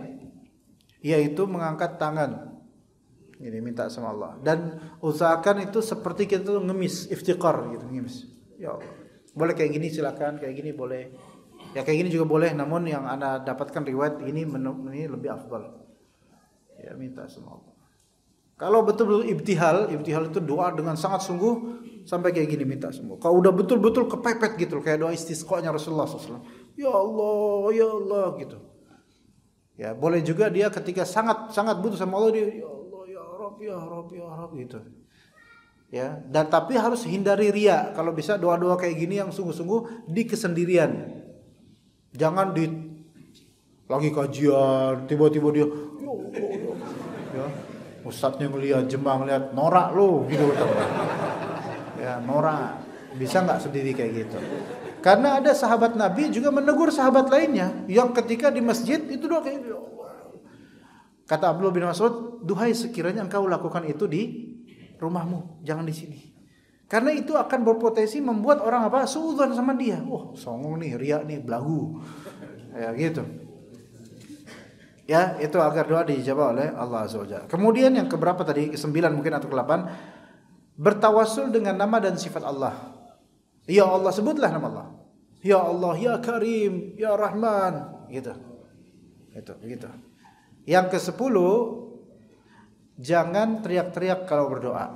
yaitu mengangkat tangan. Ini minta sama Allah dan usahakan itu seperti kita tuh ngemis, iftiqar gitu, ngemis. Ya Allah, boleh kayak gini silakan, kayak gini boleh. Ya kayak gini juga boleh, namun yang Anda dapatkan riwayat ini lebih afdal. Ya minta sama Allah. Kalau betul-betul ibtihal itu doa dengan sangat sungguh sampai kayak gini minta semua. Kalau udah betul-betul kepepet gitu, kayak doa istisqa-nya Rasulullah SAW. Ya Allah gitu. Ya boleh juga dia ketika sangat butuh sama Allah, dia ya Allah ya Rabb gitu. Ya, dan tapi harus hindari riya. Kalau bisa doa-doa kayak gini yang sungguh-sungguh di kesendirian. Jangan di lagi kajian tiba-tiba dia ya ustadznya ngelihat, jemaah ngelihat, norak lo gitu. Ya norak. Bisa nggak sendiri kayak gitu? Karena ada sahabat Nabi juga menegur sahabat lainnya yang ketika di masjid itu doa kayak gitu. Kata Abdullah bin Mas'ud, duhai sekiranya engkau lakukan itu di rumahmu, jangan di sini. Karena itu akan berpotensi membuat orang apa? Suudzon sama dia. Wah, songong nih, riak nih, belagu. Ya gitu. Ya, itu agar doa dijawab oleh Allah Azza wa Jalla. Kemudian yang keberapa tadi? Ke-9 mungkin atau ke-8. Bertawasul dengan nama dan sifat Allah. Ya Allah, sebutlah nama Allah. Ya Allah, ya Karim, ya Rahman, gitu. Itu, begitu. Yang ke-10, jangan teriak-teriak kalau berdoa.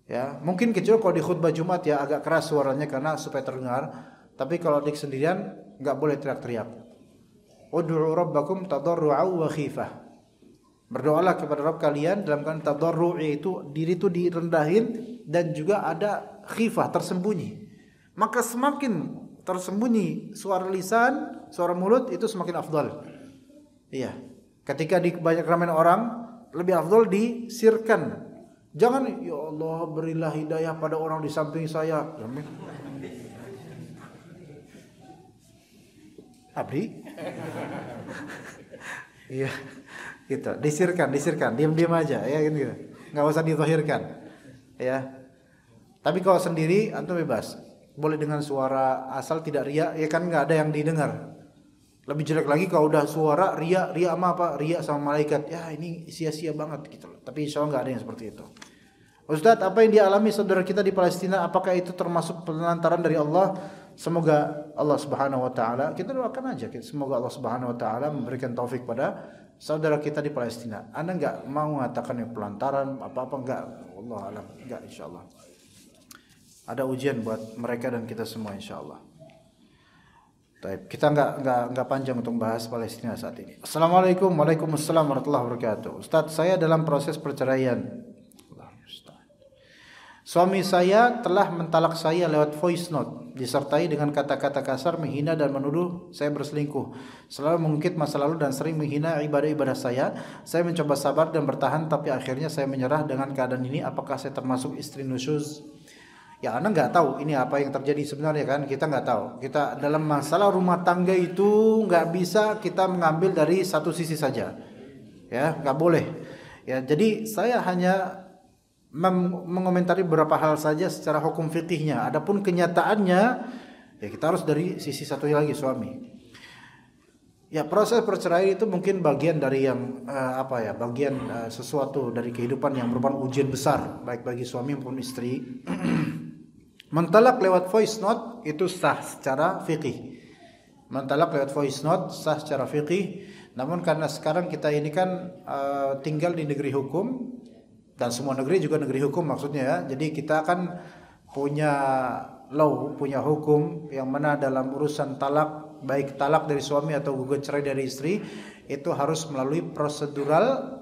Ya, mungkin kecil kalau di khutbah Jumat ya agak keras suaranya karena supaya terdengar. Tapi kalau di sendirian nggak boleh teriak-teriak. Ud'u rabbakum tadarru'an wa khifah. Berdoalah kepada Rabb kalian dalam keadaan tadarru', yaitu diri itu direndahin dan juga ada khifah, tersembunyi. Maka semakin tersembunyi suara lisan, suara mulut itu semakin afdal. Iya. Ketika di banyak ramai orang lebih afdal disirkan. Jangan ya Allah berilah hidayah pada orang di samping saya. Abdi. Iya. Gitu. Disirkan, diam-diam aja ya gitu. Enggak usah dizahirkan. Ya. Tapi kalau sendiri antum bebas. Boleh dengan suara asal tidak riya, ya kan enggak ada yang didengar. Lebih jelek lagi kalau udah suara riya sama apa? Riya sama malaikat. Ya ini sia-sia banget gitu loh. Tapi insyaallah enggak ada yang seperti itu. Ustaz, apa yang dialami saudara kita di Palestina, apakah itu termasuk penelantaran dari Allah? Semoga Allah Subhanahu wa taala, kita doakan aja, semoga Allah Subhanahu wa taala memberikan taufik pada saudara kita di Palestina. Anda enggak mau mengatakan yang pelantaran apa-apa, enggak. Allah alam, enggak insyaallah. Ada ujian buat mereka dan kita semua insyaallah. Baik, kita enggak panjang untuk bahas Palestina saat ini. Assalamualaikum Waalaikumsalam warahmatullahi wabarakatuh. Ustaz, saya dalam proses perceraian. Suami saya telah mentalak saya lewat voice note, disertai dengan kata-kata kasar, menghina dan menuduh saya berselingkuh. Selalu mengungkit masa lalu dan sering menghina ibadah-ibadah saya. Saya mencoba sabar dan bertahan, tapi akhirnya saya menyerah dengan keadaan ini. Apakah saya termasuk istri nusyuz? Ya, Anda nggak tahu ini apa yang terjadi sebenarnya kan? Kita nggak tahu. Kita dalam masalah rumah tangga itu nggak bisa kita mengambil dari satu sisi saja. Ya, nggak boleh. Ya, jadi saya hanya mengomentari beberapa hal saja secara hukum fikihnya. Adapun kenyataannya ya kita harus dari sisi satu lagi, suami. Ya, proses perceraian itu mungkin bagian dari yang bagian sesuatu dari kehidupan yang merupakan ujian besar baik bagi suami maupun istri. Mentalak lewat voice note itu sah secara fikih. Mentalak lewat voice note sah secara fikih. Namun karena sekarang kita ini kan tinggal di negeri hukum, dan semua negeri juga negeri hukum maksudnya ya. Jadi kita kan punya law, punya hukum yang mana dalam urusan talak, baik talak dari suami atau gugat cerai dari istri, itu harus melalui prosedural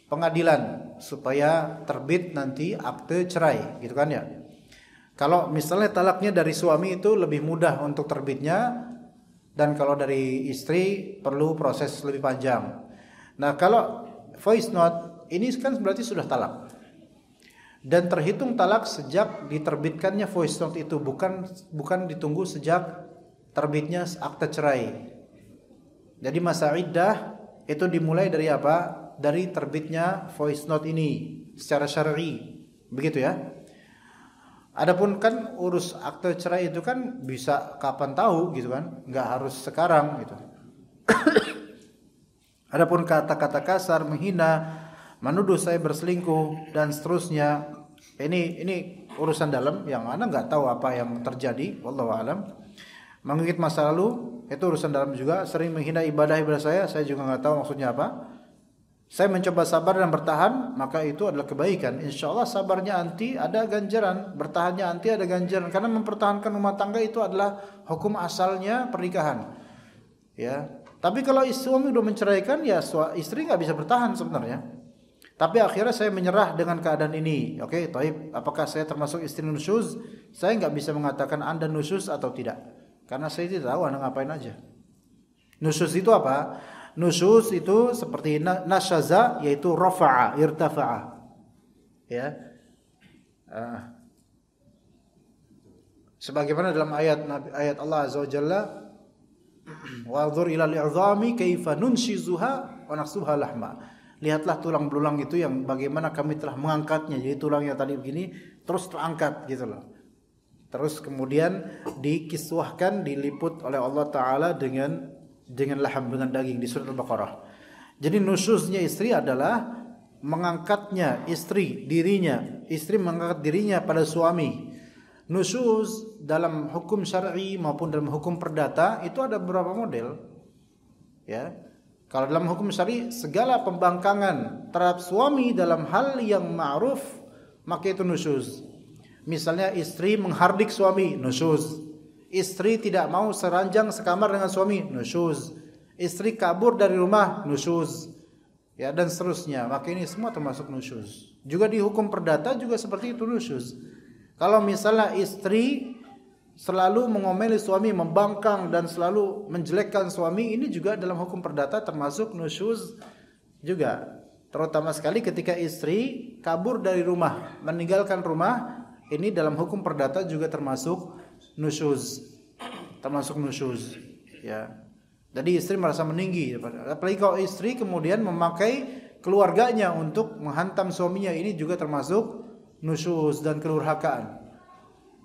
pengadilan supaya terbit nanti akte cerai, gitu kan ya. Kalau misalnya talaknya dari suami itu lebih mudah untuk terbitnya, dan kalau dari istri perlu proses lebih panjang. Nah, kalau voice note ini kan berarti sudah talak. Dan terhitung talak sejak diterbitkannya voice note itu, bukan ditunggu sejak terbitnya akte cerai. Jadi masa iddah itu dimulai dari apa? Dari terbitnya voice note ini secara syar'i. Begitu ya. Adapun kan urus akte cerai itu kan bisa kapan tahu gitu kan, enggak harus sekarang gitu. Adapun kata-kata kasar, menghina, menuduh saya berselingkuh dan seterusnya, ini urusan dalam yang Anda nggak tahu apa yang terjadi, wallahu alam. Mengungkit masa lalu itu urusan dalam juga. Sering menghina ibadah-ibadah saya juga nggak tahu maksudnya apa. Saya mencoba sabar dan bertahan, maka itu adalah kebaikan. Insya Allah sabarnya nanti ada ganjaran, bertahannya nanti ada ganjaran. Karena mempertahankan rumah tangga itu adalah hukum asalnya pernikahan. Ya, tapi kalau suami udah menceraikan, ya istri nggak bisa bertahan sebenarnya. Tapi akhirnya saya menyerah dengan keadaan ini. Oke, taib. Apakah saya termasuk istri nusyuz? Saya nggak bisa mengatakan Anda nusyuz atau tidak, karena saya tidak tahu Anda ngapain aja. Nusyuz itu apa? Nusyuz itu seperti nasyaza, yaitu rafa'a, irtafa'a. Ya. Sebagaimana dalam ayat Allah Azza wa Jalla, wa'dhur ila al-'idhami kaifa nunshizuha wa naqsuha lahma. Lihatlah tulang belulang itu yang bagaimana kami telah mengangkatnya. Jadi tulang yang tadi begini terus terangkat gitu loh. Terus kemudian dikiswahkan, diliput oleh Allah Ta'ala dengan laham, dengan daging di surat Al-Baqarah. Jadi nusyuznya istri adalah mengangkatnya dirinya, istri mengangkat dirinya pada suami. Nusyuz dalam hukum syar'i maupun dalam hukum perdata itu ada beberapa model. Ya. Kalau dalam hukum syar'i segala pembangkangan terhadap suami dalam hal yang ma'ruf maka itu nusyuz. Misalnya istri menghardik suami, nusyuz. Istri tidak mau seranjang sekamar dengan suami, nusyuz. Istri kabur dari rumah, nusyuz. Ya, dan seterusnya. Maka ini semua termasuk nusyuz. Juga di hukum perdata juga seperti itu, nusyuz. Kalau misalnya istri selalu mengomeli suami, membangkang dan selalu menjelekkan suami, ini juga dalam hukum perdata termasuk nusyuz juga. Terutama sekali ketika istri kabur dari rumah, meninggalkan rumah, ini dalam hukum perdata juga termasuk nusyuz. Termasuk nusyuz, ya. Jadi istri merasa meninggi, apalagi kalau istri kemudian memakai keluarganya untuk menghantam suaminya, ini juga termasuk nusyuz dan kedurhakaan.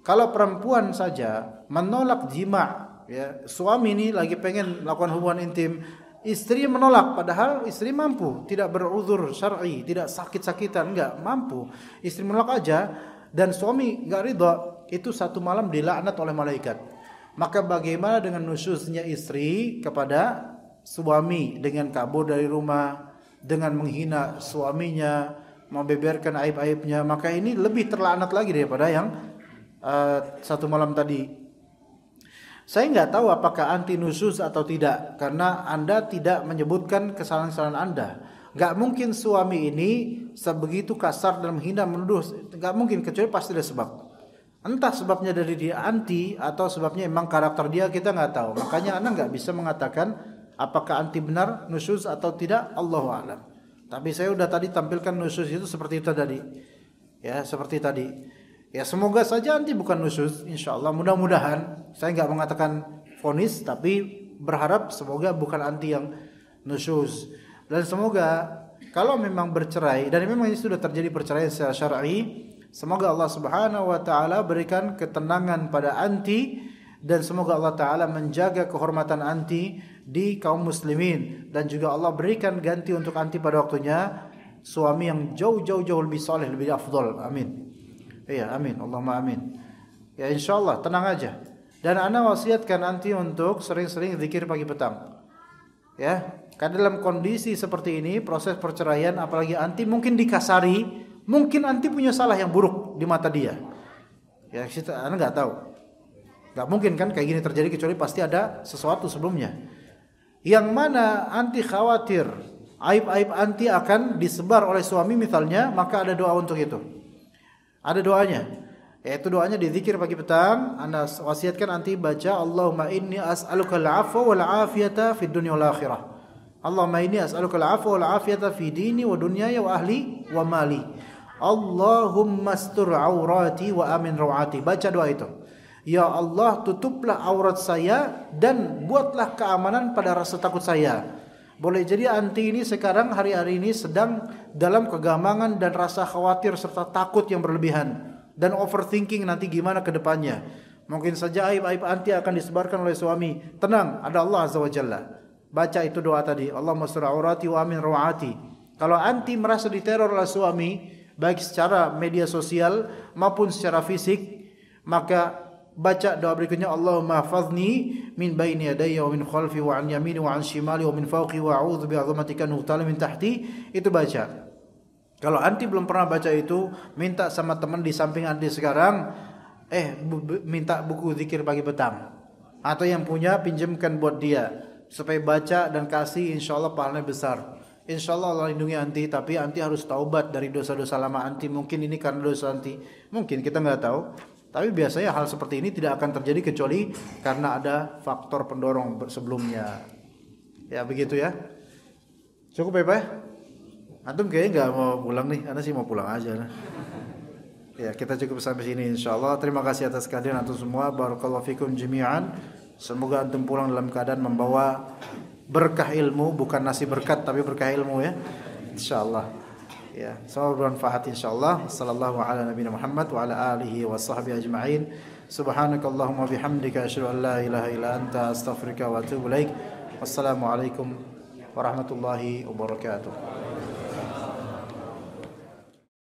Kalau perempuan saja menolak jima, ya, suami ini lagi pengen melakukan hubungan intim, istri menolak, padahal istri mampu, tidak beruzur syar'i, tidak sakit-sakitan, enggak, mampu. Istri menolak aja dan suami enggak ridha, itu satu malam dilaknat oleh malaikat. Maka bagaimana dengan nusyuznya istri kepada suami dengan kabur dari rumah, dengan menghina suaminya, membeberkan aib-aibnya, maka ini lebih terlaknat lagi daripada yang satu malam tadi. Saya nggak tahu apakah anti nusyuz atau tidak, karena Anda tidak menyebutkan kesalahan-kesalahan Anda. Nggak mungkin suami ini sebegitu kasar dan menghina, menuduh, nggak mungkin, kecuali pasti ada sebab. Entah sebabnya dari dia anti atau sebabnya memang karakter dia, kita nggak tahu. Makanya Anda nggak bisa mengatakan apakah anti benar nusyuz atau tidak, Allahu a'lam. Tapi saya udah tadi tampilkan nusyuz itu seperti itu tadi, ya, seperti tadi. Ya, semoga saja anti bukan nusyuz, insyaallah. Mudah-mudahan, saya nggak mengatakan vonis, tapi berharap semoga bukan anti yang nusyuz. Dan semoga kalau memang bercerai, dan memang ini sudah terjadi perceraian secara syar'i, semoga Allah Subhanahu wa taala berikan ketenangan pada anti, dan semoga Allah taala menjaga kehormatan anti di kaum muslimin, dan juga Allah berikan ganti untuk anti pada waktunya suami yang jauh-jauh lebih saleh, lebih afdal. Amin. Iya, amin. Allahumma amin. Ya, insyaallah tenang aja. Dan ana wasiatkan anti untuk sering-sering zikir pagi petang. Ya, karena dalam kondisi seperti ini, proses perceraian, apalagi anti mungkin dikasari, mungkin anti punya salah yang buruk di mata dia. Ya, kita ana enggak tahu. Enggak mungkin kan kayak gini terjadi, kecuali pasti ada sesuatu sebelumnya. Yang mana anti khawatir aib-aib anti akan disebar oleh suami misalnya, maka ada doa untuk itu. Ada doanya, yaitu doanya dizikir pagi petang. Anda wasiatkan anti baca Allahumma inni as'aluka al-'afwa wal 'afiyata fid dunya wal akhirah. Allahumma inni as'aluka al-'afwa wal 'afiyata fi dini wa dunyaya wa ahli wa mali. Allahumma astur 'aurati wa amin rawati. Baca doa itu. Ya Allah, tutuplah aurat saya dan buatlah keamanan pada rasa takut saya. Boleh jadi anti ini sekarang hari-hari ini sedang dalam kegamangan dan rasa khawatir serta takut yang berlebihan, dan overthinking nanti gimana ke depannya. Mungkin saja aib-aib anti akan disebarkan oleh suami. Tenang, ada Allah Azza wa Jalla. Baca itu doa tadi, Allahumma astur aurati wa amin rawati. Kalau anti merasa diteror oleh suami, baik secara media sosial maupun secara fisik, maka baca doa berikutnya, Allahumma hafazni min baini yadayya wa min khalfi wa an yamini wa an shimali wa min fawqi wa a'udzu bi'azamatika an ughtala min tahti. Itu baca. Kalau anti belum pernah baca itu, minta sama teman di samping anti sekarang, minta buku zikir pagi petang, atau yang punya pinjamkan buat dia supaya baca dan kasih, insyaallah pahalanya besar. Insyaallah Allah lindungi anti, tapi anti harus taubat dari dosa-dosa lama anti. Mungkin ini karena dosa anti, mungkin kita nggak tahu. Tapi biasanya hal seperti ini tidak akan terjadi kecuali karena ada faktor pendorong sebelumnya. Ya begitu ya. Cukup ya Pak? Antum kayaknya nggak mau pulang nih, Anda sih mau pulang aja. Ya, kita cukup sampai sini insyaallah. Terima kasih atas kehadiran antum semua. Barakallahu fikum jami'an. Semoga antum pulang dalam keadaan membawa berkah ilmu, bukan nasi berkat tapi berkah ilmu ya. Insyaallah. Ya, semoga bermanfaat insyaallah. Sallallahu ala nabiyina Muhammad wa ala alihi wa sahbihi ajma'in. Subhanakallahumma bihamdika asyhadu an la ilaha illa anta astaghfiruka wa atubu ilaik. Wassalamualaikum warahmatullahi wabarakatuh.